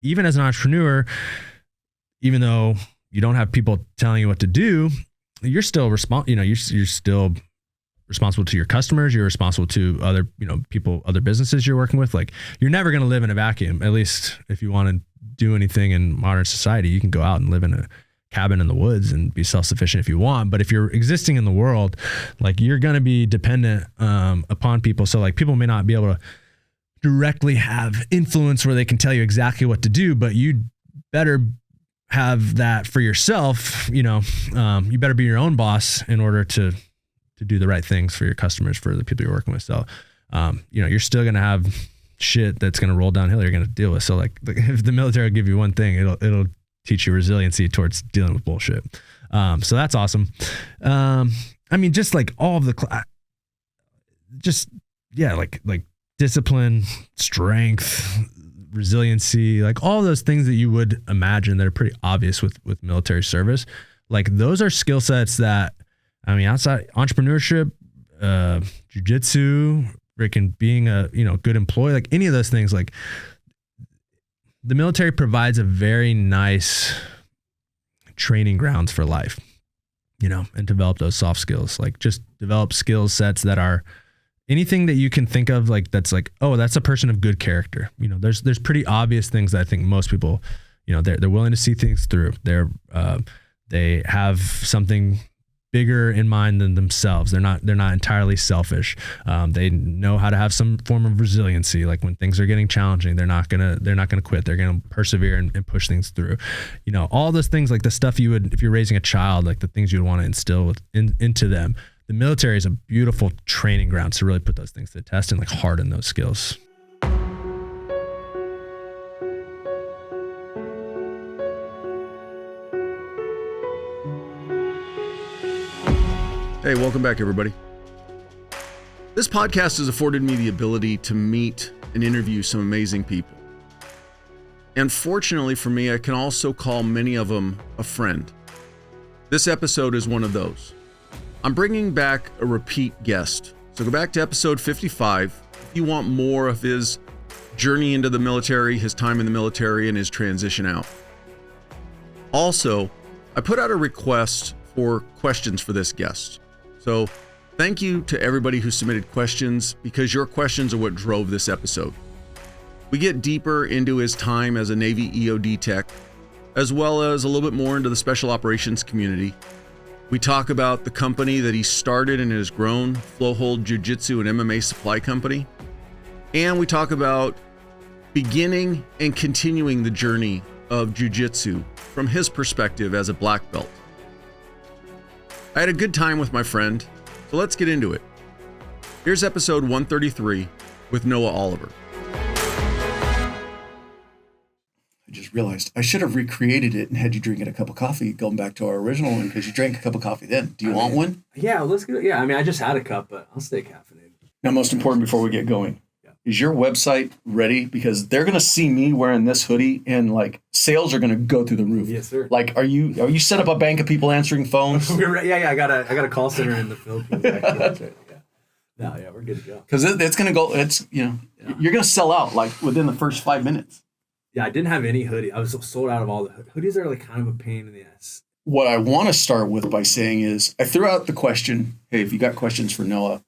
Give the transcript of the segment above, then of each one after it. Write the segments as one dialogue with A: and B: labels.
A: even as an entrepreneur, even though you don't have people telling you what to do, you're still you're still responsible to your customers. You're responsible to other, people, other businesses you're working with. Like, you're never going to live in a vacuum. At least if you want to do anything in modern society, you can go out and live in a cabin in the woods and be self-sufficient if you want. But if you're existing in the world, like, you're going to be dependent upon people. So like, people may not be able to directly have influence where they can tell you exactly what to do, but you better have that for yourself. You better be your own boss in order to do the right things for your customers, for the people you're working with. So, you're still going to have shit that's going to roll downhill you're going to deal with. So like, if the military will give you one thing, it'll teach you resiliency towards dealing with bullshit. So that's awesome. Just like all of the, like discipline, strength, resiliency, like all those things that you would imagine that are pretty obvious with military service. Like, those are skill sets that, outside entrepreneurship, jiu-jitsu, freaking being a, good employee, like any of those things, like, the military provides a very nice training grounds for life, and develop those soft skills, like just develop skill sets that are anything that you can think of, like, that's like, oh, that's a person of good character. There's pretty obvious things that I think most people, they're willing to see things through. They have something bigger in mind than themselves. They're not entirely selfish. They know how to have some form of resiliency. Like, when things are getting challenging, they're not gonna quit. They're gonna persevere and push things through. All those things, like the stuff you would, if you're raising a child, like the things you'd want to instill into them. The military is a beautiful training ground to really put those things to the test and like harden those skills.
B: Hey, welcome back, everybody. This podcast has afforded me the ability to meet and interview some amazing people. And fortunately for me, I can also call many of them a friend. This episode is one of those. I'm bringing back a repeat guest. So go back to episode 55 if you want more of his journey into the military, his time in the military, and his transition out. Also, I put out a request for questions for this guest. So thank you to everybody who submitted questions, because your questions are what drove this episode. We get deeper into his time as a Navy EOD tech, as well as a little bit more into the special operations community. We talk about the company that he started and has grown, Flowhold Jiu Jitsu and MMA supply company. And we talk about beginning and continuing the journey of Jiu Jitsu from his perspective as a black belt. I had a good time with my friend, so let's get into it. Here's episode 133 with Noah Oliver.
C: I just realized I should have recreated it and had you drink a cup of coffee, going back to our original one, because you drank a cup of coffee then. Do you want one?
D: Yeah, let's get it. Yeah, I just had a cup, but I'll stay caffeinated.
C: Now, most important before we get going, is your website ready? Because they're going to see me wearing this hoodie and like sales are going to go through the roof.
D: Yes, sir.
C: Like, are you set up a bank of people answering phones?
D: Yeah. I got a call center in the Philippines. That's right. Yeah. No, we're good to go.
C: Because it's going to go. You're going to sell out like within the first 5 minutes.
D: Yeah, I didn't have any hoodie. I was sold out of all the hoodies. Are like kind of a pain in the ass.
C: What I want to start with by saying is, I threw out the question, hey, if you got questions for Noah,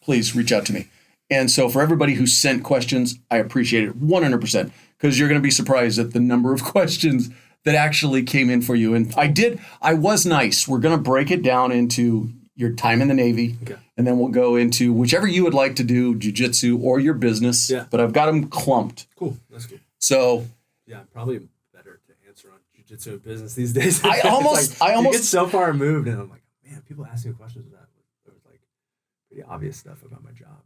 C: please reach out to me. And so for everybody who sent questions, I appreciate it 100%, because you're going to be surprised at the number of questions that actually came in for you. And I was nice. We're going to break it down into your time in the Navy, and then we'll go into whichever you would like to do, jiu-jitsu or your business. Yeah. But I've got them clumped.
D: Cool. That's good.
C: So
D: yeah, probably better to answer on jiu-jitsu and business these days.
C: I almost
D: get so far removed, and I'm like, man, people ask me questions about it was like pretty obvious stuff about my job.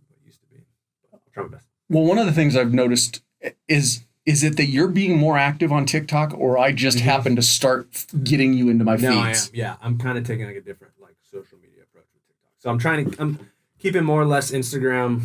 D: Try my best.
C: Well, one of the things I've noticed is it that you're being more active on TikTok, or I just happen to start getting you into my feeds?
D: No, I am. Yeah, I'm kind of taking like a different like social media approach with TikTok. So I'm keeping more or less Instagram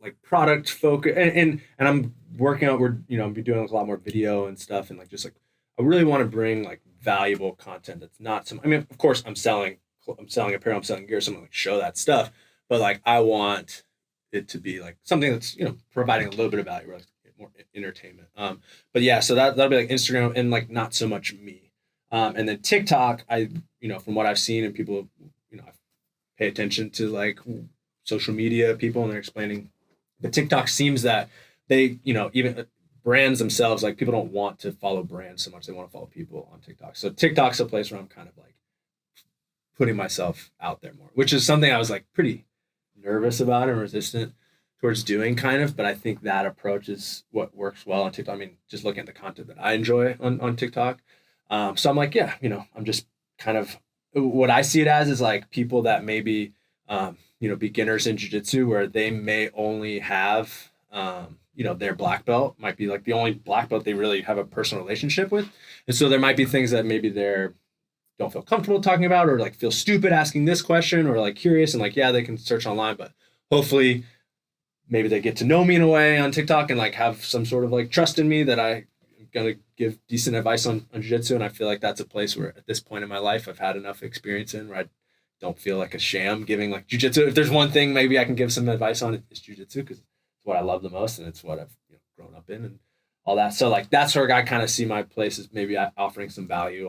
D: like product focus, and I'm working out. I'm be doing a lot more video and stuff, and like just like I really want to bring like valuable content that's not some. I mean, of course, I'm selling apparel, I'm selling gear, so I'm gonna like show that stuff, but like I want it to be like something that's providing a little bit of value, more entertainment. But yeah, so that'll be like Instagram and like not so much me. And then TikTok, from what I've seen and people, I pay attention to like social media people and they're explaining. But TikTok seems that they, even brands themselves, like people don't want to follow brands so much. They want to follow people on TikTok. So TikTok's a place where I'm kind of like putting myself out there more, which is something I was like pretty nervous about and resistant towards doing kind of, but I think that approach is what works well on TikTok. I mean, just looking at the content that I enjoy on TikTok. So I'm like, yeah, I'm just kind of, what I see it as is like people that maybe, beginners in jiu-jitsu where they may only have, their black belt might be like the only black belt they really have a personal relationship with. And so there might be things that maybe they're don't feel comfortable talking about or like feel stupid asking this question or like curious and like, yeah, they can search online, but hopefully maybe they get to know me in a way on TikTok and like have some sort of like trust in me that I'm going to give decent advice on jiu-jitsu. And I feel like that's a place where at this point in my life, I've had enough experience in where I don't feel like a sham giving like jiu-jitsu. If there's one thing maybe I can give some advice on, it's jiu-jitsu because it's what I love the most and it's what I've grown up in and all that. So like that's where I kind of see my place as maybe offering some value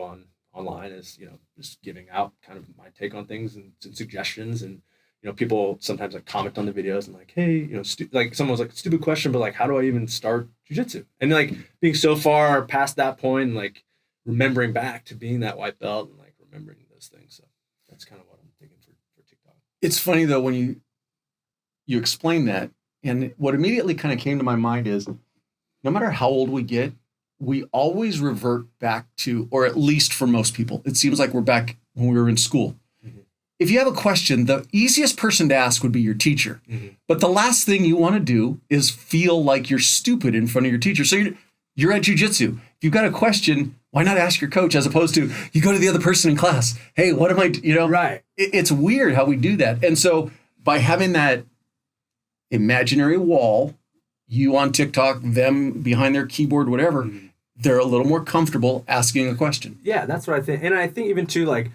D: online is, just giving out kind of my take on things and suggestions. And, people sometimes like comment on the videos and like, hey, like someone was like, stupid question, but like, how do I even start jiu-jitsu? And like being so far past that point and like remembering back to being that white belt and like remembering those things. So that's kind of what I'm thinking for TikTok.
C: It's funny though, when you explain that, and what immediately kind of came to my mind is no matter how old we get, we always revert back to, or at least for most people, it seems like we're back when we were in school. Mm-hmm. If you have a question, the easiest person to ask would be your teacher. Mm-hmm. But the last thing you want to do is feel like you're stupid in front of your teacher. So you're at jiu-jitsu. If you've got a question, why not ask your coach as opposed to you go to the other person in class? Hey, what am I,
D: Right.
C: It's weird how we do that. And so by having that imaginary wall, you on TikTok, them behind their keyboard, whatever, mm-hmm. they're a little more comfortable asking a question.
D: Yeah, that's what I think. And I think even too, like,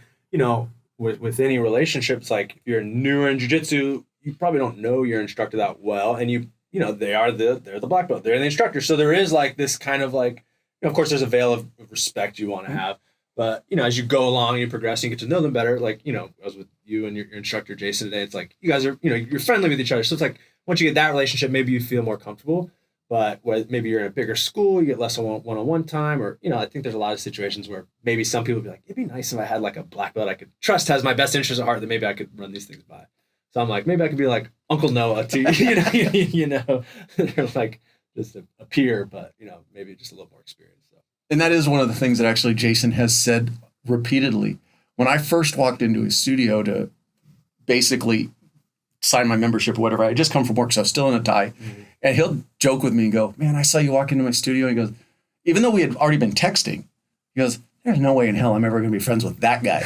D: with any relationships, like if you're newer in jiu-jitsu, you probably don't know your instructor that well. And they're the black belt, they're the instructor. So there is like this kind of like, of course there's a veil of respect you want to have. But, as you go along, you progress, and you get to know them better. Like, I was with you and your instructor, Jason, today. It's like, you guys are, you're friendly with each other. So it's like, once you get that relationship, maybe you feel more comfortable. But maybe you're in a bigger school, you get less one-on-one time. Or, I think there's a lot of situations where maybe some people be like, it'd be nice if I had like a black belt I could trust has my best interest at heart, that maybe I could run these things by. So I'm like, maybe I could be like Uncle Noah to, they're like just a peer, but, maybe just a little more experience. So.
C: And that is one of the things that actually Jason has said repeatedly. When I first walked into his studio to basically sign my membership or whatever, I just come from work, so I was still in a tie. Mm-hmm. And he'll joke with me and go, man, I saw you walk into my studio. And he goes, even though we had already been texting, he goes, there's no way in hell I'm ever going to be friends with that guy.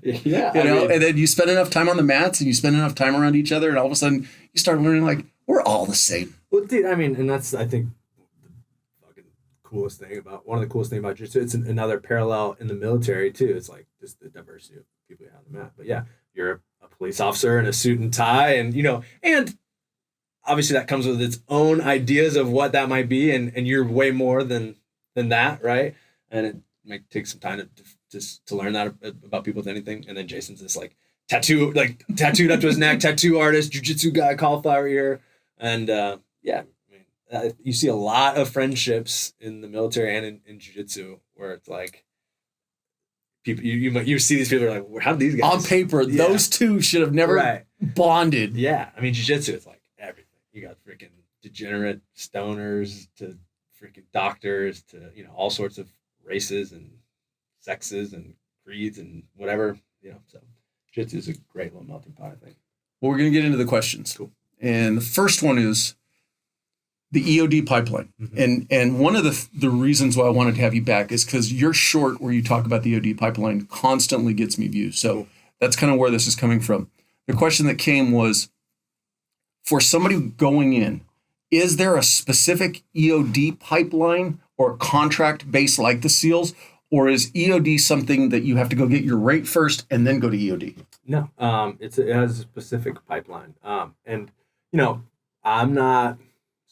D: Yeah.
C: And then you spend enough time on the mats and you spend enough time around each other. And all of a sudden you start learning like, we're all the same.
D: Well, dude, and that's, I think, one of the coolest things about jiu-jitsu. It's another parallel in the military too. It's like just the diversity of people you have on the mat. But yeah, you're a police officer in a suit and tie and, and obviously that comes with its own ideas of what that might be. And you're way more than that. Right. And it might take some time to learn that about people with anything. And then Jason's this like tattooed up to his neck, tattoo artist, jiu-jitsu guy, cauliflower ear. And you see a lot of friendships in the military and in jiu-jitsu where it's like people, you see these people are like, how do these guys?
C: On paper, those two should have never bonded.
D: Yeah. I mean, jiu-jitsu is like everything. You got freaking degenerate stoners to freaking doctors to, all sorts of races and sexes and creeds and whatever, so jiu-jitsu is a great little melting pot, I think.
C: Well, we're going to get into the questions.
D: Cool.
C: And the first one is the EOD pipeline. Mm-hmm. And one of the reasons why I wanted to have you back is because your short where you talk about the EOD pipeline constantly gets me views. So that's kind of where this is coming from. The question that came was, for somebody going in, is there a specific EOD pipeline or contract based like the SEALs? Or is EOD something that you have to go get your rate first and then go to EOD?
D: No, it has a specific pipeline. And, I'm not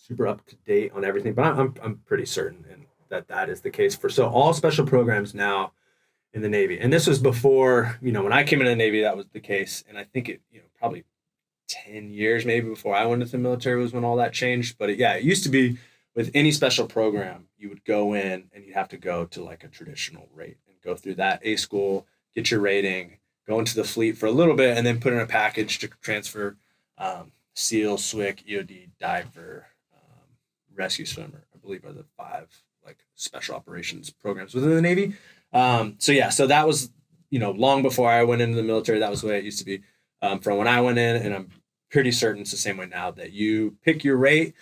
D: super up to date on everything, but I'm pretty certain that is the case so all special programs now in the Navy. And this was before, when I came into the Navy, that was the case. And I think it, probably 10 years maybe before I went into the military was when all that changed. But it used to be with any special program, you would go in and you'd have to go to like a traditional rate and go through that A school, get your rating, go into the fleet for a little bit, and then put in a package to transfer SEAL, SWIC, EOD, diver, rescue swimmer, I believe are the 5 like special operations programs within the Navy. So that was, long before I went into the military, that was the way it used to be from when I went in. And I'm pretty certain it's the same way now, that you pick your rate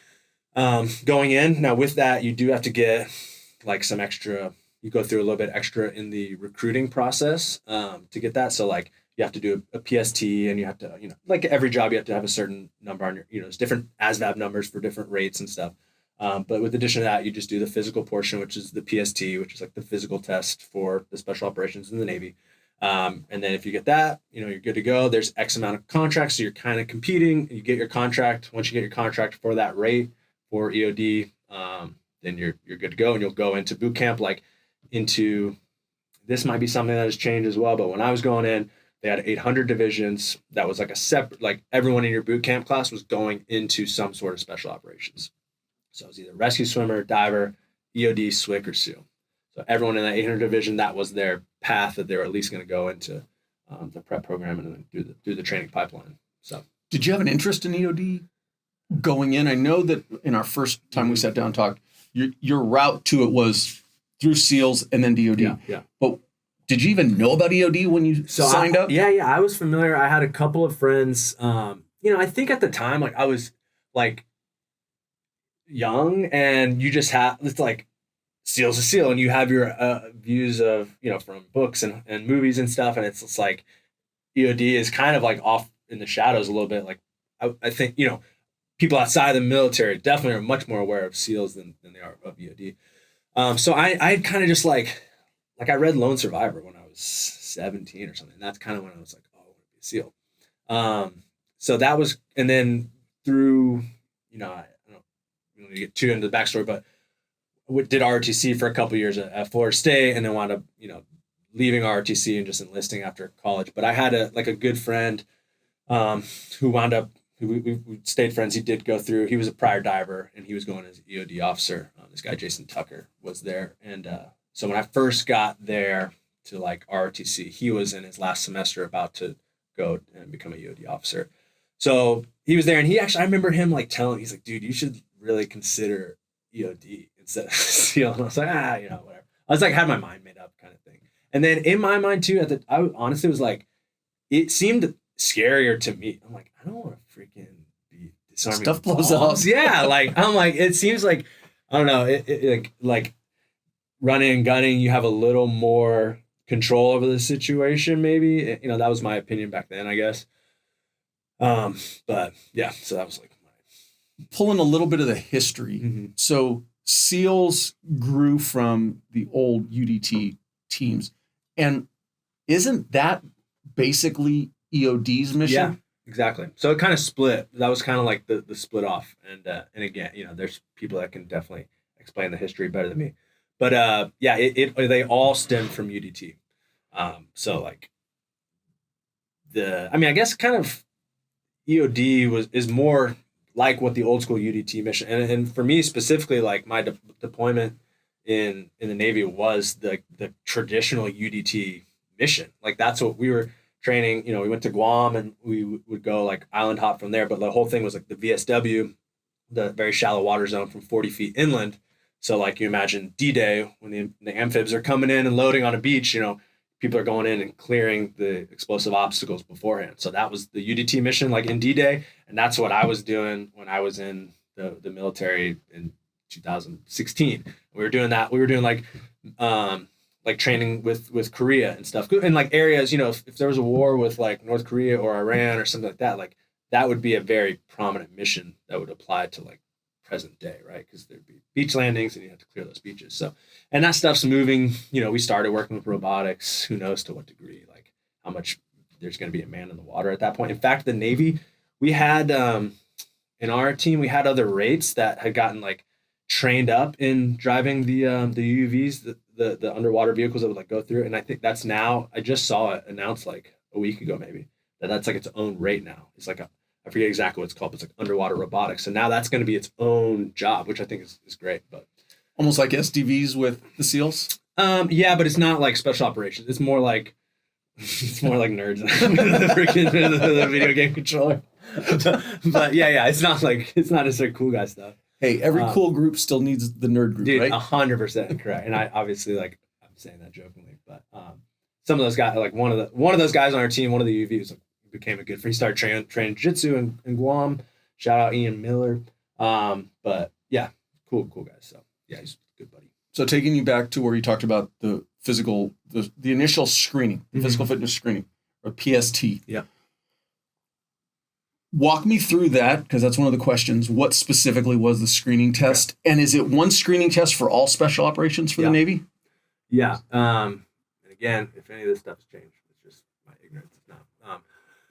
D: going in. Now with that, you do have to get like some extra, you go through a little bit extra in the recruiting process to get that. So like you have to do a PST, and you have to, like every job, you have to have a certain number on your, there's different ASVAB numbers for different rates and stuff. But with addition to that, you just do the physical portion, which is the PST, which is like the physical test for the special operations in the Navy. And then if you get that, you're good to go. There's X amount of contracts, so you're kind of competing. You get your contract. Once you get your contract for that rate for EOD, then you're good to go, and you'll go into boot camp. This might be something that has changed as well. But when I was going in, they had 800 divisions. That was like a separate, like everyone in your boot camp class was going into some sort of special operations. So it was either rescue swimmer, diver, EOD, SWIC, or SEAL. So everyone in that 800 division, that was their path that they were at least going to go into the prep program and then do the training pipeline. So,
C: did you have an interest in EOD going in? I know that in our first time we sat down and talked, your route to it was through SEALs and then DOD.
D: Yeah.
C: But did you even know about EOD when you signed up?
D: Yeah, I was familiar. I had a couple of friends. I think at the time, like I was like young, and you just have, it's like SEAL's a SEAL, and you have your views of, from books and movies and stuff. And it's like EOD is kind of like off in the shadows a little bit. Like I think, people outside the military definitely are much more aware of SEALs than they are of EOD. So I kind of just like I read Lone Survivor when I was 17 or something. That's kind of when I was like, oh, I want to be a SEAL. So that was, and then through, I don't get too into the backstory, but did ROTC for a couple of years at Florida State, and then wound up, leaving ROTC and just enlisting after college. But I had a good friend who wound up, we stayed friends. He did go through, he was a prior diver, and he was going as an EOD officer. This guy, Jason Tucker, was there. And so when I first got there to like ROTC, he was in his last semester about to go and become a EOD officer. So he was there, and I remember him like telling, he's like, dude, you should really consider EOD instead of SEAL. And I was like, whatever. I was like, had my mind made up kind of thing. And then in my mind too, I honestly was like, it seemed scarier to me. I'm like, I don't want to freaking be disarming
C: stuff blows up.
D: Yeah, like I'm like, it seems like, I don't know, it like running and gunning, you have a little more control over the situation. Maybe that was my opinion back then, I guess. But yeah, so that was like
C: pulling a little bit of the history.
D: Mm-hmm.
C: So SEALs grew from the old UDT teams, and isn't that basically EOD's mission?
D: Yeah, exactly. So it kind of split. That was kind of like the split off. And again, there's people that can definitely explain the history better than me. But they all stem from UDT. So like I guess kind of EOD is more like what the old school UDT mission, and for me specifically, like my deployment in the Navy was the traditional UDT mission. Like that's what we were training. We went to Guam, and we would go like island hop from there. But the whole thing was like the VSW, the very shallow water zone from 40 feet inland. So like you imagine D-Day when the amphibs are coming in and loading on a beach, people are going in and clearing the explosive obstacles beforehand. So that was the UDT mission, like in D-Day. And that's what I was doing when I was in the military in 2016. We were doing that. We were doing like training with Korea and stuff. And like areas, if there was a war with like North Korea or Iran or something like that, like that would be a very prominent mission that would apply to like present day, right? Because there'd be beach landings and you have to clear those beaches. So, and that stuff's moving. We started working with robotics. Who knows to what degree, like how much there's going to be a man in the water at that point. In fact, the Navy, we had, and in our team, we had other rates that had gotten like trained up in driving the UUVs, the underwater vehicles that would like go through. And I think that's now, I just saw it announced like a week ago, maybe, that's like its own rate now. It's like I forget exactly what it's called, but it's like underwater robotics. So now that's going to be its own job, which I think is great. But
C: almost like SDVs with the SEALs.
D: Yeah, but it's not like special operations. It's more like nerds the video game controller. But yeah, it's not necessarily cool guy stuff.
C: Hey, every cool group still needs the nerd group,
D: dude,
C: right?
D: 100% correct. And I obviously I'm saying that jokingly, but some of those guys, like one of those guys on our team, one of the UVs, like, became a good friend. He started training jiu-jitsu in Guam. Shout out Ian Miller. But yeah, cool guys. So yeah, he's a good buddy.
C: So taking you back to where you talked about the physical, the initial screening, the physical fitness screening, or PST.
D: Yeah.
C: Walk me through that, because that's one of the questions. What specifically was the screening test? Okay. And is it one screening test for all special operations for the Navy?
D: Yeah. And again, if any of this stuff has changed, it's just my ignorance. It's not.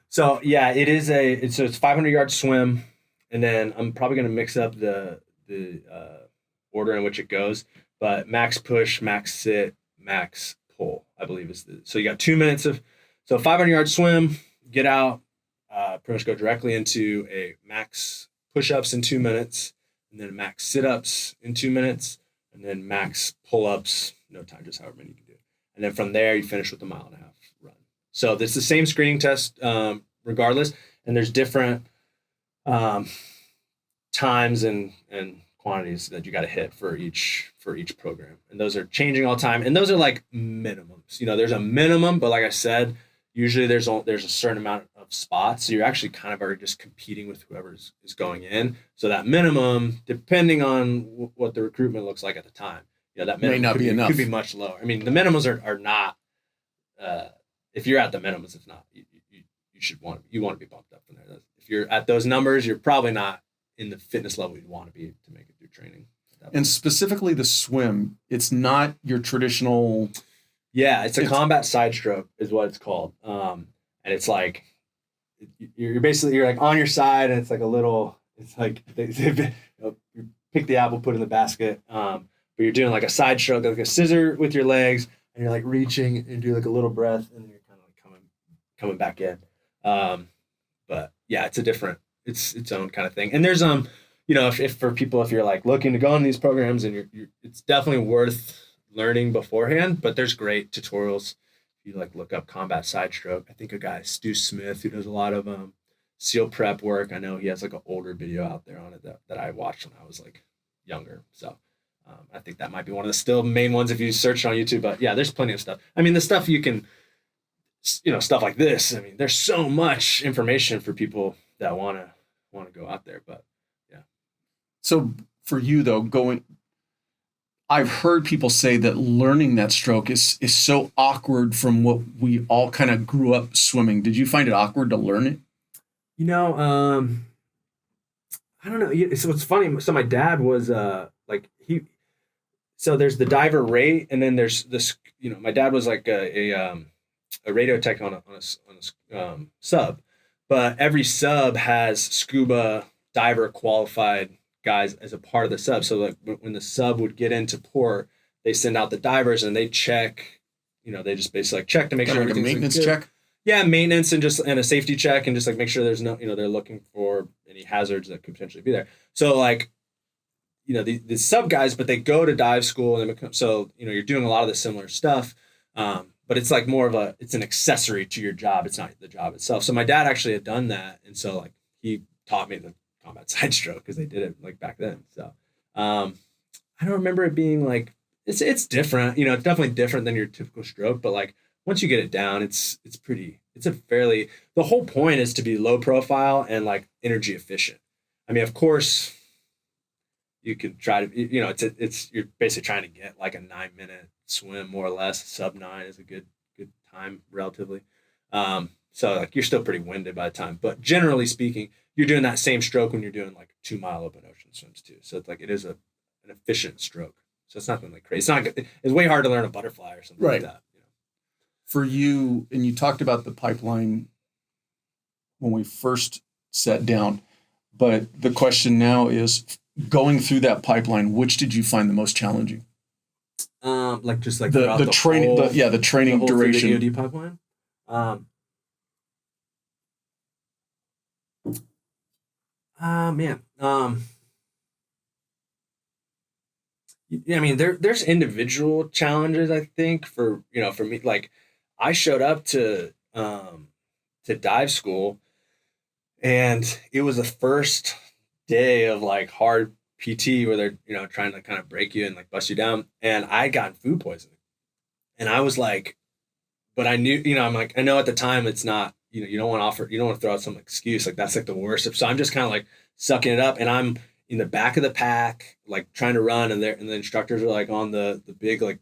D: So yeah, it's 500-yard swim, and then I'm probably going to mix up the order in which it goes, but max push, max sit, max pull, I believe so you got 2 minutes 500-yard swim, get out, pretty much go directly into a max push-ups in 2 minutes, and then max sit-ups in 2 minutes, and then max pull-ups, no time, just however many you can do. And then from there, you finish with a 1.5 mile run. So it's the same screening test regardless, and there's different times and quantities that you got to hit for each program, and those are changing all the time, and those are like minimums. There's a minimum, but like I said, usually there's a certain amount of spots, so you're actually kind of already just competing with whoever is going in. So that minimum, depending on what the recruitment looks like at the time, that minimum
C: may not be enough.
D: Could be much lower. I mean, the minimums are not. If you're at the minimums, it's not. You want to be bumped up from there. If you're at those numbers, you're probably not in the fitness level you'd want to be to make it through training.
C: And specifically the swim, it's not your traditional.
D: Yeah, it's a combat side stroke is what it's called. And it's like you're like on your side, and it's like it's like you pick the apple, put it in the basket. But you're doing like a side stroke, like a scissor with your legs, and you're like reaching and do like a little breath, and then you're kind of like coming back in. But yeah, it's its own kind of thing. And there's if for people, if you're like looking to go on these programs, and you're it's definitely worth learning beforehand, but there's great tutorials. If you like look up combat side stroke, I think a guy, Stu Smith, who does a lot of SEAL prep work, I know he has like an older video out there on it that I watched when I was like younger. So I think that might be one of the still main ones if you search on YouTube. But yeah, there's plenty of stuff. I mean, the stuff you can, stuff like this. I mean, there's so much information for people that want to go out there. But yeah.
C: So for you though, I've heard people say that learning that stroke is so awkward from what we all kind of grew up swimming. Did you find it awkward to learn it?
D: I don't know. So it's funny. So my dad was so there's the diver rate, and then there's this. My dad was like a radio tech on a sub, but every sub has scuba diver qualified guys as a part of the sub. So like when the sub would get into port, they send out the divers and they check. They just basically like check to make sure
C: like a maintenance
D: good.
C: Check.
D: Yeah, maintenance and a safety check, and just like make sure there's no, they're looking for any hazards that could potentially be there. So like, the sub guys, but they go to dive school, and they become, so you're doing a lot of the similar stuff, but it's like more of it's an accessory to your job. It's not the job itself. So my dad actually had done that, and so like he taught me the combat side stroke because they did it like back then. So I don't remember it being like it's different. It's definitely different than your typical stroke, but like once you get it down, the whole point is to be low profile and like energy efficient. I mean, of course, you could try to, you're basically trying to get like a 9-minute swim, more or less. Sub 9 is a good time relatively. So like you're still pretty winded by the time, but generally speaking, you're doing that same stroke when you're doing like 2-mile open ocean swims too. So it's like, it is an efficient stroke. So it's nothing like crazy. It's not, it's way hard to learn a butterfly or something like that.
C: For you, and you talked about the pipeline when we first sat down. But the question now is, going through that pipeline, which did you find the most challenging?
D: Like just like
C: the training, the training duration.
D: The EOD pipeline. Man. Yeah, I mean, there's individual challenges, I think, for me. Like, I showed up to dive school, and it was the first day of like hard PT where they're trying to kind of break you and like bust you down, and I got food poisoning, and I was like, but I knew, I'm like, I know at the time it's not, you don't want to throw out some excuse, like that's like the worst. So I'm just kind of like sucking it up, and I'm in the back of the pack, like trying to run, and the instructors are like on the big like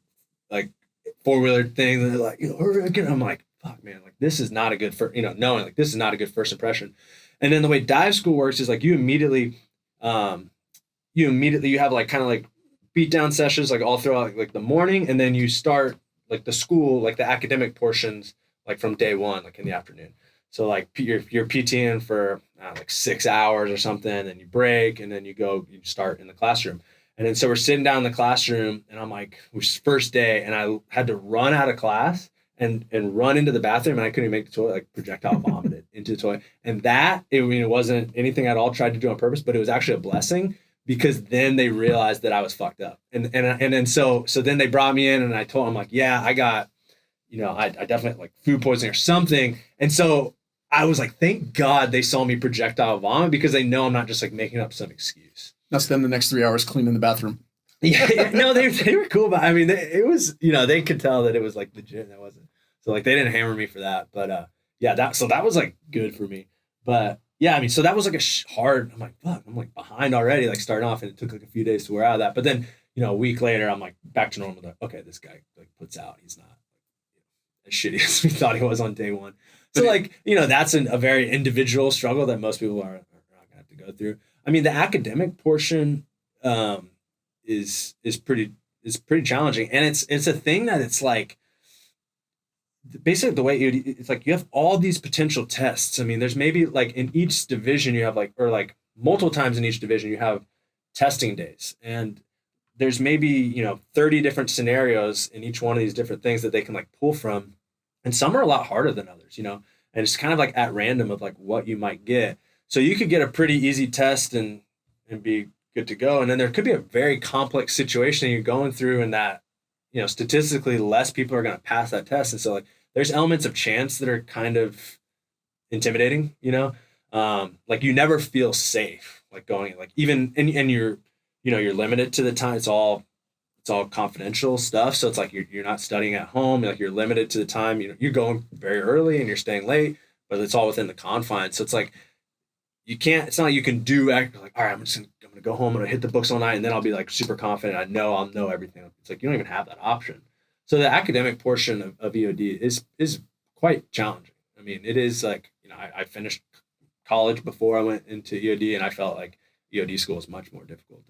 D: 4-wheeler thing. They're like, hurry again. I'm like, fuck, man, like this is not a good knowing like this is not a good first impression. And then the way dive school works is like you immediately you have like kind of like beat down sessions like all throughout like the morning, and then you start like the school, like the academic portions, like from day one, like in the afternoon. So like you're PTing for like 6 hours or something, and you break, and then you start in the classroom. And then so we're sitting down in the classroom, and I'm like, it was first day, and I had to run out of class and run into the bathroom, and I couldn't even make the toilet, like projectile vomited into the toilet. And it wasn't anything I'd all tried to do on purpose, but it was actually a blessing, because then they realized that I was fucked up. And then so then they brought me in, and I told them like, yeah, I got, I definitely like food poisoning or something. And so I was like, thank God they saw me projectile vomit, because they know I'm not just like making up some excuse.
C: That's them the next 3 hours cleaning the bathroom.
D: Yeah, no, they were cool about it. I mean, it was, they could tell that it was like legit, and it wasn't. So like they didn't hammer me for that. But yeah, that was like good for me. But yeah, I mean, so that was like hard. I'm like, fuck, I'm like behind already, like starting off, and it took like a few days to wear out of that. But then, a week later, I'm like back to normal. Like, okay, this guy like puts out. He's not as shitty as we thought he was on day one. So like, that's a very individual struggle that most people are not gonna have to go through. I mean, the academic portion is pretty challenging, and it's a thing that it's like basically the way it's like you have all these potential tests. I mean, there's maybe like in each division you have like, or like multiple times in each division you have testing days, and there's maybe 30 different scenarios in each one of these different things that they can like pull from, and some are a lot harder than others, and it's kind of like at random of like what you might get. So you could get a pretty easy test and be good to go, and then there could be a very complex situation you're going through, and that statistically less people are going to pass that test. And so like there's elements of chance that are kind of intimidating, like you never feel safe, like going like even, and you're, you're limited to the time. It's all confidential stuff. So it's like, you're not studying at home. Like you're limited to the time, you're going very early and you're staying late, but it's all within the confines. So it's like, it's not like you can do like, all right, I'm going to go home, I'm going to hit the books all night, and then I'll be like super confident. I'll know everything. It's like, you don't even have that option. So the academic portion of EOD is quite challenging. I mean, it is like, I finished college before I went into EOD, and I felt like EOD school is much more difficult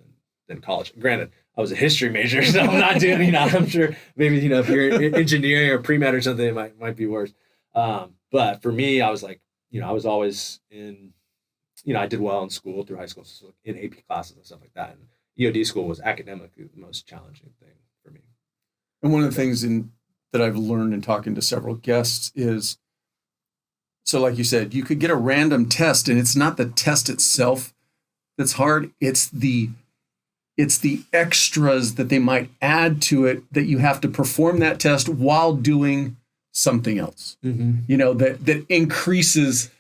D: than college. Granted, I was a history major, so I'm not doing, I'm sure maybe, if you're engineering or pre-med or something, it might be worse. But for me, I was like, I was always in, I did well in school through high school, so in AP classes and stuff like that. And EOD school was academically the most challenging thing for me.
C: And one of the things that I've learned in talking to several guests is, so like you said, you could get a random test, and it's not the test itself that's hard. It's the extras that they might add to it, that you have to perform that test while doing something else, that increases.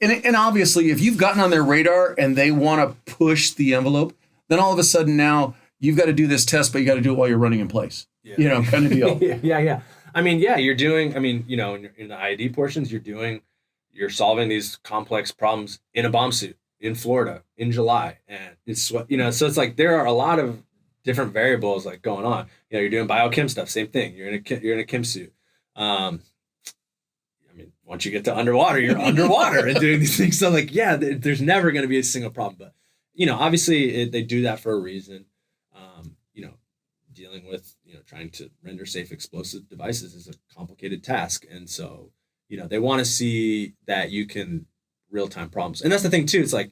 C: And obviously, if you've gotten on their radar and they want to push the envelope, then all of a sudden now you've got to do this test, but you got to do it while you're running in place, kind of deal.
D: Yeah. I mean, yeah, you're doing, in the IED portions, you're solving these complex problems in a bomb suit in Florida in July. And it's, so it's like, there are a lot of different variables like going on. You're doing biochem stuff, same thing. You're in a chem suit. Once you get to underwater, you're underwater and doing these things. So like, yeah, there's never going to be a single problem, but obviously they do that for a reason. Dealing with, trying to render safe explosive devices is a complicated task. And so, they want to see that you can real-time problems. And that's the thing too. It's like,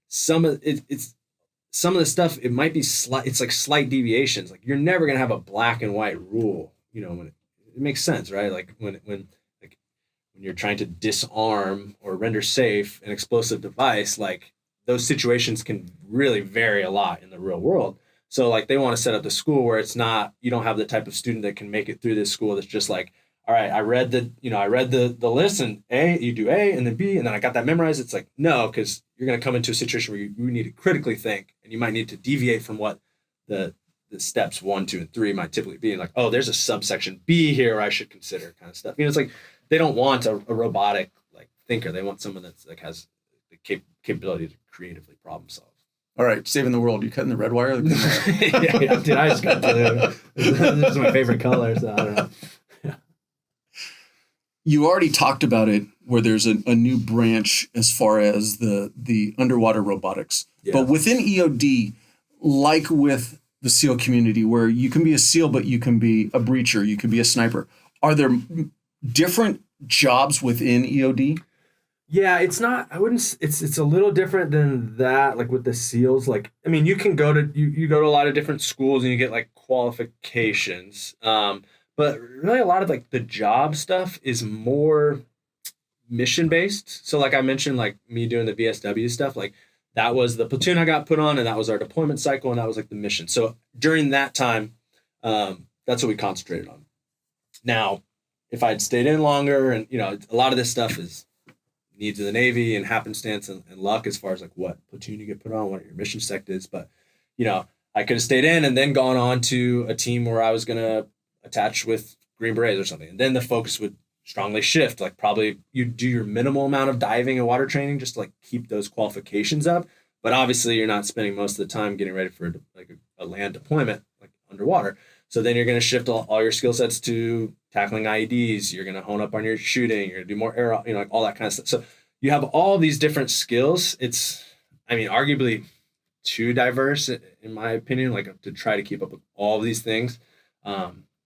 D: some of the stuff, it might be it's like slight deviations. Like you're never going to have a black and white rule, when it makes sense, right? Like when you're trying to disarm or render safe an explosive device, like those situations can really vary a lot in the real world. So like they want to set up the school where it's not, you don't have the type of student that can make it through this school that's just like, all right, I read the list and you do A and then B, and then I got that memorized. It's like, no, because you're going to come into a situation where you need to critically think, and you might need to deviate from what the steps 1, 2, and 3 might typically be. Like, oh, there's a subsection B here I should consider, kind of stuff. It's like they don't want a robotic like thinker. They want someone that's like has the capability to creatively problem solve.
C: All right, saving the world. You cutting the red wire? Or the green wire?
D: yeah, dude, I just got blue. This is my favorite color, so I don't know.
C: You already talked about it, where there's a new branch as far as the underwater robotics. Yeah. But within EOD, like with the SEAL community, where you can be a SEAL, but you can be a breacher, you can be a sniper. Are there different jobs within EOD?
D: Yeah, it's not. I wouldn't. It's a little different than that. Like with the SEALs, like I mean, you can go to you go to a lot of different schools and you get like qualifications. But really, a lot of like the job stuff is more mission based. So like I mentioned, like me doing the VSW stuff, like that was the platoon I got put on, and that was our deployment cycle, and that was like the mission. So during that time, that's what we concentrated on. Now, if I'd stayed in longer, and a lot of this stuff is needs of the Navy and happenstance and luck as far as like what platoon you get put on, what your mission sect is. But I could have stayed in and then gone on to a team where I was gonna attach with Green Berets or something, and then the focus would strongly shift. Like probably you do your minimal amount of diving and water training just to like keep those qualifications up, but obviously you're not spending most of the time getting ready for like a land deployment like underwater. So then you're going to shift all your skill sets to tackling IEDs. You're going to hone up on your shooting. You're going to do more air, like all that kind of stuff. So you have all these different skills. It's, I mean, arguably too diverse in my opinion, like to try to keep up with all of these things.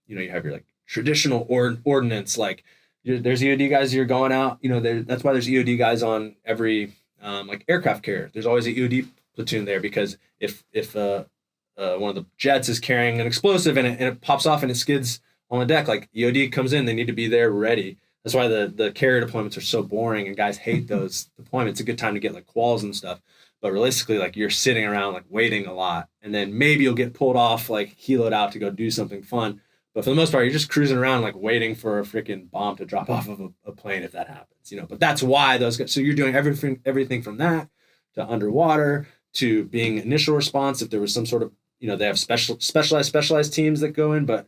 D: You have your like traditional ordnance, like there's EOD guys, you're going out, that's why there's EOD guys on every like aircraft carrier. There's always an EOD platoon there, because if one of the jets is carrying an explosive and it pops off and it skids on the deck, like EOD comes in, they need to be there ready. That's why the carrier deployments are so boring and guys hate those deployments. It's a good time to get like quals and stuff. But realistically, like you're sitting around like waiting a lot, and then maybe you'll get pulled off, like heloed out to go do something fun. But for the most part, you're just cruising around like waiting for a freaking bomb to drop off of a plane if that happens, But that's why those guys. So you're doing everything from that to underwater to being initial response. If there was some sort of, they have specialized teams that go in, but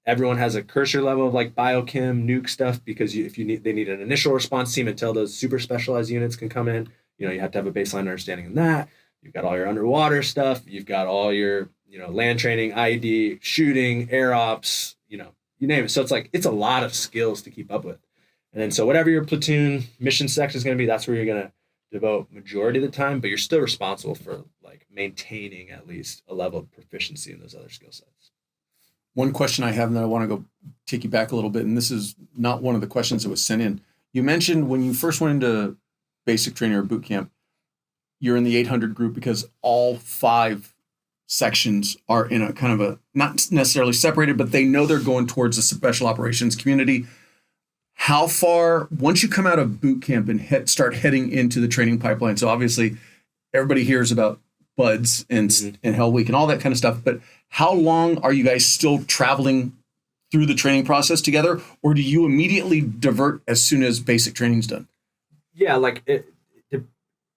D: everyone has a cursor level of like biochem nuke stuff, because they need an initial response team until those super specialized units can come in. You have to have a baseline understanding of that. You've got all your underwater stuff. You've got all your land training, IED, shooting, air ops, you name it. So it's a lot of skills to keep up with. And then so whatever your platoon mission section is going to be, that's where you're going to devote majority of the time, but you're still responsible for like maintaining at least a level of proficiency in those other skill sets.
C: One question I have, and then I want to go take you back a little bit, and this is not one of the questions that was sent in. You mentioned when you first went into basic training or boot camp, you're in the 800 group because all 5 sections are in a kind of a, not necessarily separated, but they know they're going towards the special operations community. How far, once you come out of boot camp and start heading into the training pipeline, so obviously everybody hears about BUDS and Hell Week and all that kind of stuff, but how long are you guys still traveling through the training process together, or do you immediately divert as soon as basic training's done?
D: Yeah, like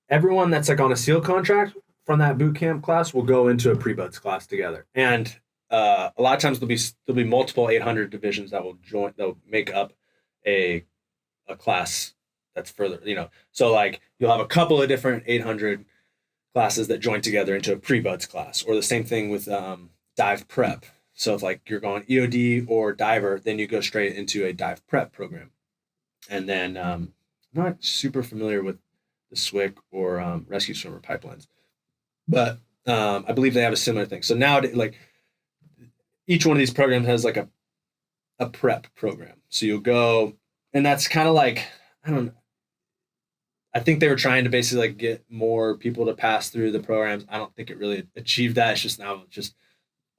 D: everyone that's like on a SEAL contract from that boot camp class will go into a pre-BUDS class together. And a lot of times there'll be multiple 800 divisions that will make up a class that's further, So like you'll have a couple of different 800 classes that join together into a pre-BUDS class, or the same thing with dive prep. So if like you're going EOD or diver, then you go straight into a dive prep program. And then I'm not super familiar with the SWIC or rescue swimmer pipelines, but I believe they have a similar thing. So now, like each one of these programs has like a prep program. So you'll go, and that's kind of like, I don't know. I think they were trying to basically like get more people to pass through the programs. I don't think it really achieved that. It's just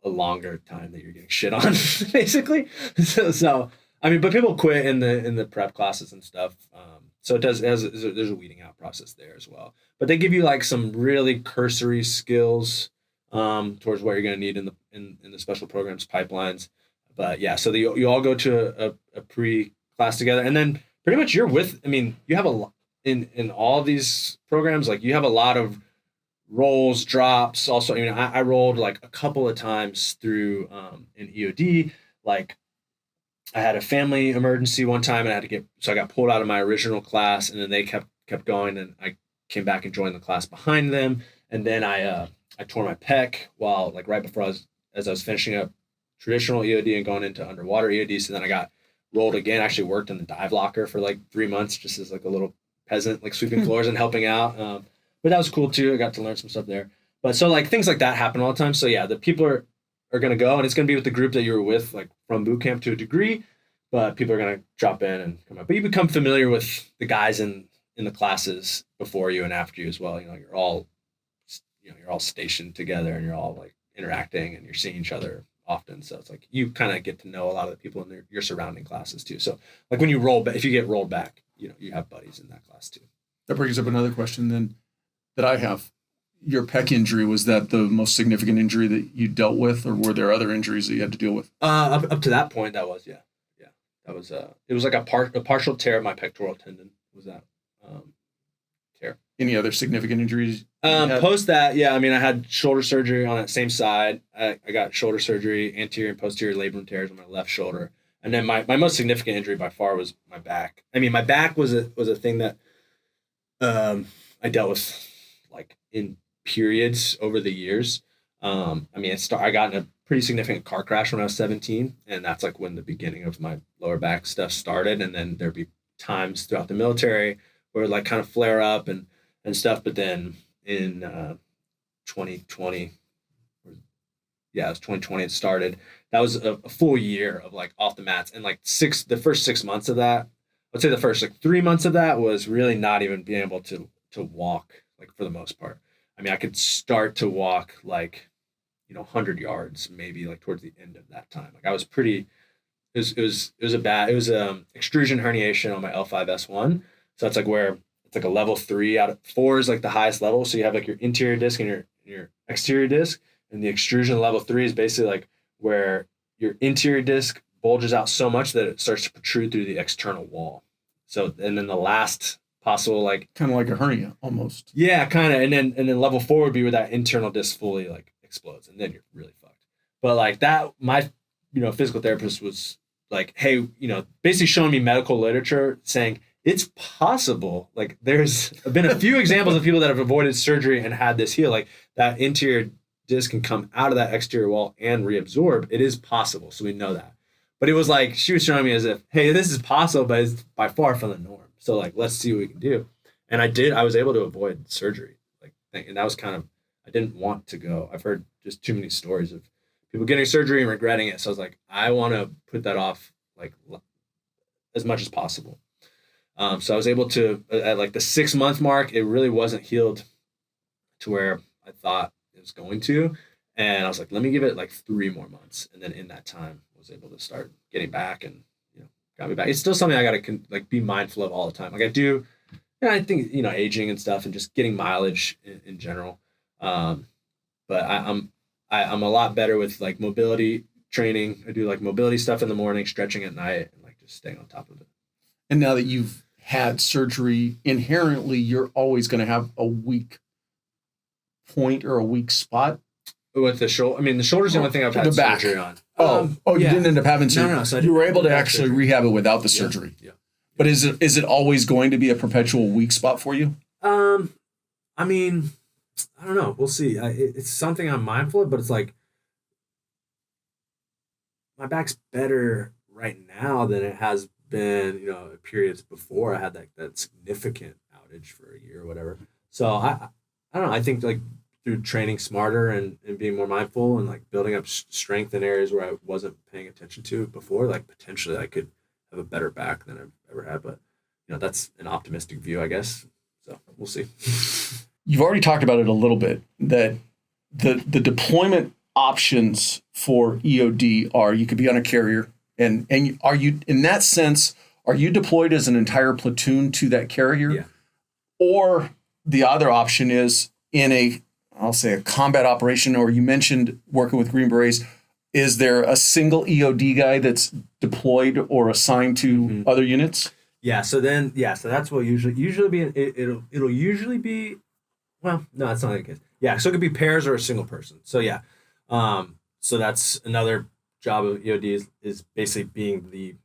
D: a longer time that you're getting shit on, basically. So I mean, but people quit in the prep classes and stuff. So there's a weeding out process there as well. But they give you like some really cursory skills towards what you're going to need in the special programs pipelines. But yeah, so you all go to a pre-class together, and then pretty much you're with. I mean, you have a lot in all of these programs. Like you have a lot of rolls, drops. Also, you know, I rolled like a couple of times through an EOD. Like I had a family emergency one time, and I got pulled out of my original class, and then they kept going, and I came back and joined the class behind them, and then I tore my pec while like right before as I was finishing up traditional EOD and going into underwater EOD. So then I got rolled again. I actually worked in the dive locker for like 3 months, just as like a little peasant, like sweeping floors and helping out. But that was cool too. I got to learn some stuff there. But so like things like that happen all the time. So yeah, the people are going to go, and it's going to be with the group that you were with, like from boot camp to a degree, but people are going to drop in and come out. But you become familiar with the guys in the classes before you and after you as well. You know, you're all stationed together, and you're all like interacting, and you're seeing each other often. So it's like you kind of get to know a lot of the people in your surrounding classes too. So like when you if you get rolled back, you know, you have buddies in that class too.
C: That brings up another question then that I have. Your pec injury, was that the most significant injury that you dealt with, or were there other injuries that you had to deal with?
D: Up to that point, that was, yeah. That was, it was like a partial tear of my pectoral tendon was that tear.
C: Any other significant injuries?
D: Post that, yeah. I mean, I had shoulder surgery on that same side. I got shoulder surgery, anterior and posterior labrum tears on my left shoulder. And then my most significant injury by far was my back. I mean, my back was a thing that I dealt with like in periods over the years. I mean, I got in a pretty significant car crash when I was 17, and that's like when the beginning of my lower back stuff started. And then there'd be times throughout the military where it like kind of flare up and stuff. But then in 2020, it was 2020 it started. That was a full year of like off the mats, and like the first 6 months of that, I'd say the first like 3 months of that was really not even being able to walk, like for the most part. I mean, I could start to walk like, 100 yards, maybe like towards the end of that time. Like I was pretty, it was extrusion herniation on my L5S1. So that's like where it's like a level 3 out of 4 is like the highest level. So you have like your interior disc and your exterior disc, and the extrusion level 3 is basically like where your interior disc bulges out so much that it starts to protrude through the external wall. So, and then the last possible, like
C: kind of like a hernia almost.
D: Yeah, kind of. And then level 4 would be where that internal disc fully like explodes, and then you're really fucked. But like that, my physical therapist was like, hey, basically showing me medical literature saying it's possible. Like there's been a few examples of people that have avoided surgery and had this heal. Like that interior disc can come out of that exterior wall and reabsorb. It is possible, so we know that. But it was like she was showing me as if, hey, this is possible, but it's by far from the norm. So like, let's see what we can do. And I was able to avoid surgery. And that was kind of, I didn't want to go. I've heard just too many stories of people getting surgery and regretting it. So I was like, I want to put that off like as much as possible. So I was able to, at like the 6 month mark, it really wasn't healed to where I thought it was going to. And I was like, let me give it like 3 more months. And then in that time, I was able to start getting back and, got me back. It's still something I got to like be mindful of all the time. Like I do, I think, aging and stuff and just getting mileage in general. But I'm a lot better with like mobility training. I do like mobility stuff in the morning, stretching at night, and like just staying on top of it.
C: And now that you've had surgery, inherently you're always going to have a weak point or a weak spot.
D: With the shoulder, I mean, the shoulder's the only thing I've had surgery on.
C: You didn't end up having surgery.
D: No. So
C: you were able to actually rehab it without the surgery.
D: Yeah.
C: But is it always going to be a perpetual weak spot for you?
D: I mean, I don't know. We'll see. It's something I'm mindful of, but it's like my back's better right now than it has been, periods before. I had that significant outage for a year or whatever. So I don't know. I think like through training smarter and being more mindful and like building up strength in areas where I wasn't paying attention to before, like potentially I could have a better back than I've ever had. But, that's an optimistic view, I guess. So we'll see.
C: You've already talked about it a little bit, that the deployment options for EOD are you could be on a carrier, and are you, in that sense, are you deployed as an entire platoon to that carrier?
D: Yeah.
C: Or the other option is in a, I'll say, a combat operation, or you mentioned working with Green Berets. Is there a single EOD guy that's deployed or assigned to other units?
D: Yeah. So that's what usually be. It'll usually be. Well, no, that's not the case. Yeah. So it could be pairs or a single person. So yeah. So that's another job of EOD is basically being the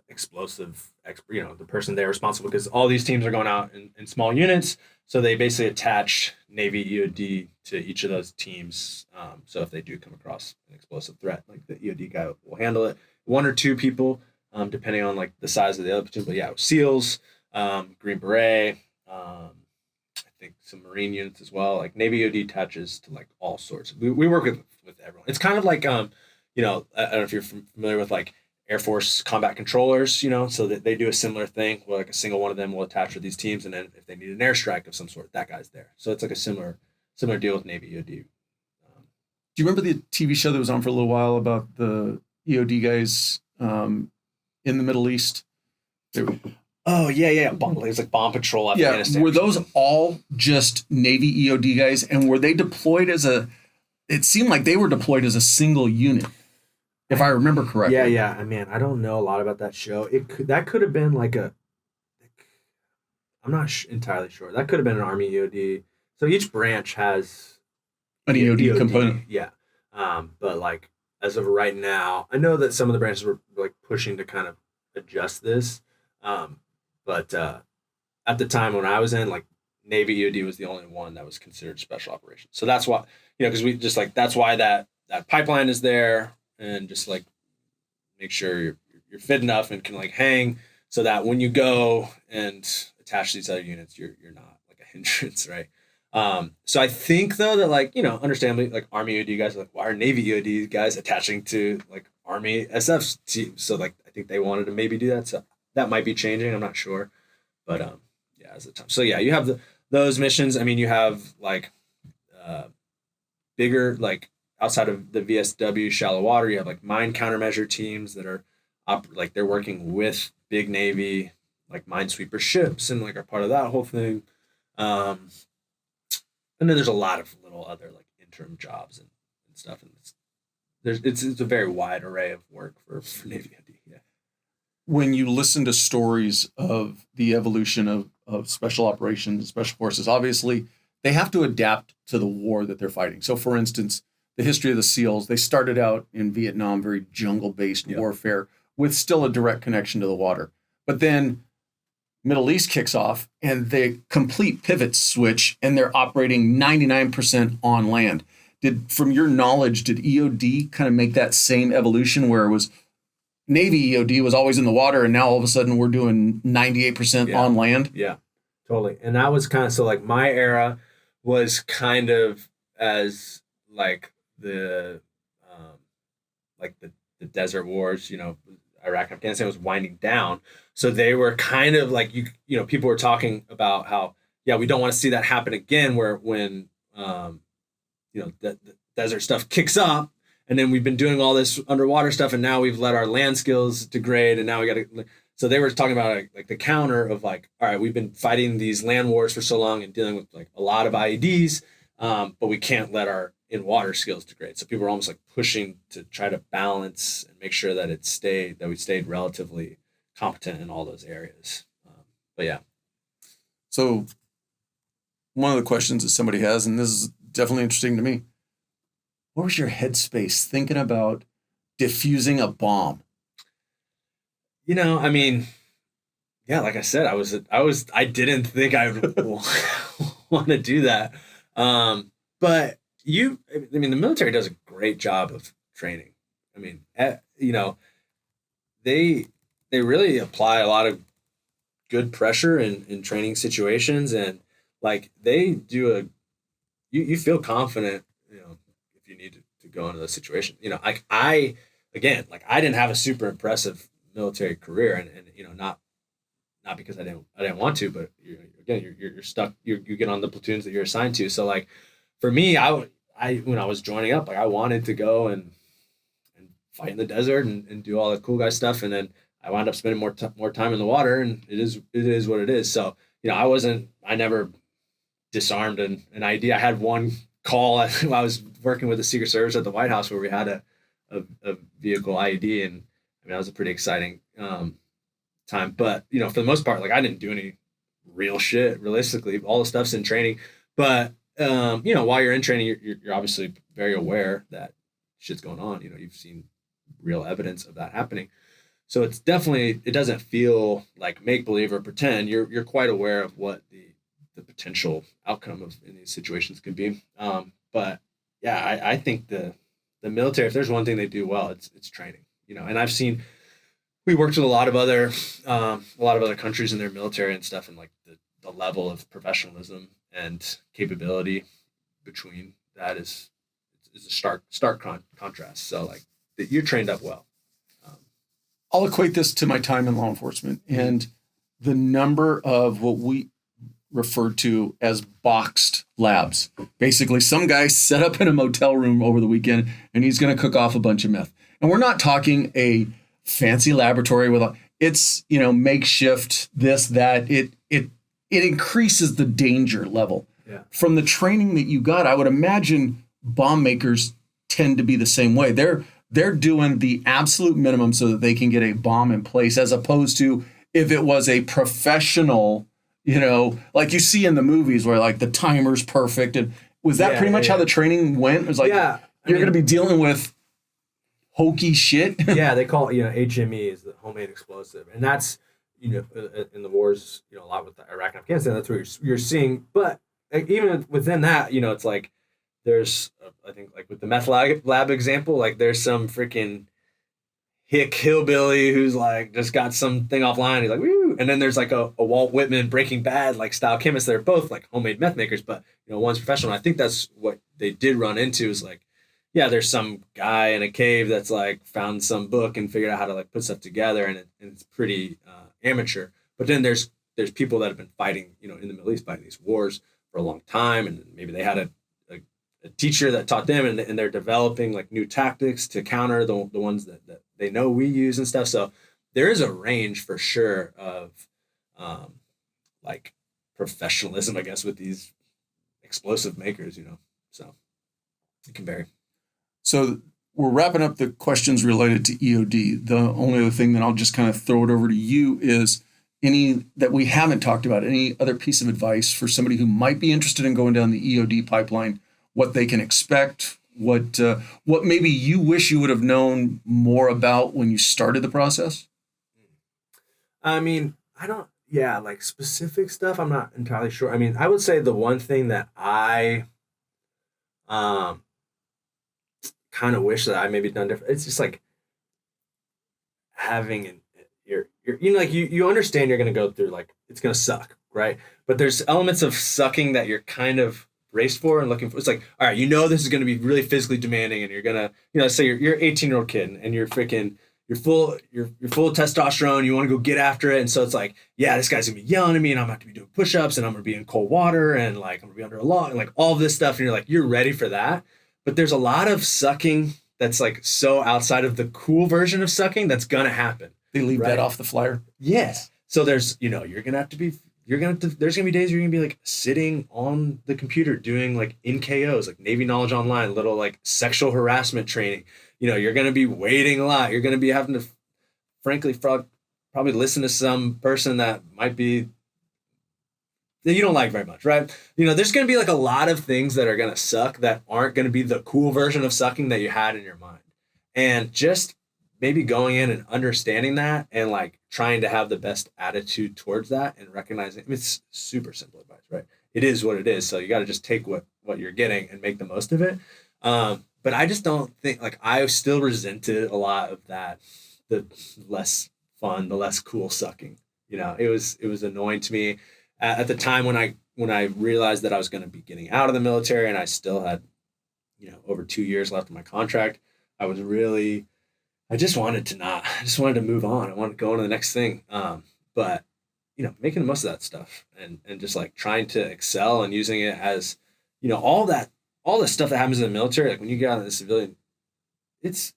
D: explosive expert, the person there responsible, because all these teams are going out in small units. So they basically attach Navy EOD to each of those teams. So if they do come across an explosive threat, like the EOD guy will handle it. 1 or 2 people, depending on like the size of the other platoon. But yeah, SEALs, Green Beret, I think some Marine units as well. Like Navy EOD attaches to like all sorts. We work with everyone. It's kind of like, I don't know if you're familiar with like Air Force combat controllers, so that they do a similar thing where like a single one of them will attach to these teams. And then if they need an airstrike of some sort, that guy's there. So it's like a similar deal with Navy EOD.
C: Do you remember the TV show that was on for a little while about the EOD guys in the Middle East?
D: Oh, yeah. It was like Bomb Patrol Afghanistan.
C: Yeah, were those all just Navy EOD guys? And were they deployed it seemed like they were deployed as a single unit, if I remember correctly.
D: Yeah. I mean, I don't know a lot about that show. That could have been like I'm not entirely sure. That could have been an Army EOD. So each branch has
C: an EOD component.
D: Yeah. But like as of right now, I know that some of the branches were like pushing to kind of adjust this. But at the time when I was in, like Navy EOD was the only one that was considered special operations. So that's why, because we just like, that's why that pipeline is there, and just like make sure you're fit enough and can like hang so that when you go and attach these other units, you're not like a hindrance, right? So I think though that like, understandably, like Army EOD guys are like, why are Navy EOD guys attaching to like Army SF teams? So like, I think they wanted to maybe do that. So that might be changing. I'm not sure, but yeah, as the time. So yeah, you have those missions. I mean, you have like bigger, like outside of the VSW shallow water, you have like mine countermeasure teams that are like they're working with big Navy like minesweeper ships and like are part of that whole thing. And then there's a lot of little other like interim jobs and stuff, and it's a very wide array of work for Navy EOD. Yeah.
C: When you listen to stories of the evolution of special operations, special forces, obviously they have to adapt to the war that they're fighting. So for instance, the history of the SEALs, they started out in Vietnam, very jungle-based warfare with still a direct connection to the water. But then Middle East kicks off and they complete pivot switch and they're operating 99% on land. From your knowledge, did EOD kind of make that same evolution where it was Navy EOD was always in the water and now all of a sudden we're doing 98% on land?
D: Yeah, totally. And that was kind of, so like my era was kind of as like the desert wars, Iraq and Afghanistan was winding down. So they were kind of like, people were talking about how, we don't want to see that happen again, when the desert stuff kicks up, and then we've been doing all this underwater stuff, and now we've let our land skills degrade, and now we got to. So they were talking about like the counter of like, all right, we've been fighting these land wars for so long and dealing with like a lot of IEDs, but we can't let our in water skills degrade. So people were almost like pushing to try to balance and make sure that we stayed relatively competent in all those areas. But yeah.
C: So one of the questions that somebody has, and this is definitely interesting to me, what was your headspace thinking about diffusing a bomb?
D: I mean, yeah, like I said, I didn't think I would want to do that. But the military does a great job of training. I mean, they really apply a lot of good pressure in training situations, and like they do you feel confident, if you need to go into those situations. I didn't have a super impressive military career, and not not because I didn't want to, but you're stuck. You get on the platoons that you're assigned to. So like for me, I when I was joining up, like I wanted to go and fight in the desert and do all the cool guy stuff, and then I wound up spending more time in the water, and it is what it is. So I never disarmed an idea. I had one call while I was working with the Secret Service at the White House where we had a vehicle IED, and I mean that was a pretty exciting time. But for the most part, like I didn't do any real shit. Realistically, all the stuff's in training. But while you're in training, you're obviously very aware that shit's going on. You've seen real evidence of that happening. So it doesn't feel like make believe or pretend. You're quite aware of what the potential outcome of in these situations can be. But yeah, I think the military, if there's one thing they do well, it's training. And we worked with a lot of other countries in their military and stuff, and like the level of professionalism and capability between that is a stark contrast. So like you're trained up well.
C: I'll equate this to my time in law enforcement and the number of what we refer to as boxed labs. Basically, some guy set up in a motel room over the weekend and he's going to cook off a bunch of meth. And we're not talking a fancy laboratory it's makeshift, this, that. It increases the danger level.
D: Yeah.
C: From the training that you got, I would imagine bomb makers tend to be the same way. They're doing the absolute minimum so that they can get a bomb in place, as opposed to if it was a professional, like you see in the movies where like the timer's perfect. And was that pretty much how the training went? It was like, you're going to be dealing with hokey shit.
D: Yeah, they call it, HME is the homemade explosive. And that's, in the wars, a lot with Iraq and Afghanistan, that's what you're seeing. But even within that, it's like, there's, I think, like with the meth lab example, like there's some freaking hick hillbilly who's like just got something offline. He's like, woo. And then there's like a Walt Whitman Breaking Bad like style chemist. They're both like homemade meth makers, but one's professional. I think that's what they did run into is like, yeah, there's some guy in a cave that's like found some book and figured out how to like put stuff together, and it's pretty amateur. But then there's people that have been fighting, in the Middle East, fighting these wars for a long time, and maybe they had a teacher that taught them, and they're developing like new tactics to counter the ones that they know we use and stuff. So there is a range for sure of like professionalism, I guess, with these explosive makers, so it can vary.
C: So we're wrapping up the questions related to EOD. The only other thing that I'll just kind of throw it over to you is any that we haven't talked about, any other piece of advice for somebody who might be interested in going down the EOD pipeline, what they can expect, what maybe you wish you would have known more about when you started the process?
D: I mean, like specific stuff, I'm not entirely sure. I mean, I would say the one thing that I kind of wish that I maybe done different, it's just like having you understand you're going to go through, like, it's going to suck, right? But there's elements of sucking that you're kind of braced for and looking for. It's like, all right, this is going to be really physically demanding, and you're going to, say you're an 18-year-old kid and you're full of testosterone. You want to go get after it. And so it's like, yeah, this guy's going to be yelling at me, and I'm going to have to be doing push-ups, and I'm going to be in cold water, and like, I'm going to be under a log, and like all of this stuff. And you're like, you're ready for that. But there's a lot of sucking that's like so outside of the cool version of sucking that's going to happen.
C: They leave that off the flyer.
D: Yes. So there's, there's going to be days where you're going to be like sitting on the computer doing like NKOs, like Navy Knowledge Online, little like sexual harassment training. You're going to be waiting a lot. You're going to be having to, frankly, probably listen to some person that might be, that you don't like very much, right? There's going to be like a lot of things that are going to suck that aren't going to be the cool version of sucking that you had in your mind. And just maybe going in and understanding that and like trying to have the best attitude towards that and recognizing, it's super simple advice, right? It is what it is. So you got to just take what you're getting and make the most of it. But I just don't think, like, I still resented a lot of that, the less fun, the less cool sucking. It was annoying to me at the time when I realized that I was going to be getting out of the military, and I still had, over 2 years left of my contract. I just wanted to move on. I wanted to go on to the next thing. But making the most of that stuff and just like trying to excel and using it as, all the stuff that happens in the military, like when you get out of the civilian, it's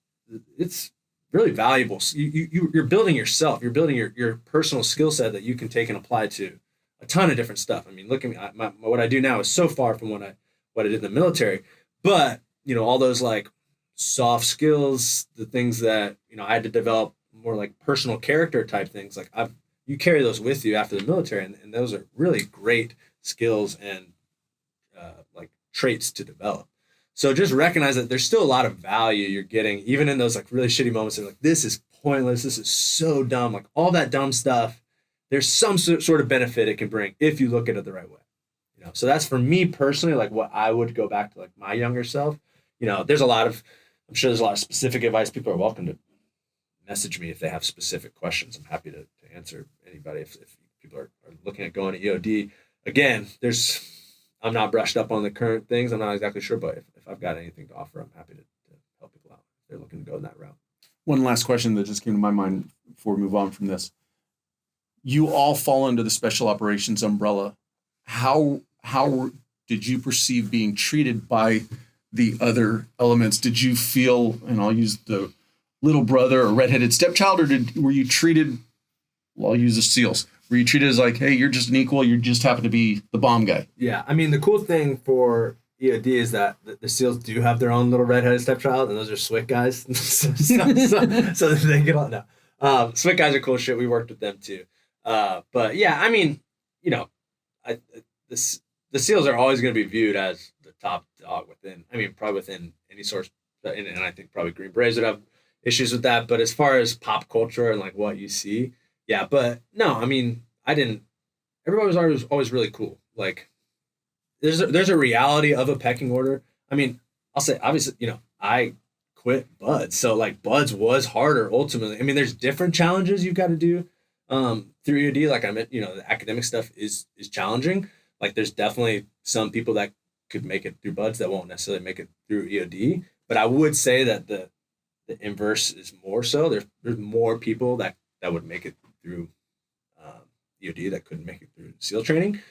D: really valuable. So you're building yourself, you're building your personal skill set that you can take and apply to a ton of different stuff. I mean, look at me, what I do now is so far from what I did in the military, but all those like soft skills, the things that, I had to develop more like personal character type things, like you carry those with you after the military. And those are really great skills and like traits to develop. So just recognize that there's still a lot of value you're getting, even in those like really shitty moments. They're like, this is pointless. This is so dumb. Like all that dumb stuff, there's some sort of benefit it can bring if you look at it the right way. So that's for me personally, like what I would go back to like my younger self. I'm sure there's a lot of specific advice. People are welcome to message me if they have specific questions. I'm happy to answer anybody if people are looking at going to EOD. Again, I'm not brushed up on the current things. I'm not exactly sure, but if I've got anything to offer, I'm happy to help people out if they're looking to go in that route.
C: One last question that just came to my mind before we move on from this. You all fall under the special operations umbrella. How did you perceive being treated by the other elements? Did you feel, and I'll use the little brother or redheaded stepchild, or were you treated, well, I'll use the SEALs. Were you treated as like, hey, you're just an equal, you just happen to be the bomb guy?
D: Yeah, I mean, the cool thing for EOD is that the SEALs do have their own little redheaded stepchild, and those are SWIC guys. so they get on. No, SWIC guys are cool shit. We worked with them too. But yeah, I mean, the SEALs are always going to be viewed as the top dog within. I mean, probably within any source, and I think probably Green Berets would have issues with that. But as far as pop culture and like what you see, yeah. But no, I mean, everybody was always really cool. Like, there's a reality of a pecking order. I mean, I'll say obviously, I quit Buds, so like Buds was harder ultimately. I mean, there's different challenges you've got to do through EOD. Like I meant, the academic stuff is challenging. Like there's definitely some people that could make it through Buds that won't necessarily make it through EOD. But I would say that the inverse is more so. There's more people that would make it through EOD that couldn't make it through SEAL training.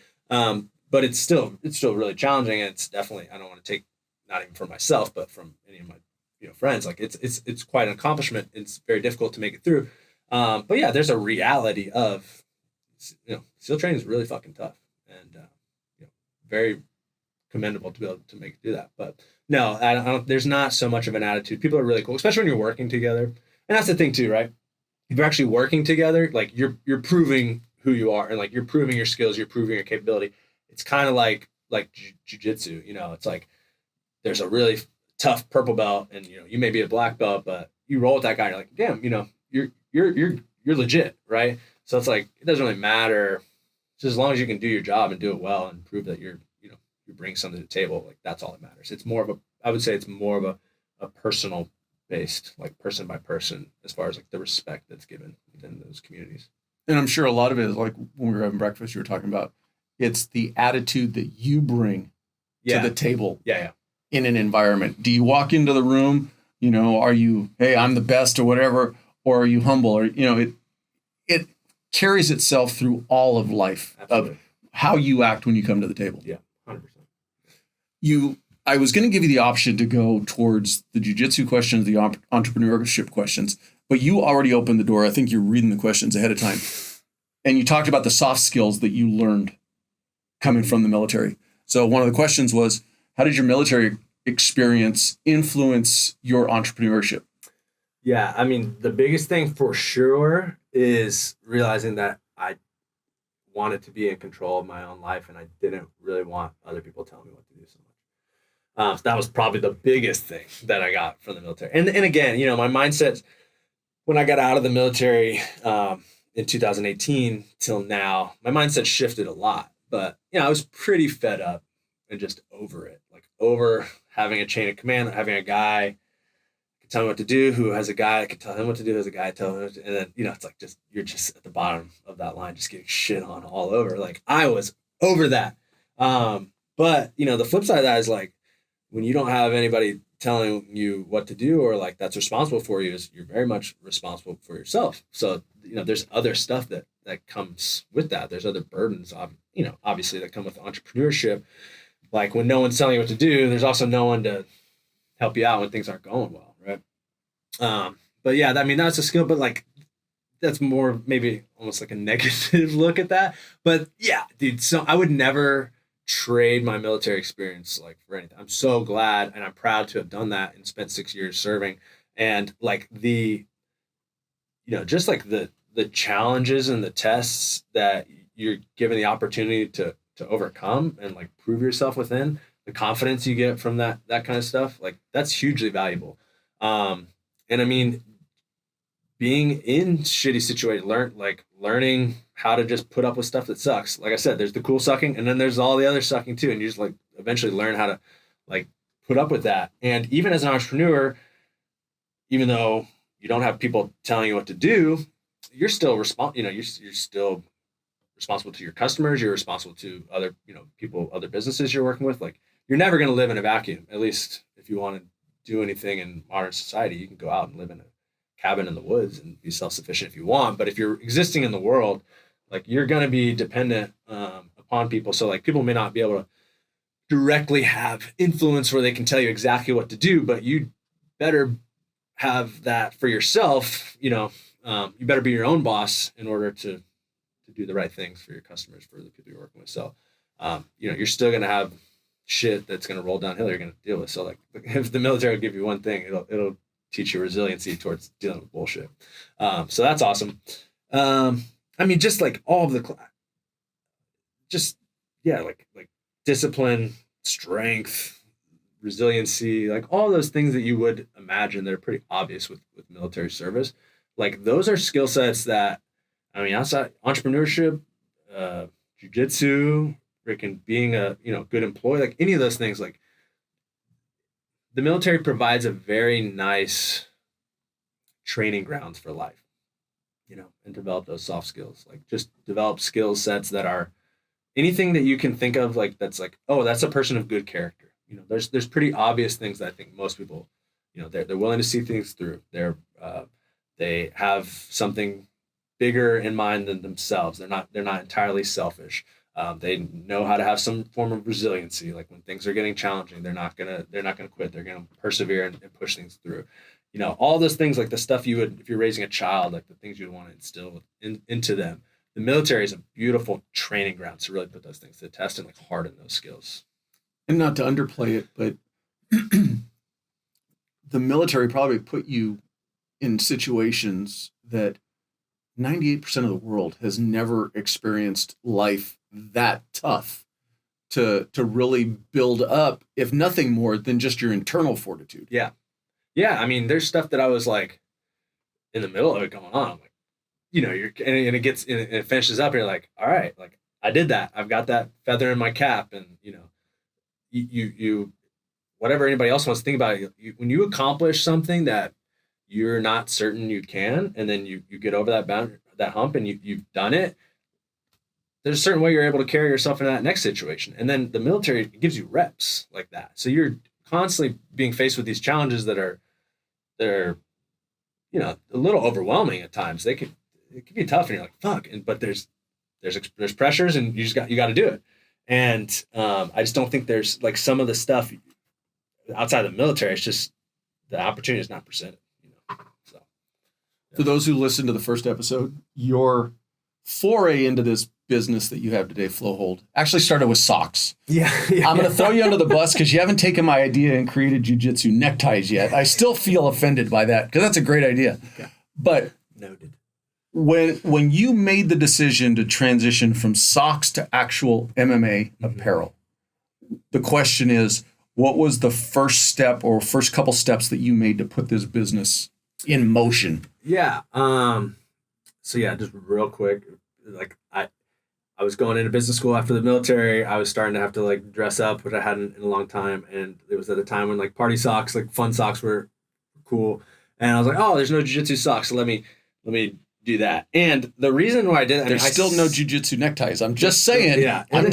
D: But it's still really challenging, and it's definitely, I don't want to take, not even for myself, but from any of my friends, like it's quite an accomplishment. It's very difficult to make it through. But yeah, there's a reality of SEAL training is really fucking tough, and very commendable to be able to make it through that. But no, I don't, there's not so much of an attitude. People are really cool, especially when you're working together. And that's the thing too, right? If you're actually working together, like you're proving who you are, and like you're proving your skills, you're proving your capability. It's kind of like jiu-jitsu, it's like there's a really tough purple belt, and you may be a black belt, but you roll with that guy, you're like, damn, you're legit, right? So it's like, it doesn't really matter, just as long as you can do your job and do it well and prove that you bring something to the table. Like that's all that matters. It's more of I would say it's more of a personal based, like person by person, as far as like the respect that's given within those communities.
C: And I'm sure a lot of it is like when we were having breakfast, you were talking about, it's the attitude that you bring to the table in an environment. Do you walk into the room, are you, hey, I'm the best or whatever, or are you humble? Or, it carries itself through all of life. Absolutely. Of how you act when you come to the table.
D: Yeah, 100%.
C: I was going to give you the option to go towards the jiu-jitsu questions, the entrepreneurship questions, but you already opened the door. I think you're reading the questions ahead of time. And you talked about the soft skills that you learned coming from the military. So one of the questions was, how did your military experience influence your entrepreneurship?
D: Yeah, I mean, the biggest thing for sure is realizing that I wanted to be in control of my own life, and I didn't really want other people telling me what to do so much. So that was probably the biggest thing that I got from the military. And again, my mindset when I got out of the military in 2018 till now, my mindset shifted a lot. But I was pretty fed up and just over it, like over having a chain of command, having a guy could tell me what to do, who has a guy I could tell him what to do, has a guy tell him what to do, and then it's like you're just at the bottom of that line, just getting shit on all over. Like I was over that. But the flip side of that is like when you don't have anybody telling you what to do, or like that's responsible for you, is you're very much responsible for yourself. So there's other stuff that that comes with that. There's other burdens, obviously that come with entrepreneurship. Like when no one's telling you what to do, there's also no one to help you out when things aren't going well, right? But yeah, I mean, that's a skill, but like, that's more maybe almost like a negative look at that. But yeah, dude, so I would never trade my military experience like for anything. I'm so glad and I'm proud to have done that and spent 6 years serving. And like just like the challenges and the tests that you're given the opportunity to overcome and like prove yourself within, the confidence you get from that kind of stuff, like that's hugely valuable. And I mean, being in shitty situations, learning how to just put up with stuff that sucks. Like I said, there's the cool sucking and then there's all the other sucking too. And you just like eventually learn how to like put up with that. And even as an entrepreneur, even though you don't have people telling you what to do, you're still you're still responsible to your customers. You're responsible to other, people, other businesses you're working with. Like you're never going to live in a vacuum. At least if you want to do anything in modern society, you can go out and live in a cabin in the woods and be self-sufficient if you want. But if you're existing in the world, like you're going to be dependent upon people. So like people may not be able to directly have influence where they can tell you exactly what to do, but you better have that for yourself. You better be your own boss in order to do the right things for your customers, for the people you're working with. So, you're still going to have shit that's going to roll downhill you're going to deal with. So like if the military will give you one thing, it'll teach you resiliency towards dealing with bullshit. So that's awesome. I mean, just like all of the, like discipline, strength, resiliency, like all those things that you would imagine that are pretty obvious with military service. Like those are skill sets that, I mean, outside entrepreneurship, jiu-jitsu, freaking being a, good employee, like any of those things, like the military provides a very nice training grounds for life, and develop those soft skills, like just develop skill sets that are anything that you can think of, like, that's like, oh, that's a person of good character. There's pretty obvious things that I think most people, they're willing to see things through. They have something bigger in mind than themselves. They're not entirely selfish. They know how to have some form of resiliency. Like when things are getting challenging, they're not gonna quit. They're gonna persevere and push things through. All those things, like the stuff you would, if you're raising a child, like the things you'd want to instill into them. The military is a beautiful training ground to really put those things to the test and like harden those skills.
C: And not to underplay it, but the military probably put you in situations that 98% of the world has never experienced life that tough to really build up, if nothing more than just your internal fortitude.
D: Yeah. Yeah. I mean, there's stuff that I was like in the middle of it going on. I'm like, it finishes up and you're like, all right, like I did that. I've got that feather in my cap. And, you whatever anybody else wants to think about it, when you accomplish something that you're not certain you can, and then you get over that hump and you've done it, there's a certain way you're able to carry yourself into that next situation. And then the military gives you reps like that. So you're constantly being faced with these challenges that are a little overwhelming at times. It can be tough and you're like, fuck. But there's pressures and you got to do it. And I just don't think there's like some of the stuff outside of the military. It's just the opportunity is not presented. So
C: for those who listened to the first episode, your foray into this business that you have today, Flowhold, actually started with socks.
D: Yeah.
C: I'm going to throw you under the bus because you haven't taken my idea and created jiu-jitsu neckties yet. I still feel offended by that because that's a great idea.
D: Okay.
C: But
D: noted.
C: When you made the decision to transition from socks to actual MMA apparel, the question is, what was the first step or first couple steps that you made to put this business in motion?
D: Yeah. So yeah, just real quick, like I was going into business school after the military. I was starting to have to like dress up, which I hadn't in a long time. And it was at a time when like party socks, like fun socks were cool. And I was like, oh, there's no jiu-jitsu socks. So let me do that. And the reason why I did that,
C: there's still no jiu-jitsu neckties. I'm just saying.
D: Yeah. And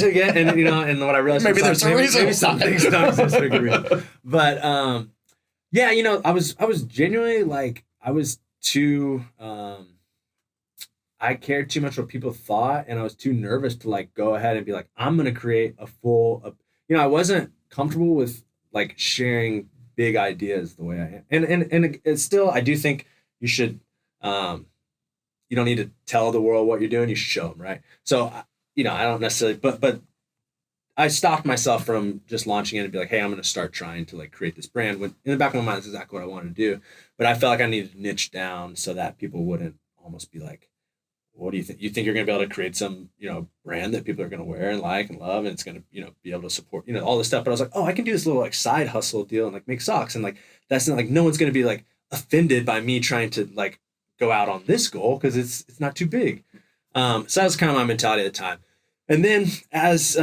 D: what I realized
C: maybe there's a reason.
D: Maybe some things don't exist for a good reason. But I was genuinely like, I was too, I cared too much what people thought, and I was too nervous to like go ahead and be like, I'm gonna create a full, I wasn't comfortable with like sharing big ideas the way I am. And it's still, I do think you should, you don't need to tell the world what you're doing. You should show them, right? So, I don't necessarily, but I stopped myself from just launching it and be like, hey, I'm going to start trying to like create this brand, when in the back of my mind, that's exactly what I wanted to do. But I felt like I needed to niche down so that people wouldn't almost be like, what do you think? You think you're going to be able to create some, brand that people are going to wear and like and love, and it's going to, be able to support, all this stuff. But I was like, oh, I can do this little like side hustle deal and like make socks. And like, that's not like, no one's going to be like offended by me trying to like go out on this goal, because it's not too big. So that was kind of my mentality at the time. And then as,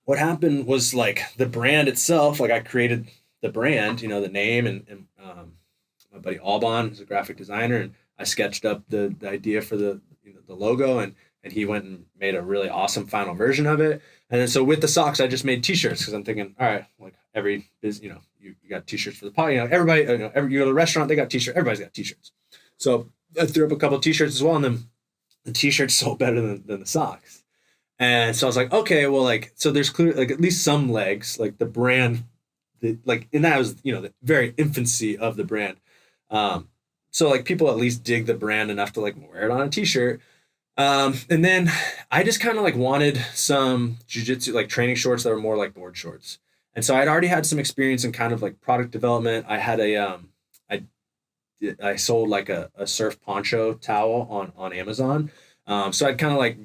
D: what happened was like the brand itself, like I created the brand, the name, and my buddy Alban is a graphic designer, and I sketched up the idea for the logo, and he went and made a really awesome final version of it. And then so with the socks, I just made t-shirts, because I'm thinking, all right, like every business, you got t-shirts for the party, everybody, you go to the restaurant, they got t-shirts, everybody's got t-shirts. So I threw up a couple of t-shirts as well, and then the t-shirts sold better than the socks. And so I was like, okay, well, like, so there's clearly like at least some legs, like the brand, and that was, the very infancy of the brand. So like people at least dig the brand enough to like wear it on a t-shirt. And then I just kind of like wanted some jiu-jitsu, like training shorts that were more like board shorts. And so I'd already had some experience in kind of like product development. I had I sold like a surf poncho towel on Amazon. So I'd kind of like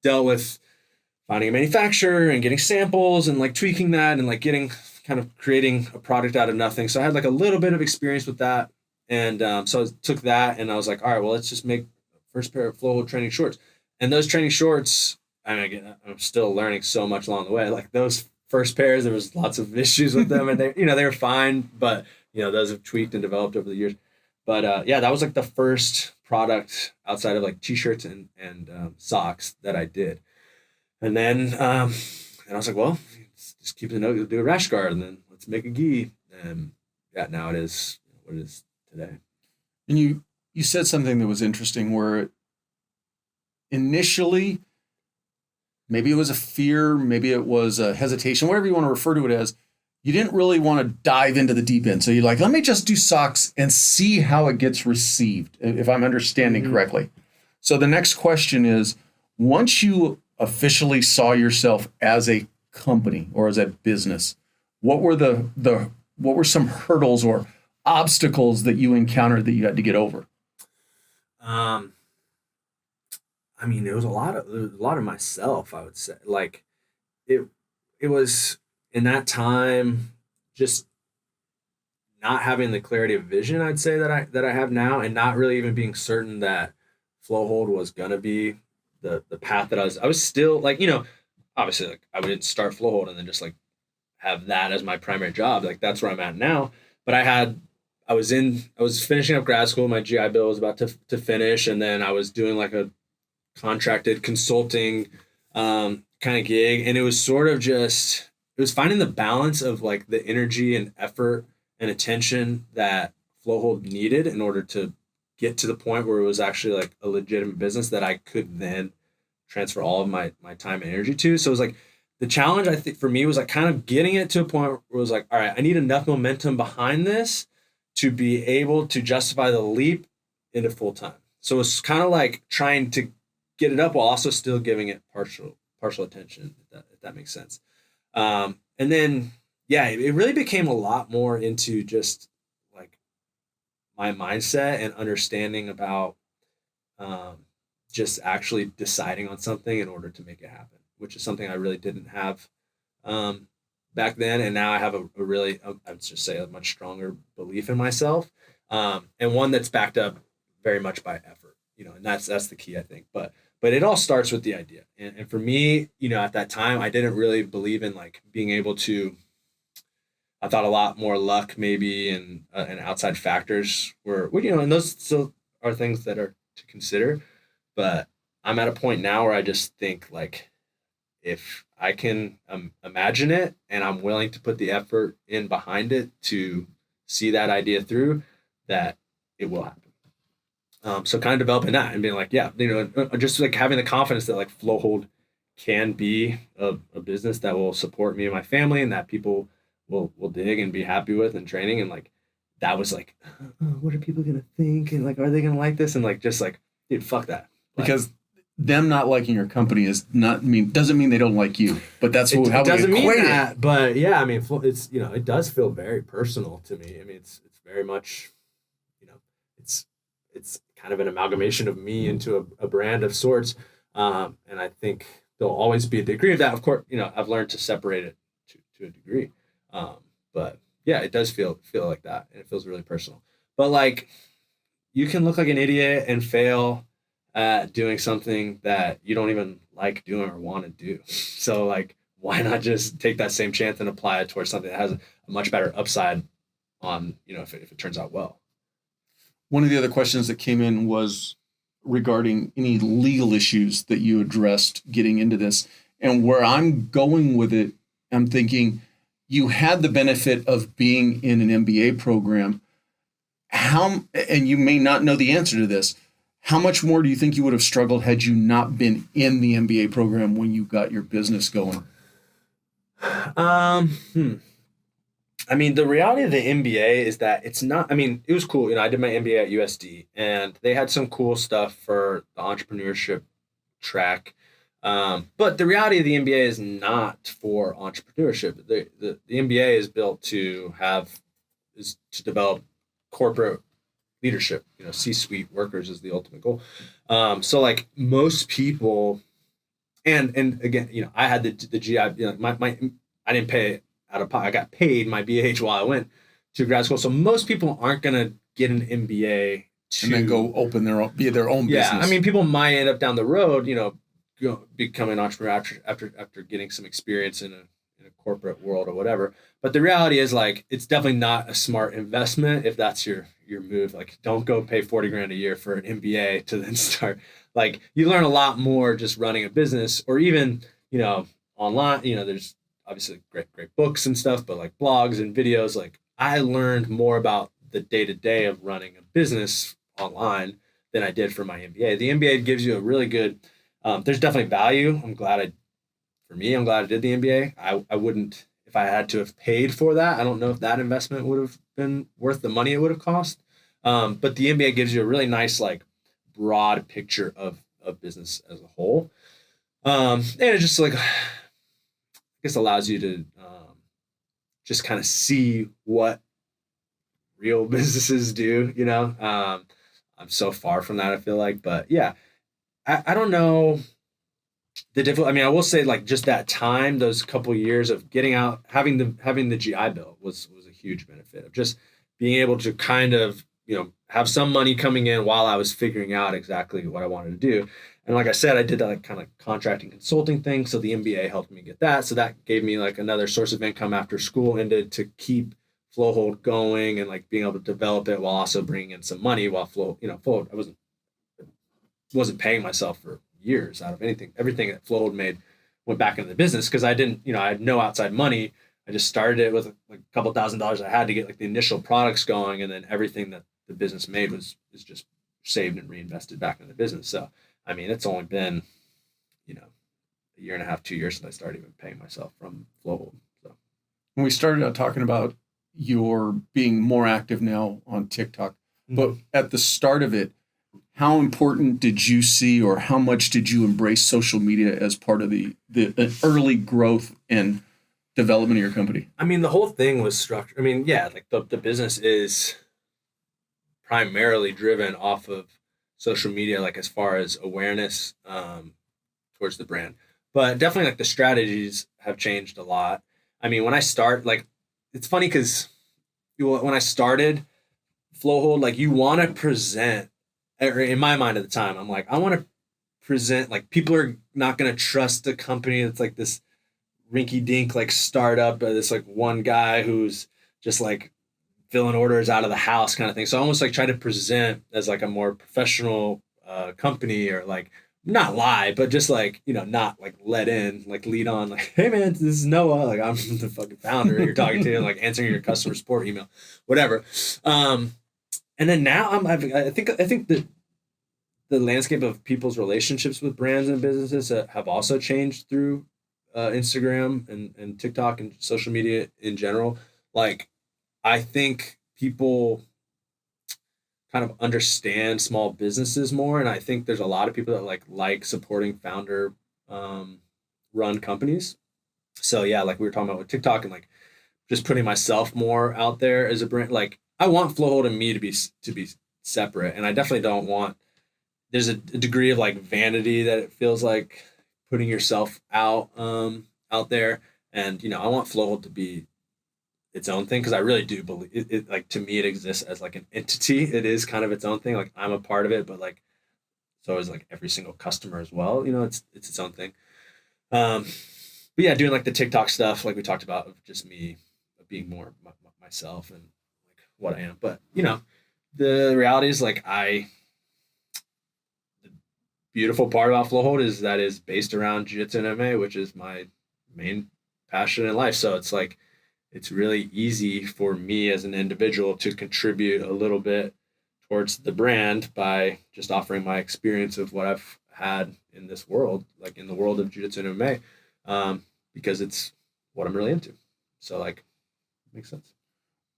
D: dealt with finding a manufacturer and getting samples and like tweaking that and like creating a product out of nothing. So I had like a little bit of experience with that. And so I took that and I was like, all right, well, let's just make first pair of Flowhold training shorts. And those training shorts, again, I'm still learning so much along the way. Like those first pairs, there was lots of issues with them, and they were fine, but those have tweaked and developed over the years. But yeah, that was like the first product outside of like t-shirts and socks that I did. And then I was like, well, just keep the note, do a rash guard, and then let's make a gi. And yeah, now it is what it is today.
C: And you said something that was interesting, where initially, maybe it was a fear, maybe it was a hesitation, whatever you want to refer to it as, you didn't really want to dive into the deep end. So you're like, let me just do socks and see how it gets received, if I'm understanding correctly. So the next question is, once you officially saw yourself as a company or as a business, what were some hurdles or obstacles that you encountered that you had to get over?
D: It was a lot of myself, I would say. Like it was in that time, just not having the clarity of vision, I'd say that I have now, and not really even being certain that Flowhold was gonna be the path that I was still like, obviously like I wouldn't start Flowhold and then just like have that as my primary job. Like that's where I'm at now. But I was finishing up grad school, my GI Bill was about to finish, and then I was doing like a contracted consulting kind of gig, and it was sort of just, it was finding the balance of like the energy and effort and attention that Flowhold needed in order to get to the point where it was actually like a legitimate business that I could then transfer all of my time and energy to. So it was like the challenge, I think, for me was like kind of getting it to a point where it was like, all right, I need enough momentum behind this to be able to justify the leap into full time. So it's kind of like trying to get it up while also still giving it partial attention, if that makes sense. And then, yeah, it really became a lot more into just like my mindset and understanding about just actually deciding on something in order to make it happen, which is something I really didn't have back then. And now I have a really, I would just say, a much stronger belief in myself, and one that's backed up very much by effort, and that's the key, I think. But it all starts with the idea. And for me, at that time, I didn't really believe in like being able to, I thought a lot more luck maybe and outside factors were, and those still are things that are to consider. But I'm at a point now where I just think like, if I can imagine it and I'm willing to put the effort in behind it to see that idea through, that it will happen. So kind of developing that and being like, yeah, just like having the confidence that like Flowhold can be a business that will support me and my family and that people will dig and be happy with and training. And like, that was like, oh, what are people going to think? And like, are they going to like this? And like, just like, dude, fuck that. Like,
C: because them not liking your company doesn't mean they don't like you, but that's how we
D: doesn't
C: equate
D: mean
C: it.
D: that. But yeah, I mean, it's, it does feel very personal to me. I mean, it's very much, it's kind of an amalgamation of me into a brand of sorts. And I think there'll always be a degree of that. Of course, I've learned to separate it to a degree. But yeah, it does feel like that, and it feels really personal. But like, you can look like an idiot and fail at doing something that you don't even like doing or want to do. So like, why not just take that same chance and apply it towards something that has a much better upside on, if it turns out well.
C: One of the other questions that came in was regarding any legal issues that you addressed getting into this. And where I'm going with it, I'm thinking you had the benefit of being in an MBA program. And you may not know the answer to this, how much more do you think you would have struggled had you not been in the MBA program when you got your business going?
D: I mean, the reality of the MBA is that it's not, I mean, it was cool. I did my MBA at USD and they had some cool stuff for the entrepreneurship track. But the reality of the MBA is not for entrepreneurship. The MBA is built to develop corporate leadership, C-suite workers is the ultimate goal. So like most people, and again, I had the GI, I didn't pay out of pocket. I got paid my BH while I went to grad school. So most people aren't going to get an MBA
C: and then go open their own business.
D: Yeah. I mean, people might end up down the road, becoming an entrepreneur after getting some experience in a corporate world or whatever. But the reality is like, it's definitely not a smart investment if that's your move. Like, don't go pay $40,000 a year for an MBA to then start. Like, you learn a lot more just running a business or even, online, there's obviously great books and stuff, but like blogs and videos, like I learned more about the day-to-day of running a business online than I did for my MBA. The MBA gives you a really good, there's definitely value. I'm glad I did the MBA. I wouldn't, if I had to have paid for that, I don't know if that investment would have been worth the money it would have cost. But the MBA gives you a really nice, like broad picture of business as a whole. And it just like, I guess allows you to just kind of see what real businesses do, I'm so far from that, I feel like, but yeah, I don't know the difficult. I mean, I will say like just that time, those couple of years of getting out, having the GI Bill was a huge benefit of just being able to kind of, have some money coming in while I was figuring out exactly what I wanted to do. And like I said, I did that like kind of contracting consulting thing. So the MBA helped me get that. So that gave me like another source of income after school ended to keep Flowhold going and like being able to develop it while also bringing in some money while Flowhold, I wasn't paying myself for years out of anything. Everything that Flowhold made went back into the business because I didn't, I had no outside money. I just started it with like a couple $1,000s I had to get like the initial products going. And then everything that the business made is just saved and reinvested back into the business. So, I mean, it's only been, a year and a half, 2 years since I started even paying myself from Flowhold. So
C: when we started out talking about your being more active now on TikTok, but at the start of it, how important did you see or how much did you embrace social media as part of the early growth and development of your company?
D: I mean, the whole thing was structured. I mean, yeah, like the business is primarily driven off of social media, like as far as awareness towards the brand. But definitely like the strategies have changed a lot. I mean, when I start, like, it's funny because when I started Flowhold, like you want to present, or in my mind at the time, I'm like, I want to present, like people are not going to trust a company that's like this rinky dink, like startup, this like one guy who's just like filling orders out of the house kind of thing. So I almost like try to present as like a more professional company or like not lie, but just like, not like let in, like lead on, like, hey man, this is Noah. Like I'm the fucking founder you're talking to, and like answering your customer support email, whatever. And then now I think that the landscape of people's relationships with brands and businesses have also changed through Instagram and TikTok and social media in general. Like, I think people kind of understand small businesses more, and I think there's a lot of people that like supporting founder run companies. So yeah, like we were talking about with TikTok and like just putting myself more out there as a brand. Like, I want Flowhold and me to be separate, and I definitely don't want. There's a degree of like vanity that it feels like putting yourself out there, and I want Flowhold to be its own thing, because I really do believe it. Like, to me, it exists as like an entity. It is kind of its own thing. Like, I'm a part of it, but like so is like every single customer as well. It's its own thing. But yeah, doing like the TikTok stuff, like we talked about, of just me being more myself and like what I am. But the reality is, like, the beautiful part about Flowhold is that is based around Jiu-Jitsu and MMA, which is my main passion in life. So it's like, it's really easy for me as an individual to contribute a little bit towards the brand by just offering my experience of what I've had in this world, like in the world of Jiu-Jitsu and MMA, because it's what I'm really into. So like, makes sense.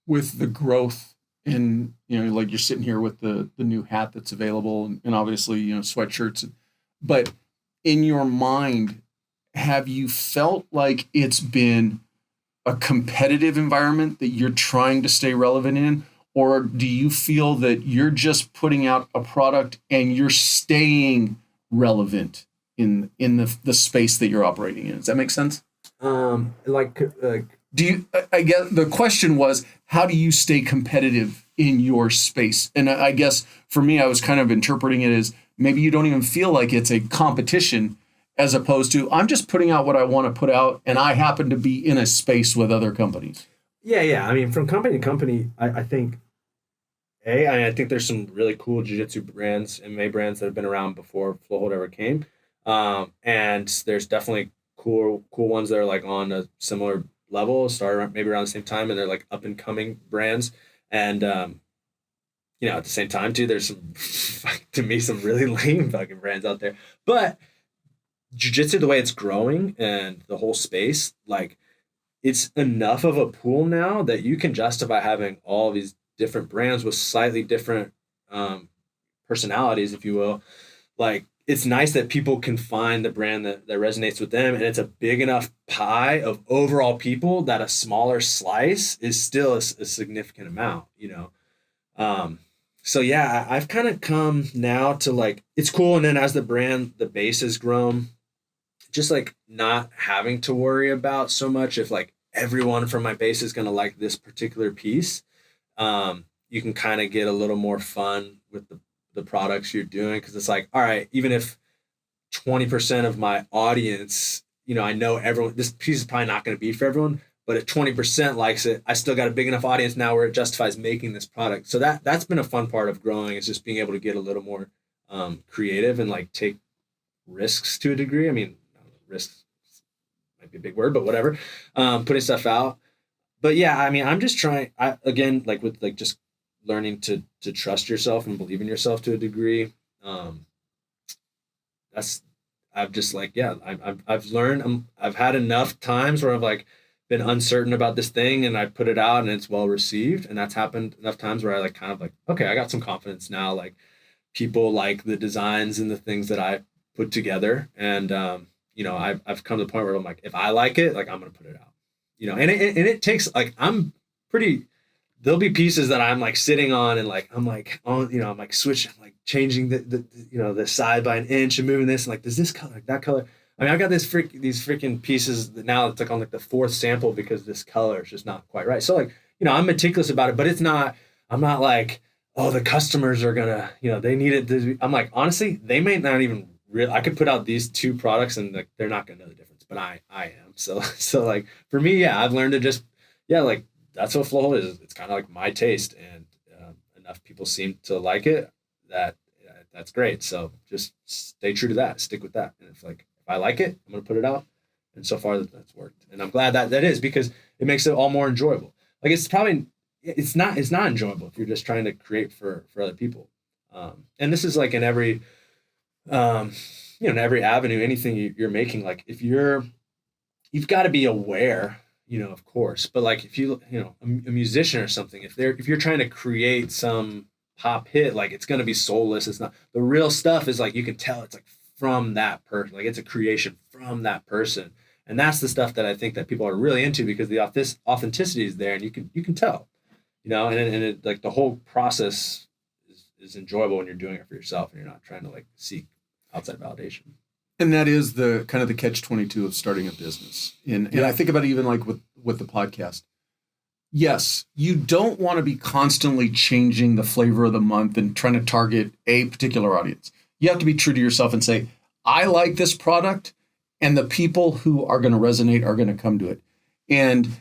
C: With the growth in, like you're sitting here with the new hat that's available and obviously, sweatshirts, but in your mind, have you felt like it's been a competitive environment that you're trying to stay relevant in? Or do you feel that you're just putting out a product and you're staying relevant in the space that you're operating in? Does that make sense? Do you, I guess the question was, how do you stay competitive in your space? And I guess for me, I was kind of interpreting it as maybe you don't even feel like it's a competition, as opposed to, I'm just putting out what I want to put out, and I happen to be in a space with other companies.
D: Yeah. I mean, from company to company, I think, I think there's some really cool jiu-jitsu brands, MMA brands that have been around before Flowhold ever came. And there's definitely cool ones that are like on a similar level, started maybe around the same time, and they're like up and coming brands. And, at the same time too, there's some, to me, some really lame fucking brands out there. But jiu-jitsu, the way it's growing and the whole space, like, it's enough of a pool now that you can justify having all these different brands with slightly different personalities, if you will. Like, it's nice that people can find the brand that resonates with them, and it's a big enough pie of overall people that a smaller slice is still a significant amount, So yeah, I've kind of come now to like, it's cool. And then as the base has grown, just like not having to worry about so much if like everyone from my base is going to like this particular piece. You can kind of get a little more fun with the products you're doing. Cause it's like, all right, even if 20% of my audience, I know everyone, this piece is probably not going to be for everyone, but if 20% likes it, I still got a big enough audience now where it justifies making this product. So that's been a fun part of growing, is just being able to get a little more creative and like take risks to a degree. I mean, risks might be a big word, but whatever. Putting stuff out. But yeah, I mean, I'm just trying, again, like with like just learning to trust yourself and believe in yourself to a degree. I've just like, yeah, I've learned, I've had enough times where I've like been uncertain about this thing and I put it out and it's well received. And that's happened enough times where I like kind of like, okay, I got some confidence now. Like, people like the designs and the things that I put together. And, I've come to the point where I'm like, if I like it, like, I'm going to put it out, and it takes like, there'll be pieces that I'm like sitting on and like, I'm like, I'm like switching, like changing the side by an inch and moving this and like, does this color, like that color? I mean, I've got these freaking pieces that now it's like on like the fourth sample because this color is just not quite right. So like, I'm meticulous about it, but I'm not like, oh, the customers are gonna, they need it. I'm like, honestly, they may not even I could put out these two products and like, they're not gonna know the difference, but I am. So like for me, yeah, I've learned to just, like, that's what Flowhold is. It's kind of like my taste, and enough people seem to like it that's great. So just stay true to that, stick with that. And if I like it, I'm going to put it out. And so far that's worked. And I'm glad that is, because it makes it all more enjoyable. Like, it's not enjoyable if you're just trying to create for other people. And this is like in every in every avenue, anything you're making, like if you've got to be aware, of course, but like if a musician or something, if you're trying to create some pop hit, like it's going to be soulless. It's not the real stuff is like, you can tell it's like from that person, like it's a creation from that person. And that's the stuff that I think that people are really into because the authenticity is there and you can tell, and it, like the whole process is enjoyable when you're doing it for yourself and you're not trying to like seek outside validation.
C: And that is the kind of the catch-22 of starting a business. And I think about it even like with the podcast. Yes, you don't want to be constantly changing the flavor of the month and trying to target a particular audience. You have to be true to yourself and say, I like this product and the people who are going to resonate are going to come to it. And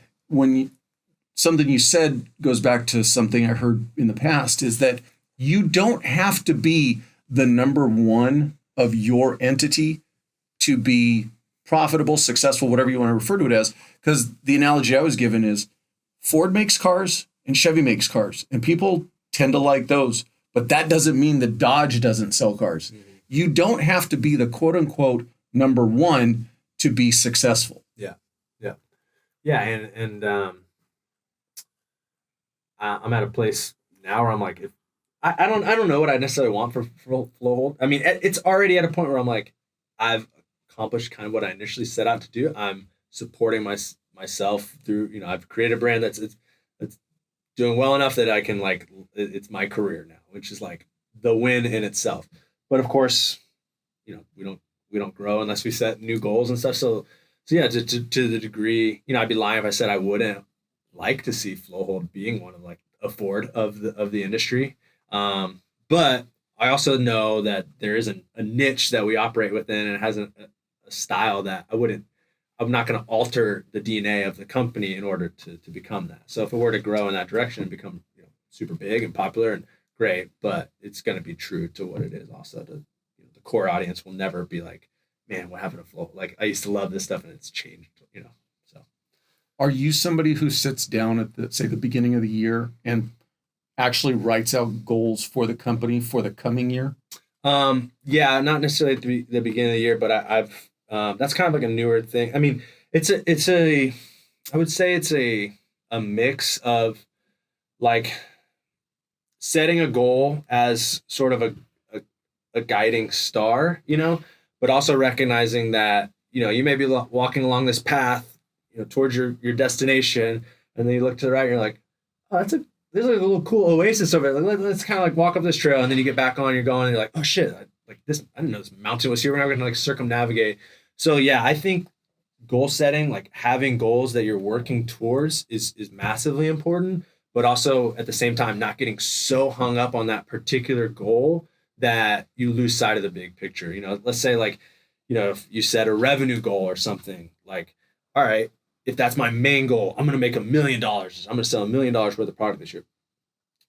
C: something you said goes back to something I heard in the past is that you don't have to be the number one of your entity to be profitable, successful, whatever you want to refer to it as. Because the analogy I was given is Ford makes cars and Chevy makes cars, and people tend to like those. But that doesn't mean that Dodge doesn't sell cars. Mm-hmm. You don't have to be the quote unquote number one to be successful.
D: Yeah. And I'm at a place now where I'm like, if I don't know what I necessarily want for Flowhold. I mean, it's already at a point where I'm like, I've accomplished kind of what I initially set out to do. I'm supporting myself through, I've created a brand that's doing well enough that I can like, it's my career now, which is like the win in itself. But of course, we don't grow unless we set new goals and stuff. So yeah, to the degree, I'd be lying if I said I wouldn't like to see Flowhold being one of like a Ford of the industry. But I also know that there is a niche that we operate within, and it has a style that I'm not going to alter the DNA of the company in order to become that. So if it were to grow in that direction and become super big and popular, and great, but it's going to be true to what it is. Also, the core audience will never be like, man, what happened to Flow? Like I used to love this stuff and it's changed, So,
C: are you somebody who sits down at the beginning of the year and actually writes out goals for the company for the coming year?
D: Yeah, not necessarily at the beginning of the year, but I've that's kind of like a newer thing. I mean, I would say it's a mix of like setting a goal as sort of a guiding star, but also recognizing that, you may be walking along this path, towards your destination, and then you look to the right and you're like, oh, there's like a little cool oasis over there. Let's kind of like walk up this trail, and then you get back on, you're going, and you're like, oh shit, I didn't know this mountain was here. We're now going to like circumnavigate. So yeah, I think goal setting, like having goals that you're working towards is massively important, but also at the same time, not getting so hung up on that particular goal that you lose sight of the big picture. Let's say like, if you set a revenue goal or something, like, all right, if that's my main goal, I'm going to make $1 million. I'm going to sell $1 million worth of product this year.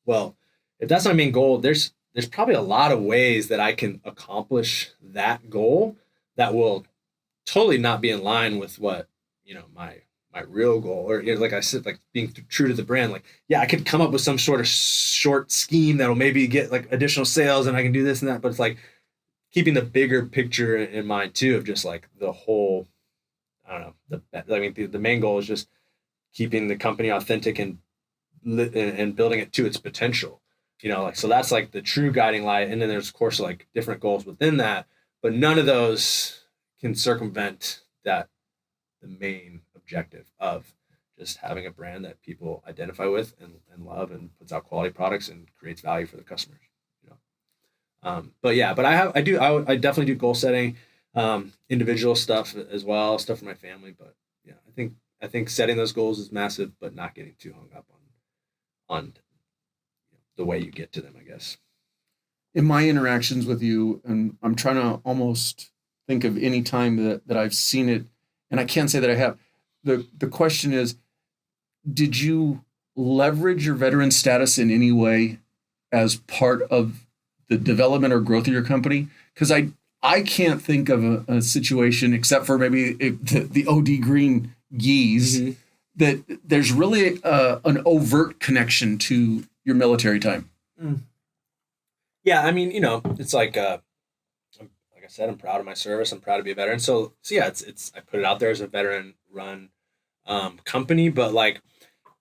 D: Well, if that's my main goal, there's probably a lot of ways that I can accomplish that goal that will totally not be in line with what, my real goal, or like I said, like being true to the brand. Like, yeah, I could come up with some sort of short scheme that'll maybe get like additional sales and I can do this and that, but it's like keeping the bigger picture in mind too, of just like the whole, I don't know, the main goal is just keeping the company authentic and building it to its potential, so that's like the true guiding light. And then there's of course like different goals within that, but none of those can circumvent the main objective of just having a brand that people identify with and love, and puts out quality products and creates value for the customers, but I definitely do goal setting, individual stuff as well, stuff for my family. But yeah, I think setting those goals is massive, but not getting too hung up on the way you get to them, I guess.
C: In my interactions with you, and I'm trying to almost think of any time that I've seen it, and I can't say that I have. The question is, did you leverage your veteran status in any way as part of the development or growth of your company? Because I can't think of a situation, except for maybe the OD Green Geese, mm-hmm. that there's really an overt connection to your military time.
D: Yeah, I mean, it's like like I said, I'm proud of my service. I'm proud to be a veteran. So yeah, it's I put it out there as a veteran run company, but like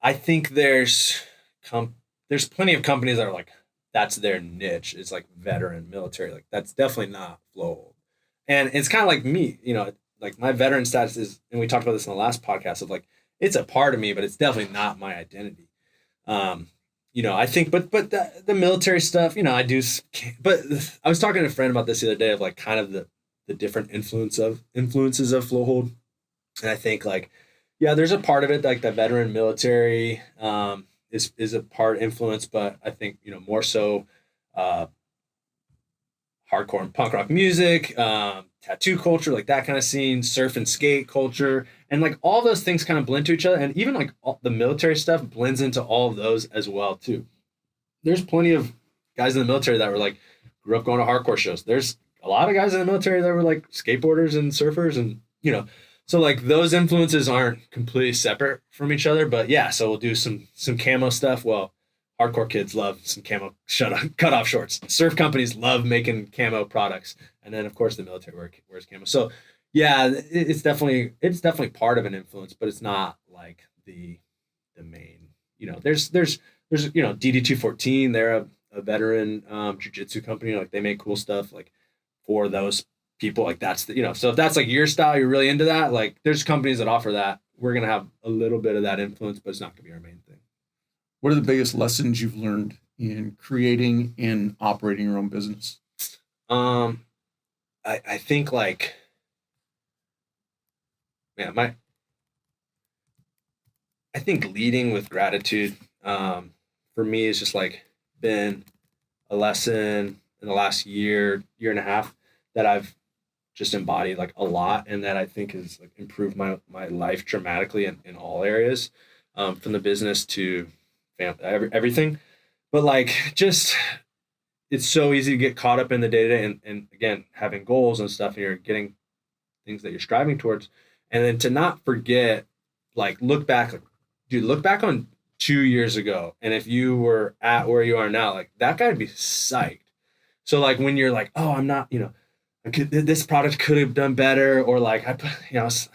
D: I think there's plenty of companies that are like that's their niche. It's like veteran military. Like that's definitely not Flowhold. And it's kind of like me, like my veteran status is, and we talked about this in the last podcast of like it's a part of me, but it's definitely not my identity. I think, but the military stuff, I do. But I was talking to a friend about this the other day of like kind of the different influences of Flowhold, and I think like, yeah, there's a part of it like the veteran military is a part influence, but I think more so hardcore and punk rock music, tattoo culture, like that kind of scene, surf and skate culture, and like all those things kind of blend to each other, and even like the military stuff blends into all of those as well too. There's plenty of guys in the military that were like grew up going to hardcore shows. There's a lot of guys in the military that were like skateboarders and surfers, and so like those influences aren't completely separate from each other. But yeah, so we'll do some camo stuff. Well, hardcore kids love some camo cut off shorts. Surf companies love making camo products, and then of course the military wears camo. So yeah, it's definitely part of an influence, but it's not like the main. There's DD214. They're a veteran Jiu Jitsu company. Like they make cool stuff like for those people. Like that's so if that's like your style, you're really into that. Like there's companies that offer that. We're gonna have a little bit of that influence, but it's not gonna be our main thing.
C: What are the biggest lessons you've learned in creating and operating your own business?
D: I think like, I think leading with gratitude, for me is just like been a lesson in the last year and a half that I've just embodied like a lot, and that I think has like improved my life dramatically in all areas, from the business to everything. But like just it's so easy to get caught up in the day-to-day and again having goals and stuff, and you're getting things that you're striving towards, and then to not forget, like look back on 2 years ago, and if you were at where you are now, like that guy'd be psyched. So like when you're like, oh, I'm not, this product could have done better, or like I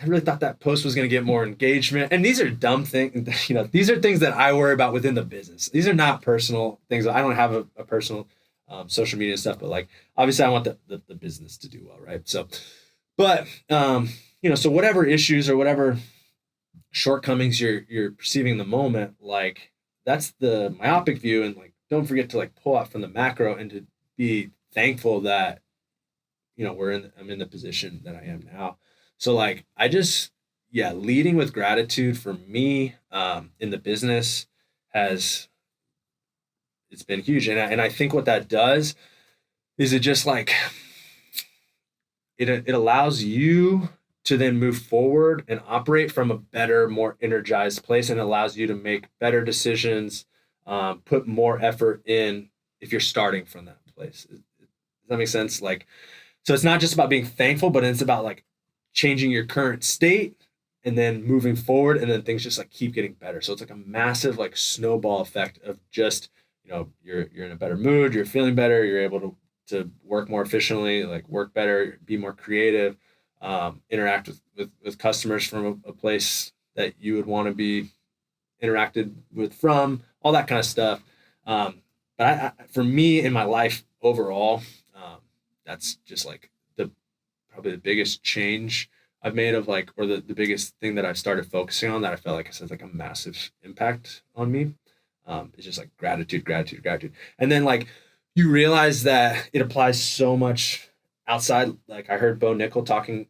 D: really thought that post was going to get more engagement. And these are dumb things, these are things that I worry about within the business. These are not personal things. I don't have a personal social media stuff, but like obviously I want the business to do well, right? So, but so whatever issues or whatever shortcomings you're perceiving in the moment, like that's the myopic view, and like don't forget to like pull out from the macro and to be thankful that I'm in the position that I am now. So like I just leading with gratitude for me in the business it's been huge, and I think what that does is it just like it allows you to then move forward and operate from a better, more energized place, and allows you to make better decisions, put more effort in if you're starting from that place. Does that make sense? Like, so it's not just about being thankful, but it's about like changing your current state and then moving forward, and then things just like keep getting better. So it's like a massive like snowball effect of just, you're in a better mood, you're feeling better, you're able to work more efficiently, like work better, be more creative, interact with customers from a place that you would want to be interacted with from, all that kind of stuff. But for me in my life overall, that's just like probably the biggest change I've made of like, or the biggest thing that I've started focusing on that I felt like it has like a massive impact on me. It's just like gratitude. And then like you realize that it applies so much outside. Like I heard Bo Nickel talking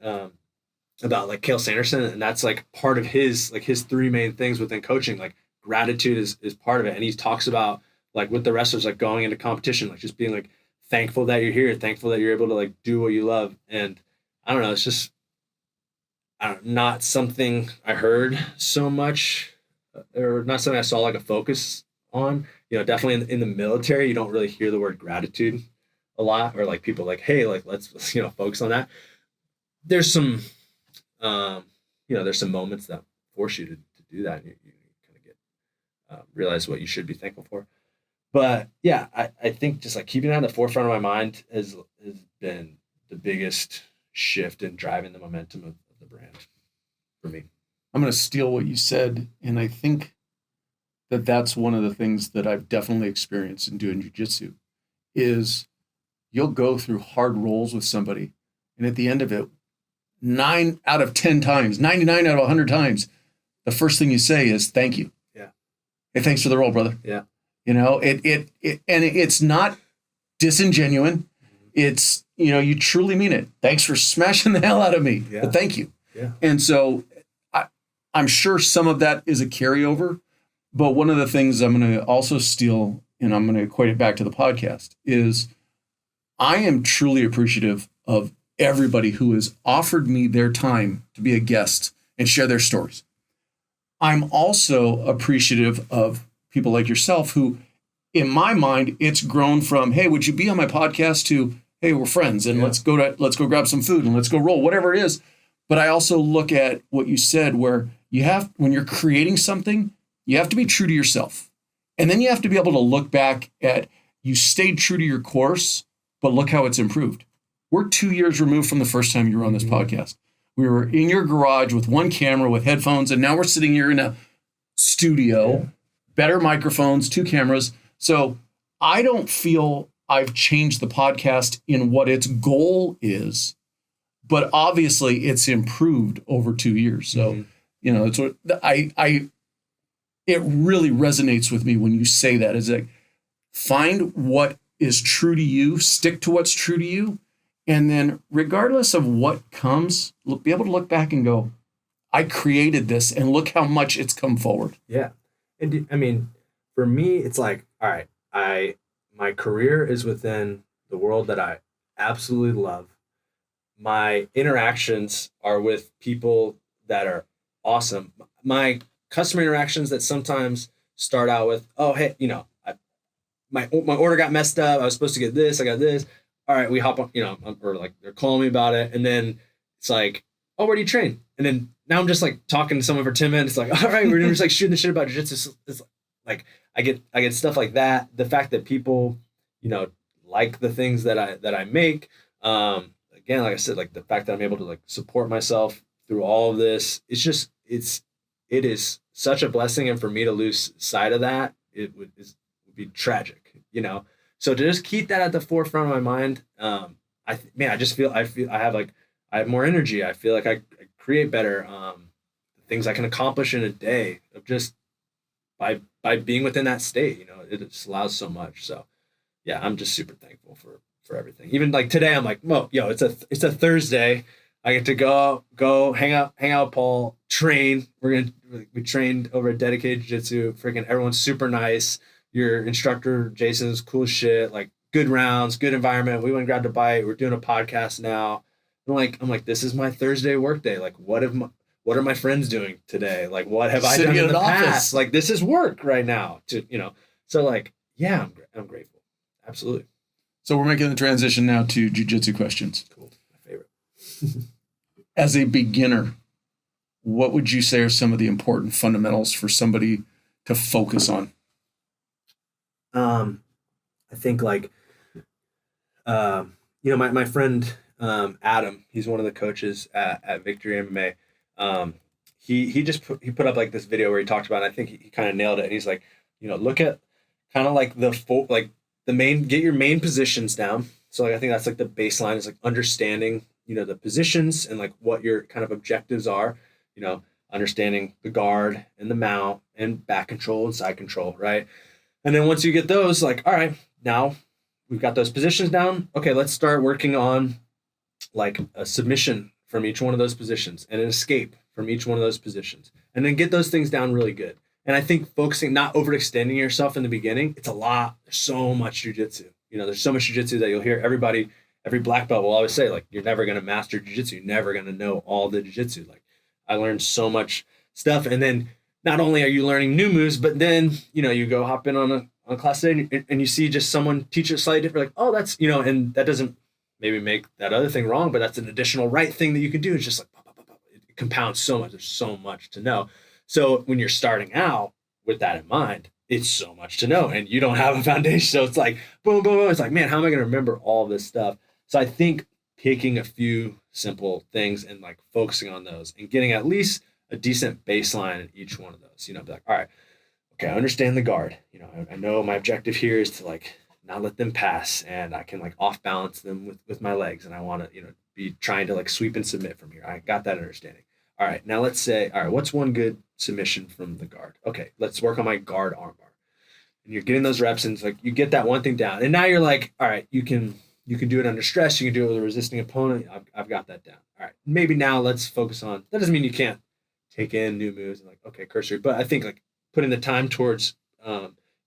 D: about like Cale Sanderson, and that's like part of his 3 main things within coaching. Like gratitude is part of it. And he talks about like with the wrestlers, like going into competition, like just being like thankful that you're here, thankful that you're able to like do what you love. And I don't know, it's just not something I heard so much, or not something I saw like a focus on. Definitely in the military, you don't really hear the word gratitude a lot, or like people like, hey, like let's focus on that. There's some there's some moments that force you to do that, and you kind of get realize what you should be thankful for. But yeah, I think just like keeping that at the forefront of my mind has been the biggest shift in driving the momentum of the brand for me.
C: I'm going to steal what you said, and I think that that's one of the things that I've definitely experienced in doing jiu-jitsu is you'll go through hard rolls with somebody, and at the end of it, 9 out of 10 times, 99 out of 100 times, the first thing you say is thank you.
D: Yeah.
C: Hey, thanks for the roll, brother.
D: Yeah.
C: You know, it's not disingenuous. It's, you know, you truly mean it. Thanks for smashing the hell out of me.
D: Yeah.
C: But thank you.
D: Yeah.
C: And so I'm sure some of that is a carryover, but one of the things I'm going to also steal, and I'm going to equate it back to the podcast, is I am truly appreciative of everybody who has offered me their time to be a guest and share their stories. I'm also appreciative of people like yourself who, in my mind, it's grown from, hey, would you be on my podcast, to, hey, we're friends and let's go grab some food and let's go roll, whatever it is. But I also look at what you said, where when you're creating something, you have to be true to yourself. And then you have to be able to look back at, you stayed true to your course, but look how it's improved. We're 2 years removed from the first time you were on this podcast. We were in your garage with one camera with headphones, and now we're sitting here in a studio, better microphones, 2 cameras. So I don't feel I've changed the podcast in what its goal is, but obviously it's improved over 2 years. So, you know, it's what it really resonates with me when you say that. Is like, find what is true to you, stick to what's true to you, and then regardless of what comes, be able to look back and go, I created this, and look how much it's come forward.
D: Yeah. And I mean, for me, it's like, all right, my career is within the world that I absolutely love. My interactions are with people that are awesome. My customer interactions that sometimes start out with, oh, hey, you know, my order got messed up. I was supposed to get this. I got this. All right, we hop on, you know, or like they're calling me about it. And then it's like, oh, where do you train? And then now I'm just like talking to someone for 10 minutes. Like, all right, we're just like shooting the shit about jiu-jitsu. It's like, I get stuff like that. The fact that people, you know, like the things that I make. Again, like I said, like the fact that I'm able to like support myself through all of this, it is such a blessing. And for me to lose sight of that, it would be tragic, you know? So to just keep that at the forefront of my mind, I just feel I have more energy. I feel like I create better things I can accomplish in a day of just by being within that state. You know, it just allows so much. So yeah, I'm just super thankful for everything. Even like today, I'm like, whoa, yo, it's a Thursday. I get to go hang out with Paul, train. We trained over at Dedicated Jiu-Jitsu. Freaking everyone's super nice. Your instructor, Jason's cool as shit, like good rounds, good environment. We went and grabbed a bite. We're doing a podcast now. I'm like, this is my Thursday work day. Like, what are my friends doing today? Like, what have I done in the past? Like, this is work right now. So like, yeah, I'm grateful. Absolutely.
C: So we're making the transition now to jiu-jitsu questions.
D: Cool. My favorite.
C: As a beginner, what would you say are some of the important fundamentals for somebody to focus on?
D: I think like, you know, my friend, Adam, he's one of the coaches at Victory MMA. He put up like this video where he talked about it. I think he kind of nailed it. And he's like, you know, look at kind of like get your main positions down. So like, I think that's like the baseline is like understanding, you know, the positions and like what your kind of objectives are, you know, understanding the guard and the mount and back control and side control. Right. And then once you get those, like, all right, now we've got those positions down. Okay, let's start working on like a submission from each one of those positions and an escape from each one of those positions. And then get those things down really good. And I think focusing, not overextending yourself in the beginning, it's a lot. There's so much jiu-jitsu. You know, there's so much jiu-jitsu that you'll hear every black belt will always say, like, you're never going to master jiu-jitsu. You're never going to know all the jiu-jitsu. Like, I learned so much stuff. And then not only are you learning new moves, but then, you know, you go hop in on a class today and you see just someone teach it slightly different. Like, oh, that's, you know, and that doesn't maybe make that other thing wrong, but that's an additional right thing that you can do. It's just like, it compounds so much. There's so much to know. So when you're starting out with that in mind, it's so much to know and you don't have a foundation. So it's like, boom, boom, boom. It's like, man, how am I going to remember all this stuff? So I think picking a few simple things and like focusing on those and getting at least a decent baseline in each one of those, be like, all right, okay, I understand the guard. I know my objective here is to like not let them pass, and I can like off balance them with my legs. And I want to, be trying to like sweep and submit from here. I got that understanding. All right, now let's say, all right, what's one good submission from the guard? Okay, let's work on my guard armbar. And you're getting those reps, and it's like you get that one thing down. And now you're like, all right, you can do it under stress. You can do it with a resisting opponent. I've got that down. All right, maybe now let's focus on, that doesn't mean you can't take in new moves and like, okay, cursory. But I think like putting the time towards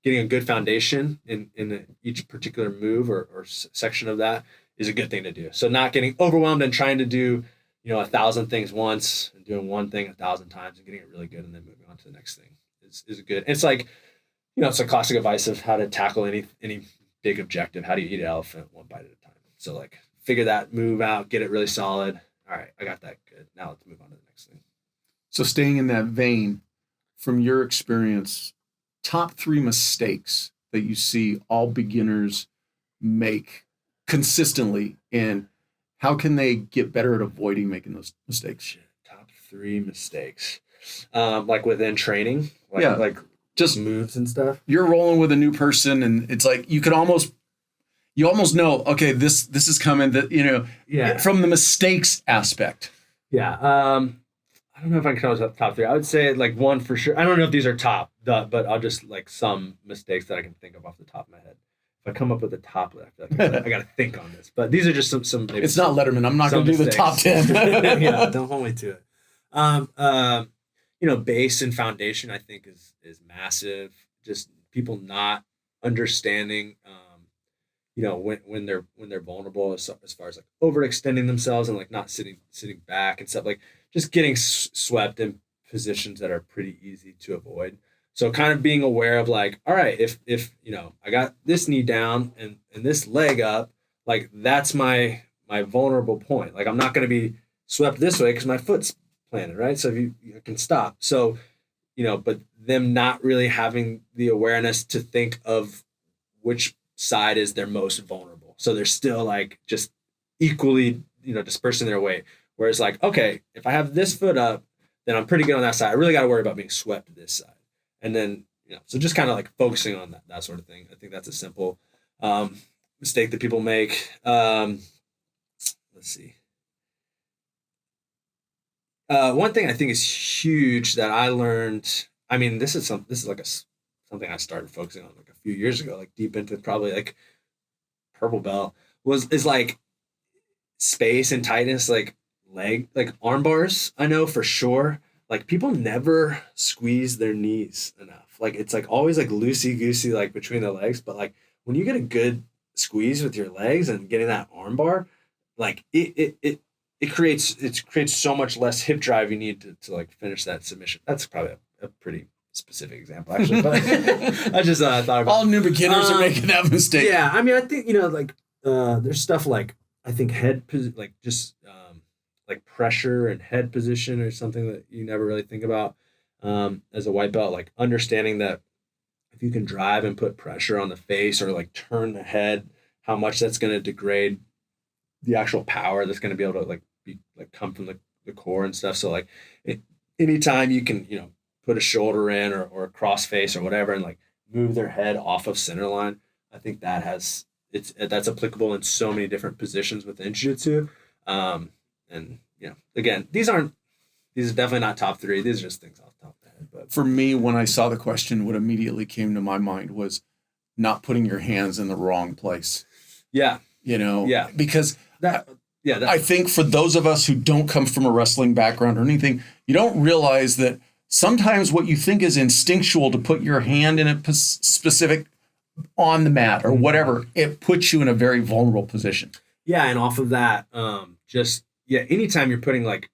D: getting a good foundation in each particular move or section of that is a good thing to do. So not getting overwhelmed and trying to do, 1,000 things once and doing one thing 1,000 times and getting it really good and then moving on to the next thing is a good. It's like, it's a classic advice of how to tackle any big objective. How do you eat an elephant one bite at a time? So like figure that move out, get it really solid. All right, I got that good. Now let's move on to the next thing.
C: So staying in that vein, from your experience, top 3 mistakes that you see all beginners make consistently, and how can they get better at avoiding making those mistakes?
D: Top 3 mistakes. Like within training, like just moves and stuff.
C: You're rolling with a new person, and it's like you almost know, okay, this is coming. That from the mistakes aspect.
D: Yeah. I don't know if I can count as top 3. I would say like one for sure. I don't know if these are top, but I'll just like some mistakes that I can think of off the top of my head. If I come up with a top, I feel like I got to think on this. But these are just some. Maybe
C: it's not Letterman. I'm not going to do the top 10.
D: Yeah, don't hold me to it. Base and foundation I think is massive. Just people not understanding, when they're vulnerable as far as like overextending themselves and like not sitting back and stuff, like just getting swept in positions that are pretty easy to avoid. So kind of being aware of like, all right, if I got this knee down and this leg up, like that's my vulnerable point. Like I'm not going to be swept this way because my foot's planted, right? So if you can stop. So, but them not really having the awareness to think of which side is their most vulnerable. So they're still like just equally, dispersing their weight. Whereas like, okay, if I have this foot up, then I'm pretty good on that side. I really got to worry about being swept to this side. And then, so just kind of like focusing on that sort of thing. I think that's a simple mistake that people make. Let's see. One thing I think is huge that I learned. I mean, this is like something I started focusing on like a few years ago, like deep into probably like purple belt is like space and tightness, like arm bars. I know for sure, like people never squeeze their knees enough. Like it's like always like loosey goosey, like between the legs. But like when you get a good squeeze with your legs and getting that arm bar, like it creates so much less hip drive you need to like finish that submission. That's probably a pretty specific example actually, but I just thought about
C: all new beginners are making that mistake.
D: Yeah, I mean, I think there's stuff like I think like just like pressure and head position or something that you never really think about as a white belt. Like understanding that if you can drive and put pressure on the face or like turn the head, how much that's going to degrade the actual power that's going to be able to like come from the core and stuff. So like anytime you can put a shoulder in or a cross face or whatever and like move their head off of center line, I think that's applicable in so many different positions within jiu-jitsu. And again, these are definitely not top 3. These are just things off the top of the head. But
C: for me, when I saw the question, what immediately came to my mind was not putting your hands in the wrong place.
D: Yeah.
C: Because I think for those of us who don't come from a wrestling background or anything, you don't realize that sometimes what you think is instinctual to put your hand in a specific on the mat or whatever, it puts you in a very vulnerable position.
D: Yeah. And off of that, anytime you're putting like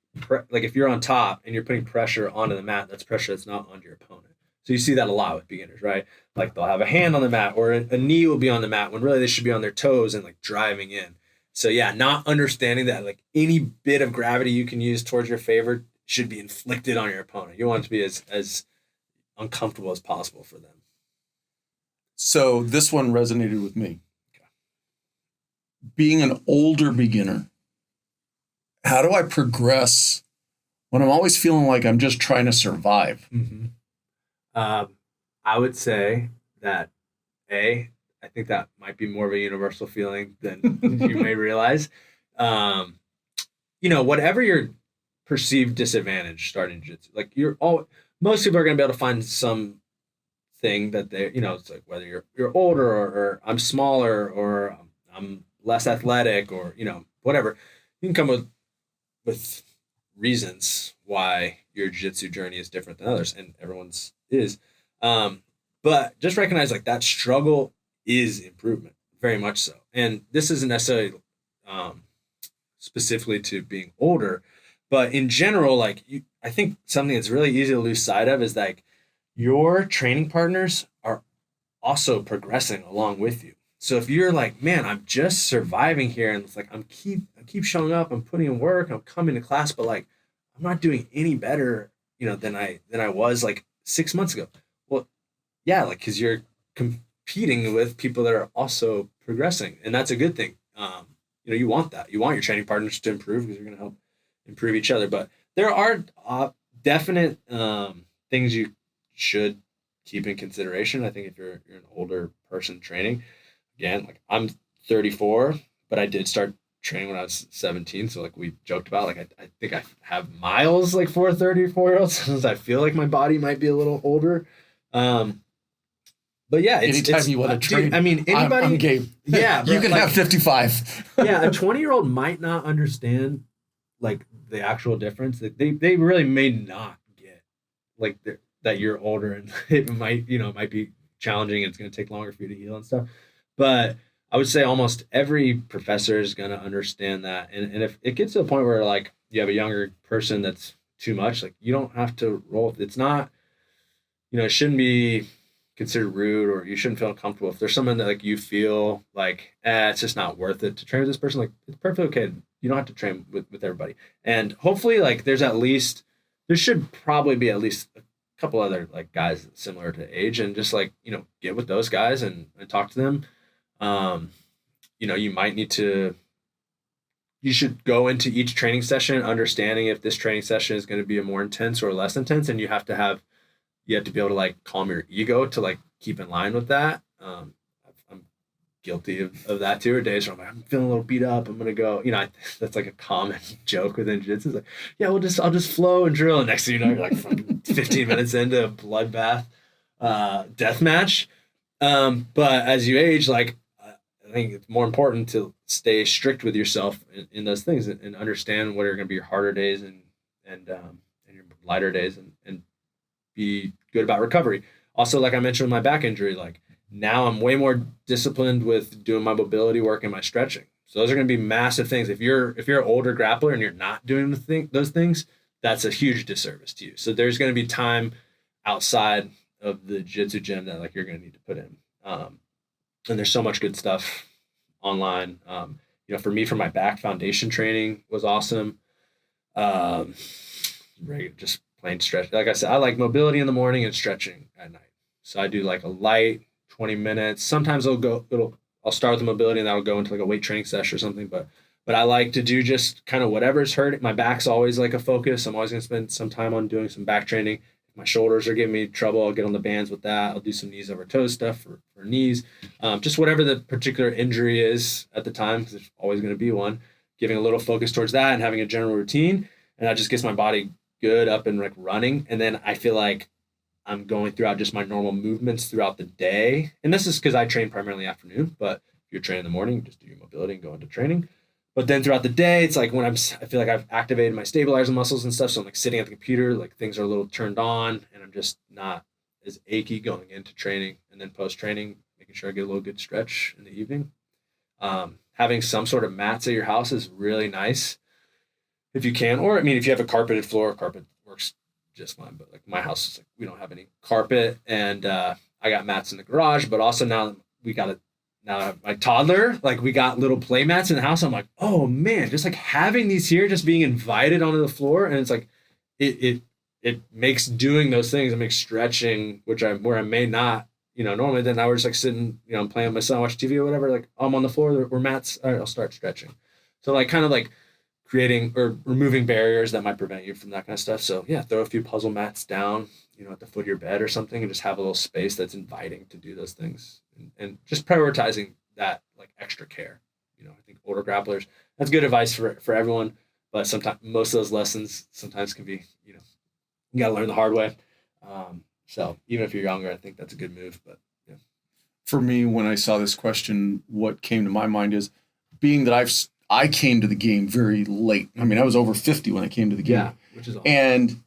D: if you're on top and you're putting pressure onto the mat, that's pressure that's not onto your opponent. So you see that a lot with beginners, right? Like they'll have a hand on the mat or a knee will be on the mat when really they should be on their toes and like driving in. So yeah, not understanding that like any bit of gravity you can use towards your favor should be inflicted on your opponent. You want it to be as uncomfortable as possible for them.
C: So this one resonated with me. Okay. Being an older beginner how do I progress when I'm always feeling like I'm just trying to survive?
D: Mm-hmm. I would say that I think that might be more of a universal feeling than you may realize. Whatever your perceived disadvantage starting jiu-jitsu, like most people are going to be able to find some thing that they, it's like whether you're older or I'm smaller or I'm less athletic or, whatever, you can come with reasons why your jiu-jitsu journey is different than others, and everyone's is. But just recognize like that struggle is improvement, very much so. And this isn't necessarily specifically to being older, but in general, like I think something that's really easy to lose sight of is like your training partners are also progressing along with you. So if you're like, man, I'm just surviving here, and it's like I keep showing up, I'm putting in work, I'm coming to class, but like I'm not doing any better, than I was like 6 months ago. Well, yeah, like because you're competing with people that are also progressing, and that's a good thing. You want that. You want your training partners to improve because you're going to help improve each other. But there are definite things you should keep in consideration. I think if you're an older person training, again, like I'm 34, but I did start training when I was 17. So like we joked about, like I think I have miles like for a 34-year-old. Sometimes I feel like my body might be a little older. But yeah,
C: anytime you want to train,
D: I mean, anybody,
C: I'm game.
D: Yeah,
C: you can have 55.
D: Yeah, a 20-year-old might not understand like the actual difference. That they really may not get like that you're older, and it might be challenging. And it's going to take longer for you to heal and stuff. But I would say almost every professor is going to understand that. And if it gets to a point where like you have a younger person that's too much, like you don't have to roll. It's not, it shouldn't be considered rude, or you shouldn't feel uncomfortable. If there's someone that like you feel like, it's just not worth it to train with this person, like it's perfectly okay. You don't have to train with everybody. And hopefully like there should probably be at least a couple other like guys similar to age, and just like, get with those guys and talk to them. You should go into each training session understanding if this training session is going to be a more intense or less intense, and you have to be able to like calm your ego to like keep in line with that. I'm guilty of that too. Or days where I'm like, I'm feeling a little beat up, I'm gonna go. That's like a common joke within jiu-jitsu. It's like, yeah, I'll just flow and drill. And next thing you know, you're like 15 minutes into a bloodbath death match. But as you age, like I think it's more important to stay strict with yourself in those things, and understand what are going to be your harder days and your lighter days, and be good about recovery. Also, like I mentioned with my back injury, like now I'm way more disciplined with doing my mobility work and my stretching. So those are going to be massive things. If you're an older grappler and you're not doing those things, that's a huge disservice to you. So there's going to be time outside of the jiu-jitsu gym that like you're going to need to put in. And there's so much good stuff online. For me, for my back, foundation training was awesome. Just plain stretch. Like I said, I like mobility in the morning and stretching at night. So I do like a light 20 minutes. Sometimes I'll start with the mobility and that'll go into like a weight training session or something. But I like to do just kind of whatever's hurting. My back's always like a focus. I'm always going to spend some time on doing some back training. If my shoulders are giving me trouble, I'll get on the bands with that. I'll do some knees over toes stuff for knees. Just whatever the particular injury is at the time, because there's always going to be one. Giving a little focus towards that and having a general routine. And that just gets my body good up and like running. And then I feel like I'm going throughout just my normal movements throughout the day. And this is because I train primarily afternoon, but if you're training in the morning, just do your mobility and go into training. But then throughout the day, it's like when I feel like I've activated my stabilizer muscles and stuff. So I'm like sitting at the computer, like things are a little turned on and I'm just not as achy going into training. And then post training, making sure I get a little good stretch in the evening. Having some sort of mats at your house is really nice if you can. Or, I mean, if you have a carpeted floor, carpet works just fine. But like my house is like, we don't have any carpet, and I got mats in the garage, but also now I have my toddler, like we got little play mats in the house. I'm like, oh man, just like having these here, just being invited onto the floor. And it's like, it makes doing those things, it makes stretching, where I may not, normally then I was just like sitting, playing with my son, watch TV or whatever. Like I'm on the floor, we're mats. All right, I'll start stretching. So like kind of like creating or removing barriers that might prevent you from that kind of stuff. So yeah, throw a few puzzle mats down, at the foot of your bed or something, and just have a little space that's inviting to do those things, and just prioritizing that like extra care. I think older grapplers, that's good advice for everyone, but sometimes most of those lessons sometimes can be, you got to learn the hard way. So even if you're younger, I think that's a good move, but yeah.
C: For me, when I saw this question, what came to my mind is being that I came to the game very late. I mean, I was over 50 when I came to the game.
D: Yeah, which is awesome.
C: And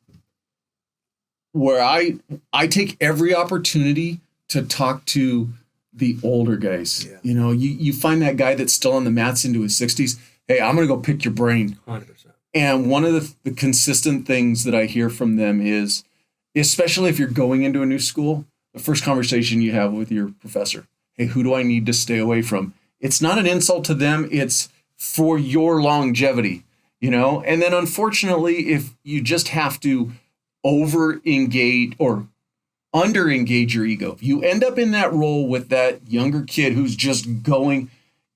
C: where I take every opportunity to talk to the older guys. Yeah. You find that guy that's still on the mats into his 60s. Hey, I'm going to go pick your brain.
D: 100%.
C: And one of the consistent things that I hear from them is, especially if you're going into a new school, the first conversation you have with your professor, hey, who do I need to stay away from? It's not an insult to them. It's for your longevity, And then unfortunately, if you just have to over-engage or under-engage your ego, if you end up in that role with that younger kid who's just going,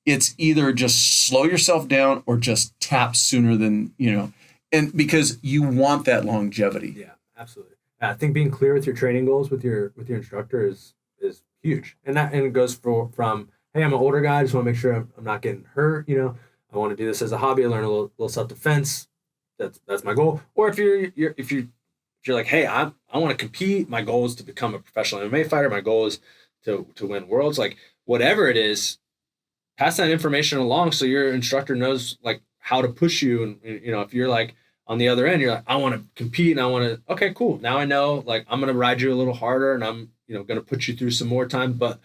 C: it's either just slow yourself down or just tap sooner than, and because you want that longevity.
D: Yeah, absolutely. I think being clear with your training goals with your instructor is huge. And it goes from, hey, I'm an older guy, I just want to make sure I'm not getting hurt, I want to do this as a hobby, I learn a little self-defense. That's my goal. Or if you're like, hey, I want to compete, my goal is to become a professional MMA fighter, my goal is to win worlds, like whatever it is, pass that information along so your instructor knows like how to push you. And if you're like on the other end, you're like, I want to compete and I want to, okay, cool. Now I know, like, I'm going to ride you a little harder and I'm, going to put you through some more time, but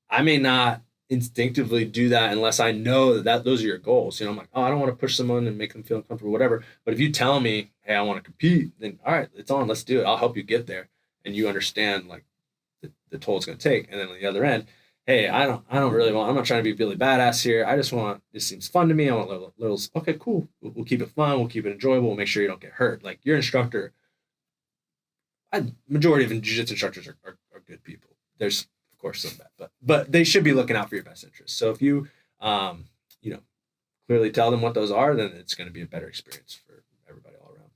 D: I may not instinctively do that unless I know that those are your goals. I'm like, oh, I don't want to push someone and make them feel uncomfortable, whatever. But if you tell me, hey, I want to compete, then all right, it's on, let's do it. I'll help you get there. And you understand like the toll it's going to take. And then on the other end, hey, I'm not trying to be Billy Badass here. I just want, this seems fun to me. I want little okay, cool. We'll keep it fun. We'll keep it enjoyable. We'll make sure you don't get hurt. Like your instructor, majority of jiu-jitsu instructors are good people. There's of course some bad, but they should be looking out for your best interests. So if you, clearly tell them what those are, then it's going to be a better experience for everybody all around.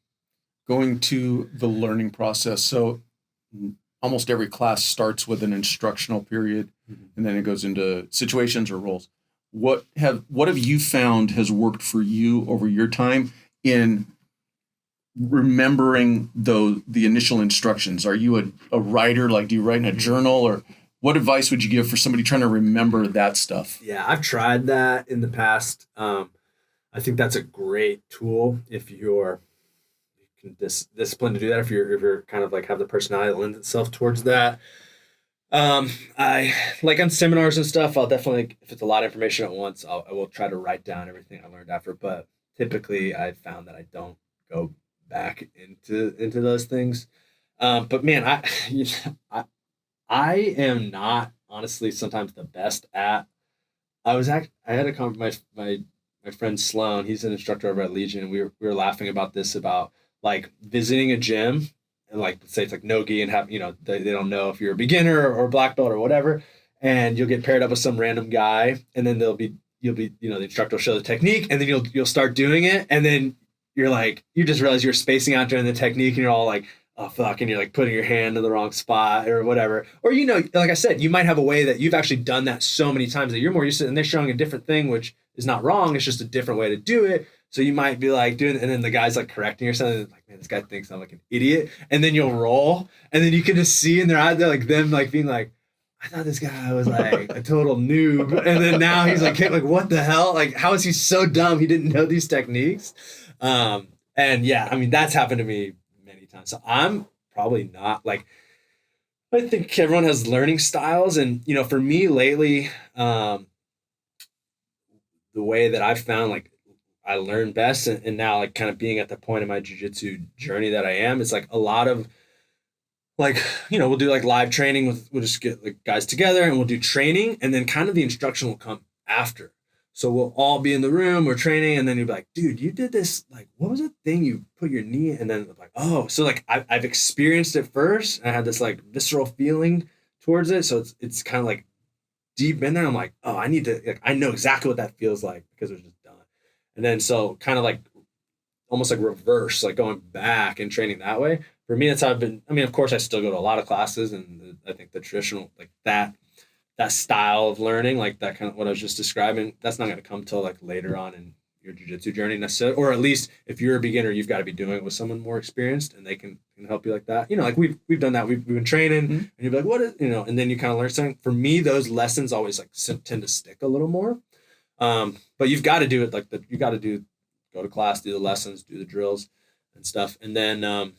C: Going to the learning process. So almost every class starts with an instructional period, and then it goes into situations or roles. What have you found has worked for you over your time in remembering the initial instructions? Are you a writer? Like, do you write in a journal, or what advice would you give for somebody trying to remember that stuff?
D: Yeah, I've tried that in the past. I think that's a great tool if you're disciplined to do that. If you're kind of like have the personality that lends itself towards that. I like on seminars and stuff, I'll definitely, if it's a lot of information at once, I will try to write down everything I learned after, but typically I found that I don't go back into those things. But man, I am not honestly sometimes the best at, I had a conversation, my friend Sloan, he's an instructor over at Legion, and we were laughing about this, about like visiting a gym and like, say it's like no-gi and have, they don't know if you're a beginner or black belt or whatever. And you'll get paired up with some random guy, and then you'll be, the instructor will show the technique, and then you'll start doing it. And then you're like, you just realize you're spacing out during the technique, and you're all like, oh fuck. And you're like putting your hand in the wrong spot or whatever. Or, like I said, you might have a way that you've actually done that so many times that you're more used to it, and they're showing a different thing, which is not wrong. It's just a different way to do it. So you might be like doing it, and then the guy's like correcting or something. Like, man, this guy thinks I'm like an idiot. And then you'll roll, and then you can just see in their eyes, they're like them like being like, I thought this guy was like a total noob. And then now he's like what the hell? Like, how is he so dumb? He didn't know these techniques. And yeah, I mean, that's happened to me many times. So I'm probably not like, I think everyone has learning styles. And, for me lately, the way that I've found like I learn best, and now like kind of being at the point in my jiu-jitsu journey that I am, it's like a lot of like, we'll do like live training we'll just get like guys together and we'll do training, and then kind of the instruction will come after. So we'll all be in the room, we're training, and then you'll be like, dude, you did this, like, what was the thing you put your knee, and then like, oh, so like I've experienced it first, and I had this like visceral feeling towards it. So it's kind of like deep in there. I'm like, oh, I need to, like, I know exactly what that feels like because it was just done. And then so kind of like almost like reverse, like going back and training that way. For me, that's how I've been. I mean, of course, I still go to a lot of classes, and I think the traditional, like that style of learning, like that kind of what I was just describing, that's not going to come till like later on in your jiu-jitsu journey necessarily, or at least if you're a beginner, you've got to be doing it with someone more experienced, and they can help you like that. You know, like we've done that. We've been training, and you'd be like, what is, you know, and then you kind of learn something. For me, those lessons always like tend to stick a little more. But you've got to do it like you got to go to class, do the lessons, do the drills and stuff. And then,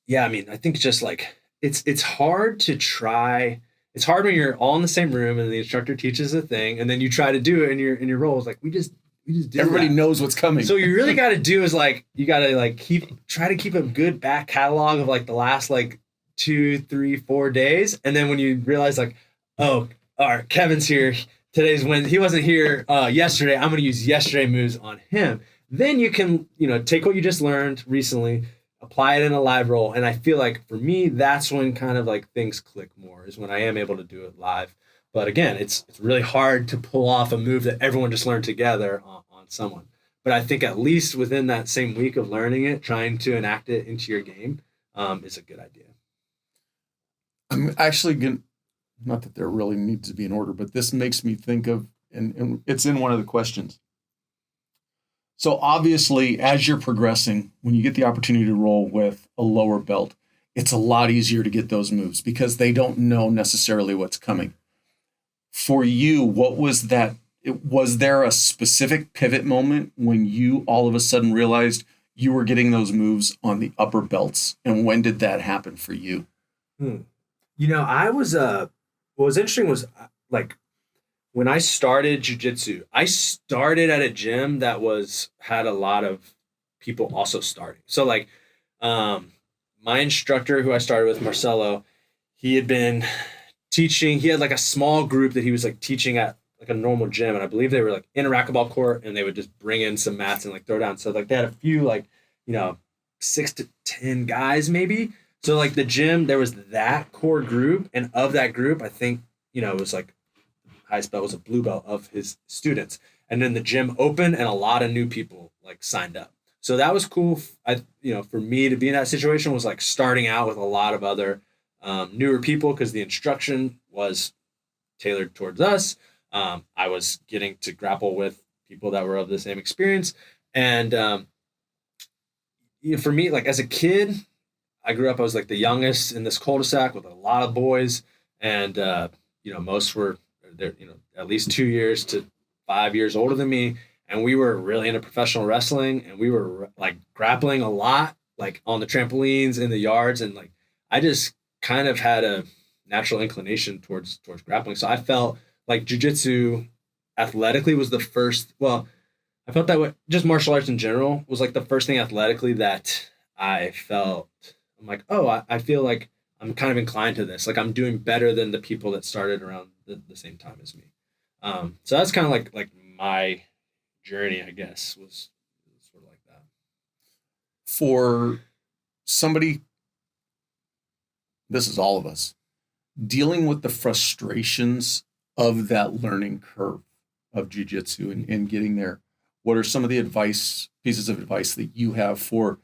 D: yeah, I mean, I think just like, it's hard to try. It's hard when you're all in the same room and the instructor teaches a thing, and then you try to do it in your roles. Like we just do
C: Everybody
D: that.
C: knows what's coming.
D: So you really got to do is like, you got to like try to keep a good back catalog of like the last like 2, 3, 4 days. And then when you realize like, oh, all right, Kevin's here. Today's Wednesday. He wasn't here yesterday. I'm going to use yesterday moves on him. Then you can, you know, take what you just learned recently, apply it in a live role. And I feel like for me, that's when kind of like things click more, is when I am able to do it live. But again, it's really hard to pull off a move that everyone just learned together on someone. But I think at least within that same week of learning it, trying to enact it into your game is a good idea.
C: I'm actually going to, not that there really needs to be an order, but this makes me think of, and it's in one of the questions. So obviously, as you're progressing, when you get the opportunity to roll with a lower belt, it's a lot easier to get those moves because they don't know necessarily what's coming. For you, what was that? Was there a specific pivot moment when you all of a sudden realized you were getting those moves on the upper belts? And when did that happen for you?
D: You know, I was, what was interesting was like, when I started jiu-jitsu, I started at a gym that had a lot of people also starting. So like, my instructor who I started with, Marcelo, he had been teaching, he had like a small group that he was like teaching at like a normal gym. And I believe they were like in a racquetball court, and they would just bring in some mats and like throw down. So like they had a few, like, you know, 6 to 10 guys maybe. So like the gym, there was that core group. And of that group, I think, you know, it was like highest belt was a blue belt of his students. And then the gym opened and a lot of new people like signed up. So that was cool. You know, for me to be in that situation was like starting out with a lot of other newer people, because the instruction was tailored towards us. I was getting to grapple with people that were of the same experience. And you know, for me, like as a kid, I grew up, I was like the youngest in this cul-de-sac with a lot of boys. And, you know, most were there, you know, at least 2 years to 5 years older than me. And we were really into professional wrestling, and we were like grappling a lot, like on the trampolines in the yards. And like, I just kind of had a natural inclination towards grappling. So I felt like jiu-jitsu athletically was the first, well, I felt that way, just martial arts in general was like the first thing athletically that I felt, I'm like, oh, I feel like I'm kind of inclined to this. Like I'm doing better than the people that started around the same time as me. So that's kind of like my journey, I guess, was sort of like that.
C: For somebody, this is all of us, dealing with the frustrations of that learning curve of jiu-jitsu and getting there, what are some of the pieces of advice that you have for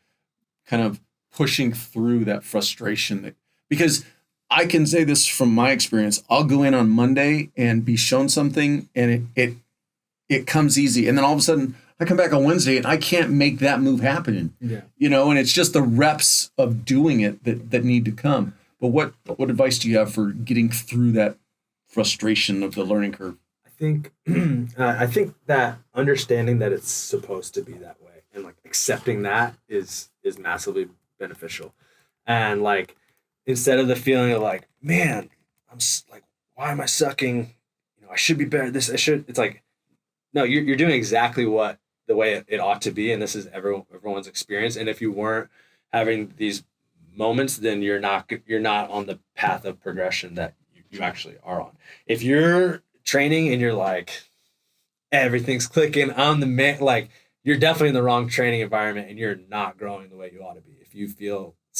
C: kind of pushing through that frustration? Because I can say this from my experience, I'll go in on Monday and be shown something, and it comes easy. And then all of a sudden I come back on Wednesday and I can't make that move happen.
D: Yeah.
C: You know, and it's just the reps of doing it that need to come. But what advice do you have for getting through that frustration of the learning curve?
D: I think that understanding that it's supposed to be that way and like accepting that is massively beneficial. And like, instead of the feeling of like, man, I'm like, why am I sucking? You know, I should be better. It's like, no, you're doing exactly what the way it ought to be. And this is everyone's experience. And if you weren't having these moments, then you're not on the path of progression that you actually are on. If you're training and you're like, everything's clicking, I'm the man, like you're definitely in the wrong training environment and you're not growing the way you ought to be.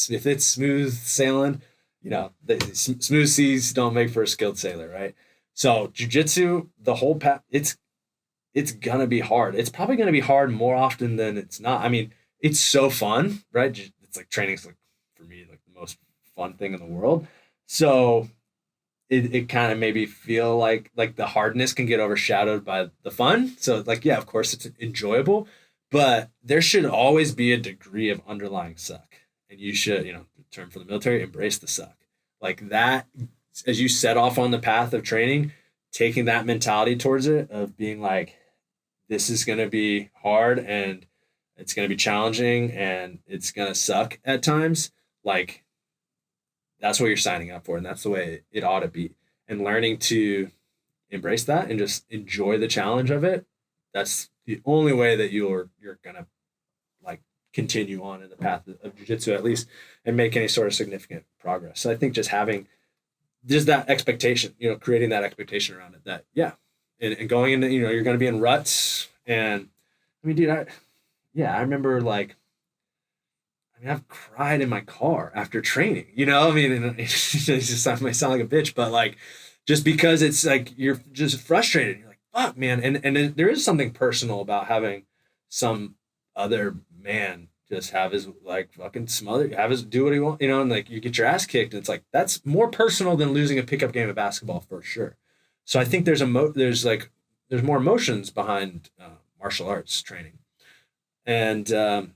D: If it's smooth sailing, you know, the smooth seas don't make for a skilled sailor, right? So jiu-jitsu, the whole path, it's gonna be hard. It's probably gonna be hard more often than it's not. I mean, it's so fun, right? It's like training's like for me like the most fun thing in the world. So it kind of maybe feel like the hardness can get overshadowed by the fun. So like, yeah, of course it's enjoyable, but there should always be a degree of underlying suck. And you should, the term for the military, embrace the suck. Like that, as you set off on the path of training, taking that mentality towards it of being like, this is going to be hard and it's going to be challenging and it's going to suck at times. Like, that's what you're signing up for. And that's the way it ought to be. And learning to embrace that and just enjoy the challenge of it. That's the only way that you're going to like continue on in the path of jiu-jitsu at least and make any sort of significant progress. So I think just having just that expectation, creating that expectation around it that, yeah. And going into, you're going to be in ruts. And I mean, dude, I remember like, I've cried in my car after training, and it just might sound like a bitch, but like, just because it's like, you're just frustrated. You're like, fuck, man. And there is something personal about having some other man just have his like fucking do what he wants, and like you get your ass kicked. And it's like, that's more personal than losing a pickup game of basketball for sure. So I think there's more emotions behind martial arts training. And,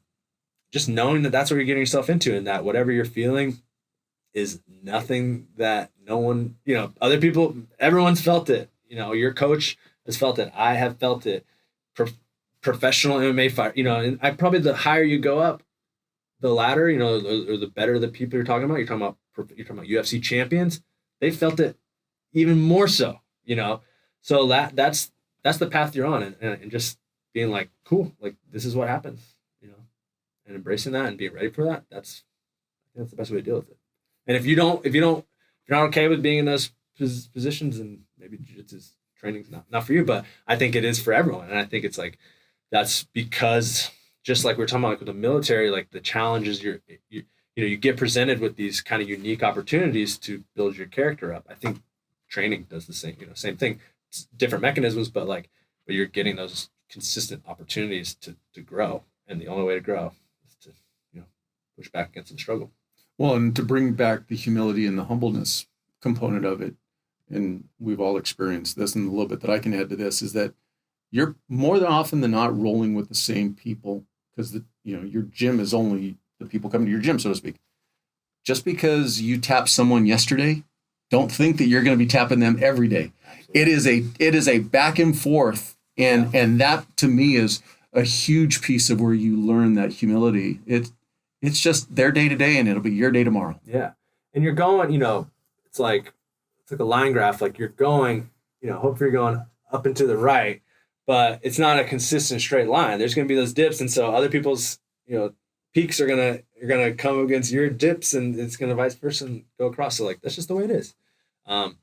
D: just knowing that that's what you're getting yourself into and that whatever you're feeling is nothing that no one, other people, everyone's felt it. Your coach has felt it. I have felt it. Professional MMA fighter, and probably the higher you go up the ladder, or the better the people you're talking about. You're talking about UFC champions. They felt it even more so, So that's the path you're on and just being like, cool, like this is what happens. And embracing that and being ready for that, that's the best way to deal with it. And if you're not okay with being in those positions, then maybe jiu-jitsu training's not for you. But I think it is for everyone. And I think it's like, that's because just like we're talking about like with the military, like the challenges you get presented with these kind of unique opportunities to build your character up. I think training does the same, same thing, it's different mechanisms, but you're getting those consistent opportunities to grow. And the only way to grow to push back against the struggle.
C: Well, and to bring back the humility and the humbleness component of it, and we've all experienced this, and a little bit that I can add to this is that you're more than often than not rolling with the same people because your gym is only the people coming to your gym, so to speak. Just because you tapped someone yesterday, don't think that you're going to be tapping them every day. It is a back and forth, and that to me is a huge piece of where you learn that humility. It's just their day to day and it'll be your day tomorrow.
D: Yeah. And you're going, it's like a line graph. Like you're going, hopefully you're going up and to the right, but it's not a consistent straight line. There's going to be those dips. And so other people's, peaks you're going to come against your dips and it's going to vice versa and go across. So like, that's just the way it is.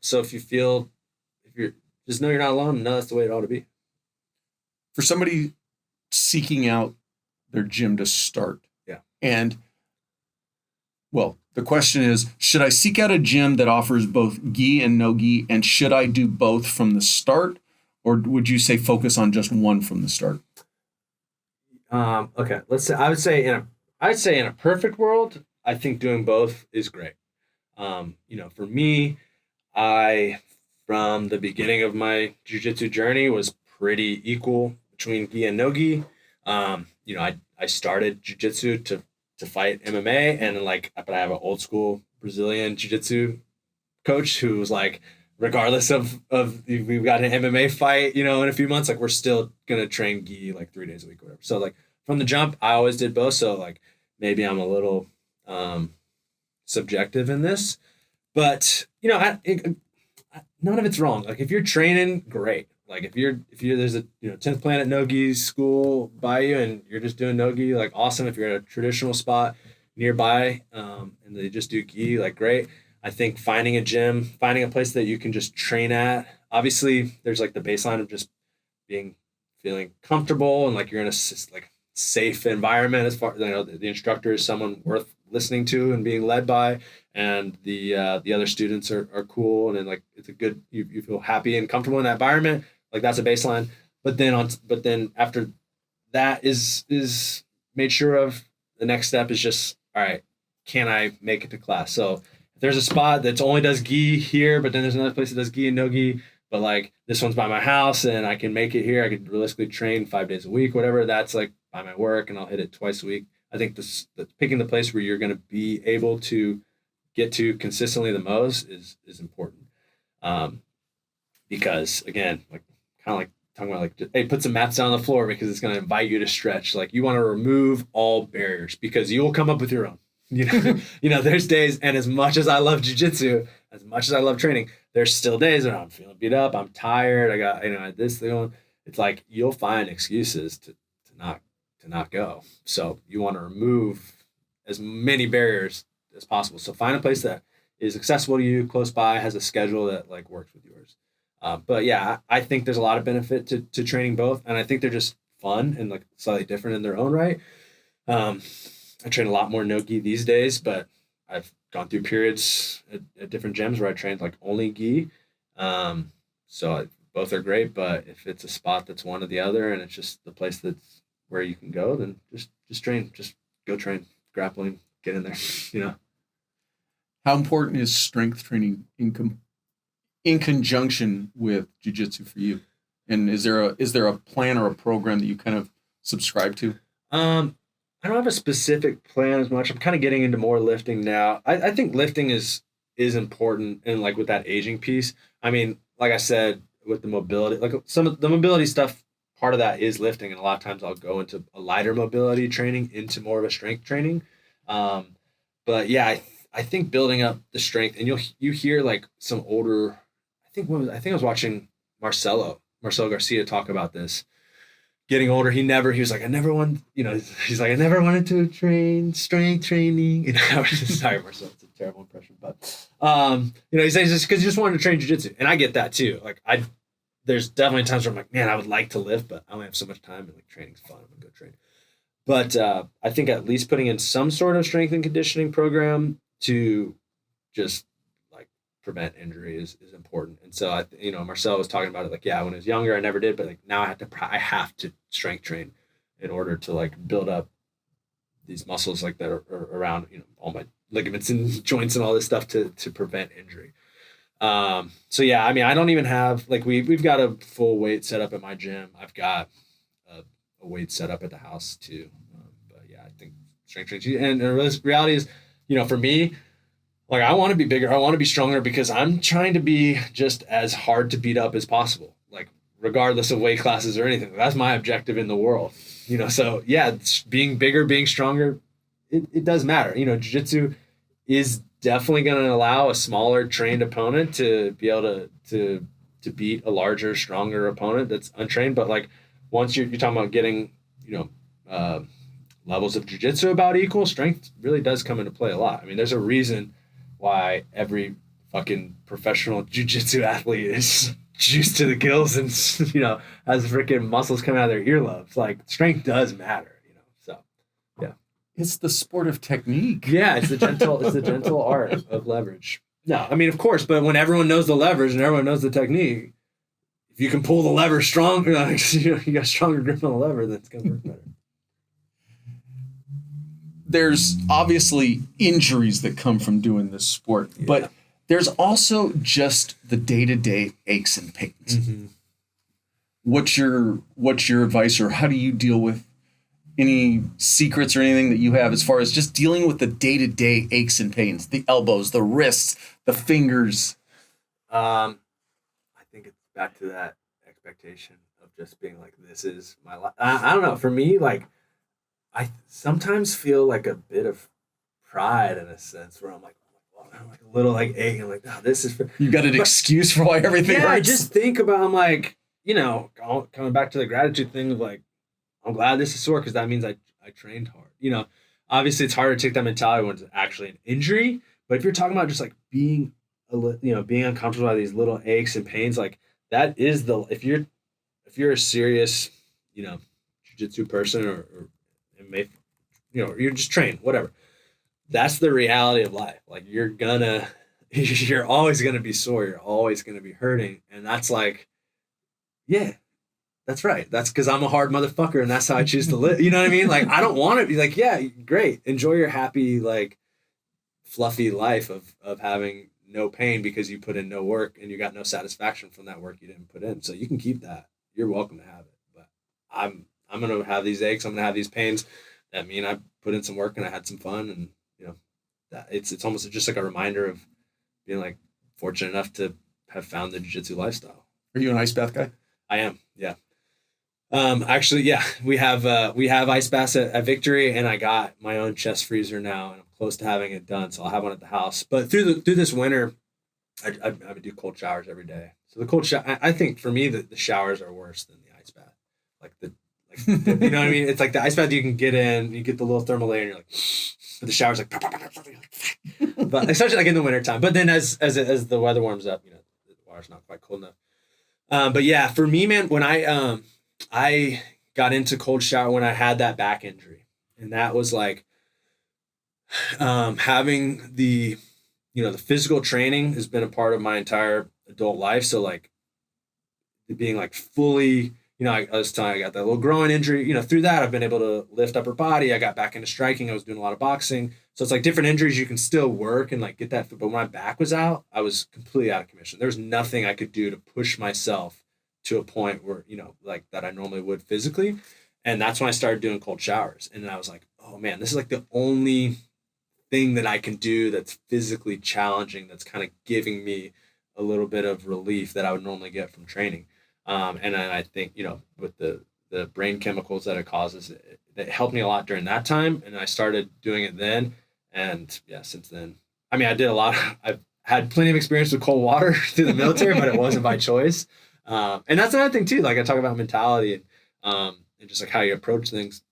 D: So if you're just know you're not alone and know that's the way it ought to be.
C: For somebody seeking out their gym to start.
D: Yeah.
C: And well, the question is, should I seek out a gym that offers both gi and no gi? And should I do both from the start? Or would you say focus on just one from the start?
D: Okay. I would say in a perfect world, I think doing both is great. For me, from the beginning of my jiu-jitsu journey was pretty equal between gi and no gi. I started jiu-jitsu to fight MMA and but I have an old school Brazilian Jiu Jitsu coach who was like, regardless of we've got an MMA fight, in a few months, like we're still going to train gi like 3 days a week or whatever. So like from the jump, I always did both. So like maybe I'm a little subjective in this, but none of it's wrong. Like if you're training, great. Like if you're there's a 10th Planet no-gi school by you and you're just doing no-gi, like awesome. If you're in a traditional spot nearby and they just do gi, like great. I think finding a gym, finding a place that you can just train at. Obviously, there's like the baseline of just feeling comfortable and like you're in a like safe environment as far the instructor is someone worth listening to and being led by, and the other students are cool and then like it's a good you feel happy and comfortable in that environment. Like that's a baseline. But then after that is made sure of, the next step is just, all right, can I make it to class? So if there's a spot that only does gi here, but then there's another place that does gi and no gi, but like this one's by my house and I can make it here. I could realistically train 5 days a week, whatever. That's like by my work, and I'll hit it twice a week. I think picking the place where you're going to be able to get to consistently the most is important. Because again, like kind of like talking about like, hey, put some mats down on the floor because it's going to invite you to stretch. Like you want to remove all barriers because you will come up with your own. There's days, and as much as I love jiu-jitsu, as much as I love training, there's still days where I'm feeling beat up, I'm tired, I got this thing on. It's like you'll find excuses to not go. So you want to remove as many barriers as possible. So find a place that is accessible to you, close by, has a schedule that like works with yours. But yeah, I think there's a lot of benefit to training both, and I think they're just fun and like slightly different in their own right. I train a lot more no-gi these days, but I've gone through periods at different gyms where I trained like only gi. Both are great, but if it's a spot that's one or the other and it's just the place that's where you can go, then just train, just go train, grappling, get in there,
C: How important is strength training in conjunction with jiu-jitsu for you? And is there a plan or a program that you kind of subscribe to?
D: I don't have a specific plan as much. I'm kind of getting into more lifting now. I think lifting is important, and like with that aging piece. I mean, like I said, with the mobility, like some of the mobility stuff, part of that is lifting, and a lot of times I'll go into a lighter mobility training into more of a strength training. But yeah, I think building up the strength, and you hear like some older. I think I was watching Marcelo Garcia talk about this. Getting older, he was like, I never wanted to train strength training. Sorry, Marcel, it's a terrible impression, but he says just because he just wanted to train jiu-jitsu, and I get that too. Like there's definitely times where I'm like, man, I would like to lift, but I only have so much time, and like training's fun. I'm gonna go train. But I think at least putting in some sort of strength and conditioning program to just like prevent injury is important. And so Marcel was talking about it like, yeah, when I was younger I never did, but like now I have to strength train in order to like build up these muscles like that are around all my ligaments and joints and all this stuff to prevent injury. So yeah, I mean, I don't even have like we've got a full weight set up at my gym. I've got a weight set up at the house too. But yeah, I think strength training, and the reality is, for me, like I want to be bigger, I want to be stronger because I'm trying to be just as hard to beat up as possible, like regardless of weight classes or anything. That's my objective in the world, so yeah, being bigger, being stronger, it does matter. Jiu-jitsu is definitely going to allow a smaller trained opponent to be able to beat a larger, stronger opponent that's untrained. But like once you're talking about getting, levels of jiu-jitsu about equal, strength really does come into play a lot. I mean, there's a reason why every fucking professional jiu-jitsu athlete is juiced to the gills and, has freaking muscles coming out of their earlobes. Like strength does matter, so yeah.
C: It's the sport of technique.
D: Yeah. It's the gentle art of leverage. No, I mean, of course, but when everyone knows the leverage and everyone knows the technique, if you can pull the lever strong, you got stronger grip on the lever, then it's going to work better.
C: There's obviously injuries that come from doing this sport, but there's also just the day-to-day aches and pains. Mm-hmm. What's your advice, or how do you deal with any secrets or anything that you have as far as just dealing with the day-to-day aches and pains, the elbows, the wrists, the fingers?
D: I think it's back to that expectation of just being like, this is my life. I don't know. For me, like, I sometimes feel like a bit of pride in a sense where I'm like a little like ache and like, oh, this is for
C: you got an excuse for why everything hurts.
D: I just think about, I'm like, coming back to the gratitude thing of like, I'm glad this is sore because that means I trained hard. Obviously it's harder to take that mentality when it's actually an injury, but if you're talking about just like being being uncomfortable by these little aches and pains, like that is if you're a serious jiu-jitsu person or you're just trained, whatever. That's the reality of life. Like you're always gonna be sore. You're always gonna be hurting. And that's like, yeah, that's right. That's because I'm a hard motherfucker and that's how I choose to live. You know what I mean? Like, I don't want to be like, yeah, great. Enjoy your happy, like fluffy life of having no pain because you put in no work and you got no satisfaction from that work you didn't put in. So you can keep that. You're welcome to have it. But I'm going to have these aches. I'm going to have these pains. That mean I put in some work and I had some fun, and that it's almost just like a reminder of being like fortunate enough to have found the jiu-jitsu lifestyle.
C: Are you an ice bath guy?
D: I am. Yeah. Actually, yeah, we have ice baths at Victory, and I got my own chest freezer now, and I'm close to having it done. So I'll have one at the house. But through this winter, I would do cold showers every day. So the cold shower, I think for me, the showers are worse than the ice bath. You know what I mean? It's like the ice bath you can get in, you get the little thermal layer, and you're like, but the shower's like, but especially like in the wintertime. But then as the weather warms up, the water's not quite cold enough. But yeah, for me, man, when I got into cold shower when I had that back injury, and that was like having the physical training has been a part of my entire adult life. So like being like fully, I was telling you, I got that little groin injury, through that I've been able to lift upper body. I got back into striking. I was doing a lot of boxing. So it's like different injuries you can still work and like get that. But when my back was out, I was completely out of commission. There was nothing I could do to push myself to a point where, like that I normally would physically. And that's when I started doing cold showers. And then I was like, oh man, this is like the only thing that I can do that's physically challenging, that's kind of giving me a little bit of relief that I would normally get from training. And then I think, with the brain chemicals that it causes, it helped me a lot during that time. And I started doing it then. And yeah, since then, I mean, I did a lot. I've had plenty of experience with cold water through the military, but it wasn't by choice. And that's another thing too. Like I talk about mentality and just like how you approach things.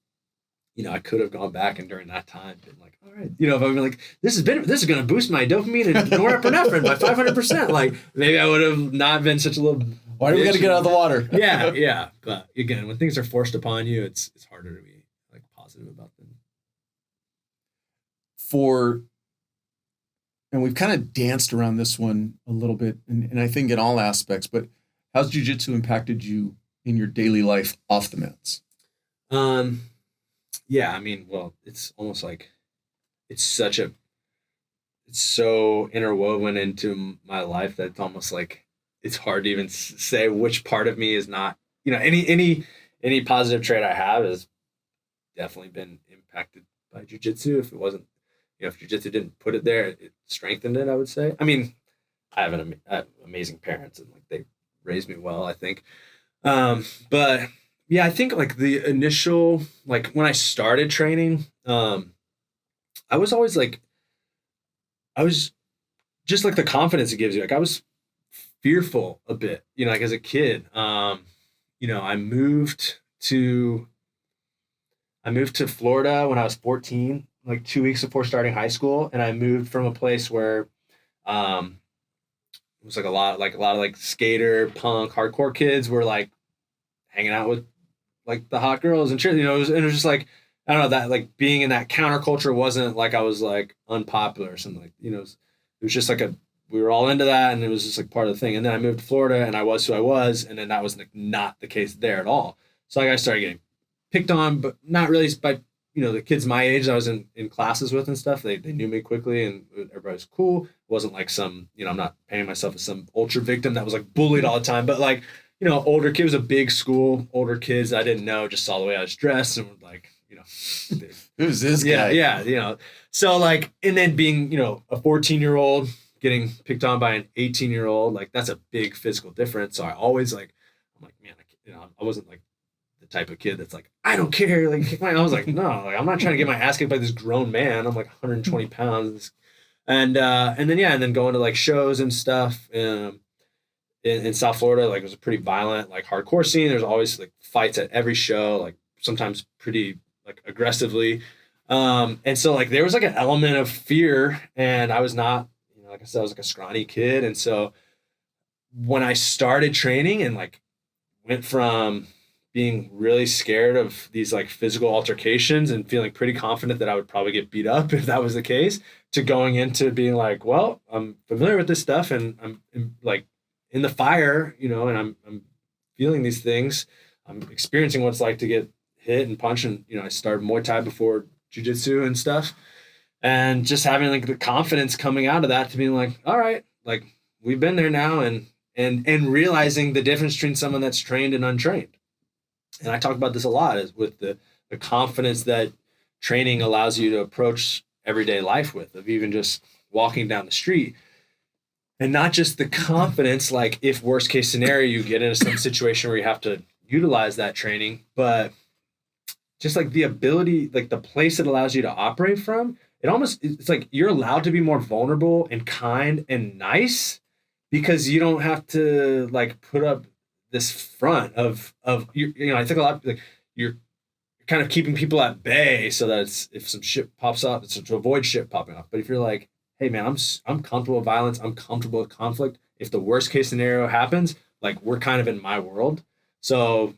D: I could have gone back and during that time been like, all right, if I've been like, this is going to boost my dopamine and norepinephrine by 500%. Like maybe I would have not been such a little.
C: Why do we got to get out of the water?
D: Yeah. But again, when things are forced upon you, it's harder to be like positive about them.
C: And we've kind of danced around this one a little bit, and I think in all aspects, but how's jiu-jitsu impacted you in your daily life off the mats?
D: Yeah, I mean, well, it's almost like it's so interwoven into my life that it's almost like it's hard to even say which part of me is not, any positive trait I have has definitely been impacted by jiu-jitsu. If it wasn't, if jiu-jitsu didn't put it there, it strengthened it, I would say. I mean, I have amazing parents and like they raised me well, I think. But yeah, I think like the initial, like when I started training, I was always like, I was just like the confidence it gives you. Like I was fearful a bit, like as a kid. I moved to Florida when I was 14, like 2 weeks before starting high school. And I moved from a place where, it was like a lot of skater, punk, hardcore kids were like hanging out with like the hot girls and cheer, it was just like, I don't know, that like being in that counterculture wasn't like I was like unpopular or something, like, it was just like we were all into that and it was just like part of the thing. And then I moved to Florida and I was who I was. And then that was like not the case there at all. So like I started getting picked on, but not really by, the kids my age that I was in classes with and stuff. They knew me quickly and everybody was cool. It wasn't like some, I'm not painting myself as some ultra victim that was like bullied all the time, but like, older kid, was a big school, older kids I didn't know, just saw the way I was dressed and were like,
C: who's this guy?
D: Yeah. So like, and then being, a 14-year-old getting picked on by an 18-year-old, like that's a big physical difference. So I always like, I'm like, man, I wasn't like the type of kid that's like, I don't care. Like, I was like, no, like, I'm not trying to get my ass kicked by this grown man. I'm like 120 pounds. And then going to like shows and stuff. In South Florida, like it was a pretty violent, like hardcore scene. There's always like fights at every show, like sometimes pretty like aggressively. And so like there was like an element of fear, and I was not, like I said, I was like a scrawny kid. And so when I started training and like went from being really scared of these like physical altercations and feeling pretty confident that I would probably get beat up if that was the case, to going into being like, well, I'm familiar with this stuff and I'm like in the fire, and I'm feeling these things. I'm experiencing what it's like to get hit and punched. And, I started Muay Thai before Jiu Jitsu and stuff. And just having like the confidence coming out of that to being like, all right, like we've been there now, and realizing the difference between someone that's trained and untrained. And I talk about this a lot, is with the confidence that training allows you to approach everyday life with, of even just walking down the street. And not just the confidence, like if worst case scenario, you get into some situation where you have to utilize that training, but just like the ability, like the place it allows you to operate from, it's like you're allowed to be more vulnerable and kind and nice, because you don't have to like put up this front of I think a lot, like you're kind of keeping people at bay so that if some shit pops up, it's to avoid shit popping up. But if you're like, hey man, I'm comfortable with violence, I'm comfortable with conflict. If the worst case scenario happens, like we're kind of in my world. So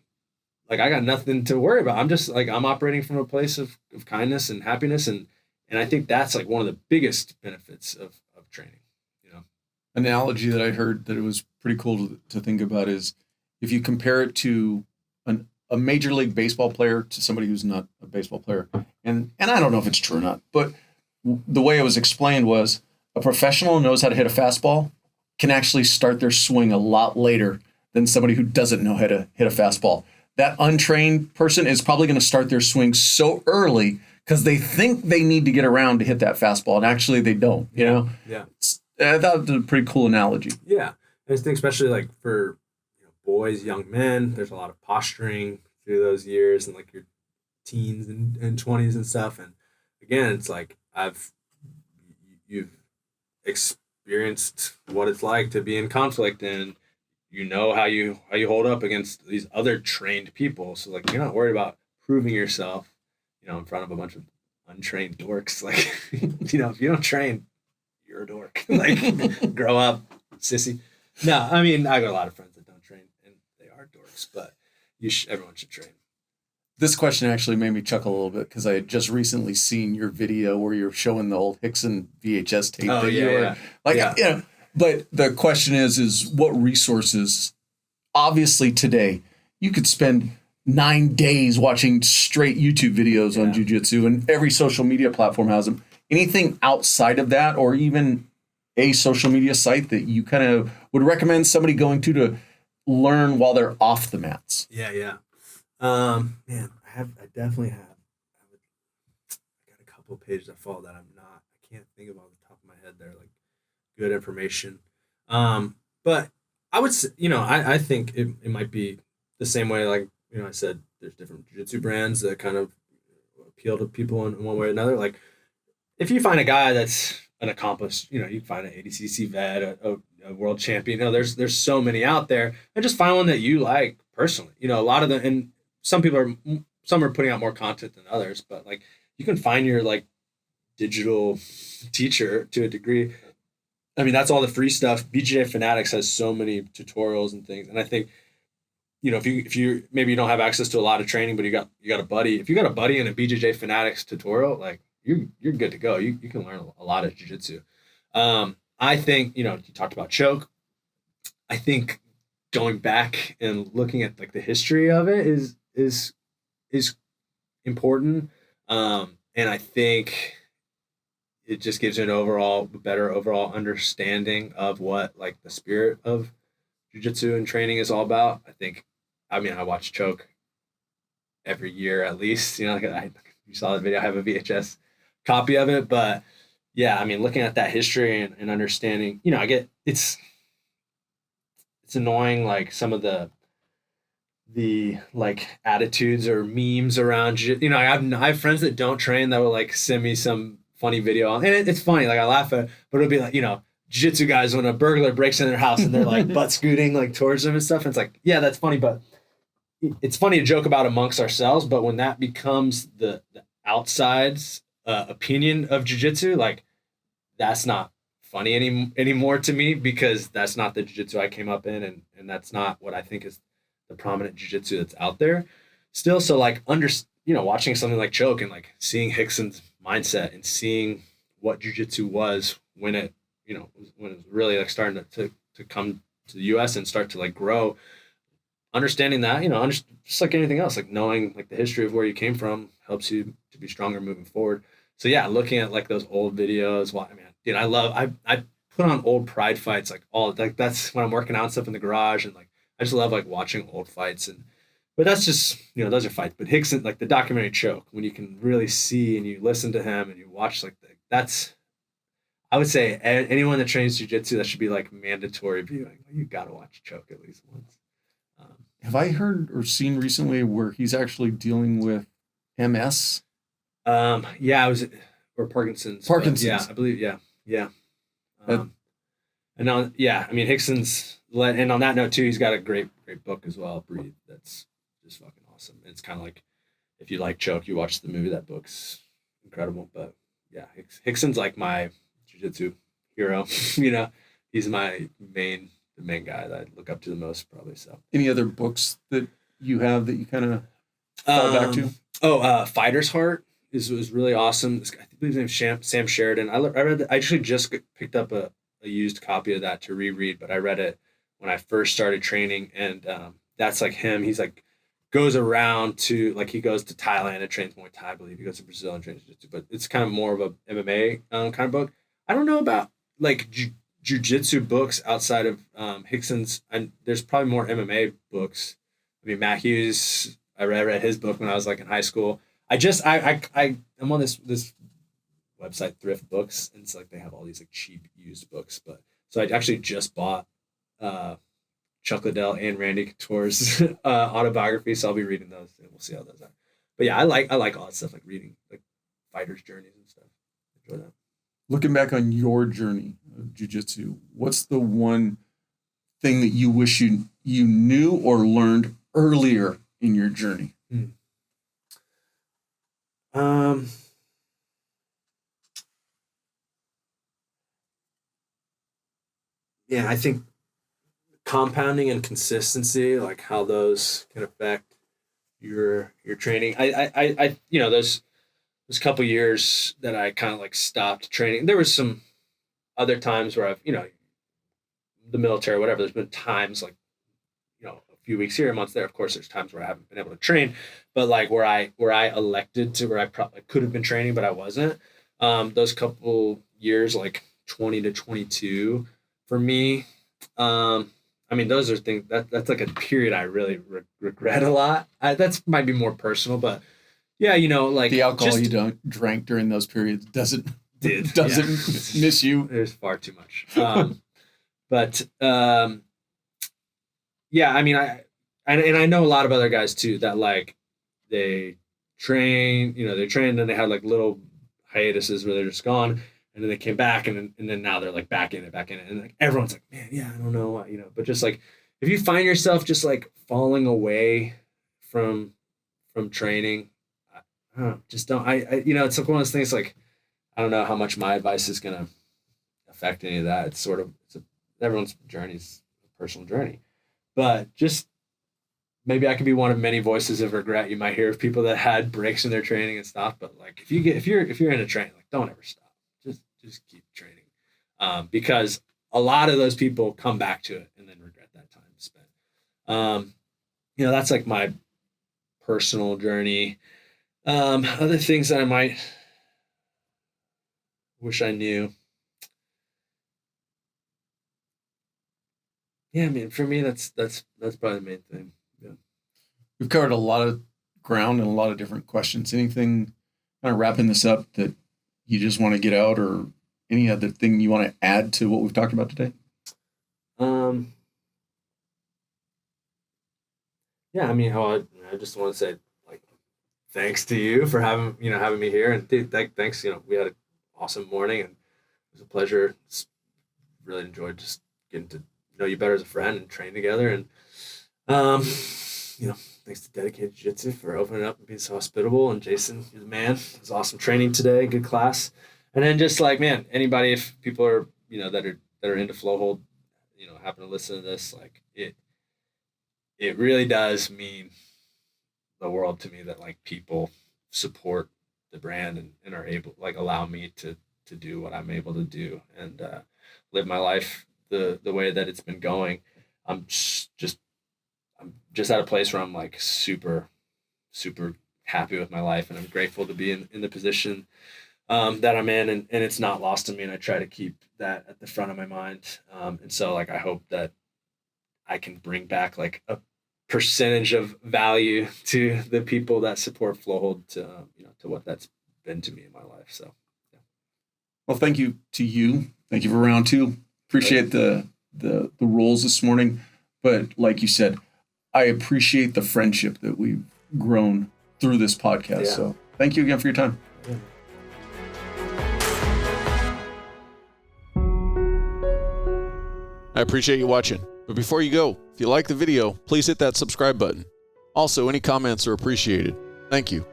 D: like I got nothing to worry about. I'm just like, I'm operating from a place of kindness and happiness. And I think that's like one of the biggest benefits of training,
C: Analogy that I heard that it was pretty cool to think about is if you compare it to a major league baseball player to somebody who's not a baseball player. And I don't know if it's true or not, but the way it was explained was a professional knows how to hit a fastball can actually start their swing a lot later than somebody who doesn't know how to hit a fastball. That untrained person is probably going to start their swing so early because they think they need to get around to hit that fastball, and actually they don't,
D: Yeah.
C: I thought it was a pretty cool analogy.
D: Yeah. I just think especially like for boys, young men, there's a lot of posturing through those years and like your teens and 20s and stuff. And again, it's like you've experienced what it's like to be in conflict, and how you hold up against these other trained people. So like you're not worried about proving yourself, in front of a bunch of untrained dorks. Like, if you don't train, you're a dork. Like, grow up, sissy. No, I mean, I got a lot of friends that don't train, and they are dorks, but everyone should train.
C: This question actually made me chuckle a little bit because I had just recently seen your video where you're showing the old Hickson VHS tape.
D: Oh, yeah.
C: But the question is what resources, obviously today, you could spend 9 days watching straight YouTube videos on jiu-jitsu, and every social media platform has them. Anything outside of that, or even a social media site that you kind of would recommend somebody going to learn while they're off the mats?
D: Yeah. Man, I definitely have. I got a couple of pages I follow that I can't think of off the top of my head. They're like good information. But I would say, I think it might be the same way, like, I said, there's different jiu-jitsu brands that kind of appeal to people in one way or another. Like, if you find a guy that's an accomplished, you can find an ADCC vet, a world champion, there's so many out there, and just find one that you like personally. A lot of them, and some are putting out more content than others, but like you can find your like digital teacher to a degree. I mean, that's all the free stuff. BJJ Fanatics has so many tutorials and things. And I think, if you maybe you don't have access to a lot of training, but you got a buddy, if you got a buddy in a BJJ Fanatics tutorial, like you're good to go. You can learn a lot of jiu-jitsu. I think, you talked about choke. I think going back and looking at like the history of it is important. And I think it just gives you a better overall understanding of what like the spirit of jiu-jitsu and training is all about. I watch choke every year at least. You saw the video. I have a VHS copy of it, but yeah, I mean, looking at that history and understanding, I get it's annoying, like some of the like attitudes or memes around, I have friends that don't train that will like send me some funny video, and it's funny, like I laugh at it, but it'll be like, jiu-jitsu guys when a burglar breaks in their house and they're like butt scooting like towards them and stuff. And it's like, yeah, that's funny, but it's funny to joke about amongst ourselves, but when that becomes the outside's opinion of jiu-jitsu, like that's not funny anymore to me, because that's not the jiu-jitsu I came up in, and that's not what I think is the prominent jiu-jitsu that's out there still. So like watching something like choke and like seeing Hickson's mindset and seeing what jiu-jitsu was when it when it was really like starting to come to the US and start to like grow, understanding that, just like anything else, like knowing like the history of where you came from helps you to be stronger moving forward. So yeah, looking at like those old videos, dude, I put on old Pride fights, like that's when I'm working out and stuff in the garage. And like, I just love like watching old fights. But that's just, those are fights. But Hickson, like the documentary Choke, when you can really see and you listen to him and you watch that's, I would say anyone that trains jiu-jitsu, that should be like mandatory viewing. You got to watch Choke at least once.
C: Have I heard or seen recently where he's actually dealing with MS?
D: Yeah, or Parkinson's. Yeah, I believe. Yeah. And on, I mean, Hickson's and on that note too, he's got a great book as well, Breathe. That's just fucking awesome. It's kind of like, if you like Choke, you watch the movie. That book's incredible. But yeah, Hickson's like my jiu-jitsu hero. He's my the main guy that I look up to the most, probably. So, any
C: other books that you have that you kind of fall back to?
D: Fighter's Heart was really awesome. I believe his name's Sam Sheridan. I read. I actually just picked up a used copy of that to reread, but I read it when I first started training, and that's like him. He's like goes around to, like, he goes to Thailand and trains Muay Thai. I believe he goes to Brazil and trains jiu-jitsu, but it's kind of more of a MMA kind of book. I don't know about like jiu-jitsu books outside of Hickson's, and there's probably more MMA books. I mean, Matt Hughes, I read his book when I was like in high school. I'm on this website, Thrift Books, and it's like they have all these like cheap used books. But so I actually just bought Chuck Liddell and Randy Couture's autobiography, so I'll be reading those and we'll see how those are. But yeah, I like all that stuff, like reading like fighters' journeys and stuff. Enjoy that.
C: Looking back on your journey of jiu-jitsu, what's the one thing that you wish you knew or learned earlier in your journey?
D: Yeah, I think compounding and consistency, like how those can affect your training. I those couple years that I kind of like stopped training. There was some other times where I've, the military, whatever, there's been times like, a few weeks here, months there. Of course, there's times where I haven't been able to train, but like where I elected to, where I probably could have been training, but I wasn't. Those couple years, like 20 to 22 for me, I mean, those are things that's like a period I really regret a lot. That's might be more personal, but yeah, like
C: the alcohol you drank during those periods doesn't miss you.
D: There's far too much. But yeah, I mean, I know a lot of other guys too that like they train, they trained and they had like little hiatuses where they're just gone. And then they came back, and then now they're like back in it, and like everyone's like, man, yeah, I don't know what, but just like if you find yourself just like falling away from training, I don't know, just don't. It's like one of those things. Like, I don't know how much my advice is gonna affect any of that. It's sort of everyone's journey is a personal journey, but just maybe I could be one of many voices of regret you might hear of people that had breaks in their training and stuff. But like if you're in a training, like don't ever stop. Just keep training, because a lot of those people come back to it and then regret that time spent. That's like my personal journey. Other things that I might wish I knew. Yeah, I mean, for me, that's probably the main thing. Yeah,
C: we've covered a lot of ground and a lot of different questions. Anything kind of wrapping this up that you just want to get out, or any other thing you want to add to what we've talked about today?
D: Yeah, I mean, I just want to say, like, thanks to you for having me here, and dude, thanks. We had an awesome morning, and it was a pleasure. Really enjoyed just getting to know you better as a friend and train together, and thanks to Dedicated Jiu-Jitsu for opening up and being so hospitable. And Jason, you're the man. It was awesome training today. Good class. And then just like, man, anybody, if people are, that are into Flowhold, happen to listen to this, like it really does mean the world to me that like people support the brand and are able, like, allow me to do what I'm able to do and live my life the way that it's been going. I'm just at a place where I'm like super, super happy with my life, and I'm grateful to be in the position that I'm in, and it's not lost on me, and I try to keep that at the front of my mind. And so like I hope that I can bring back like a percentage of value to the people that support Flowhold to to what that's been to me in my life. So yeah.
C: Well, thank you to you. Thank you for round two. Appreciate the roles this morning. But like you said, I appreciate the friendship that we've grown through this podcast.
D: Yeah.
C: So thank you again for your time.
D: Yeah.
B: I appreciate you watching. But before you go, if you like the video, please hit that subscribe button. Also, any comments are appreciated. Thank you.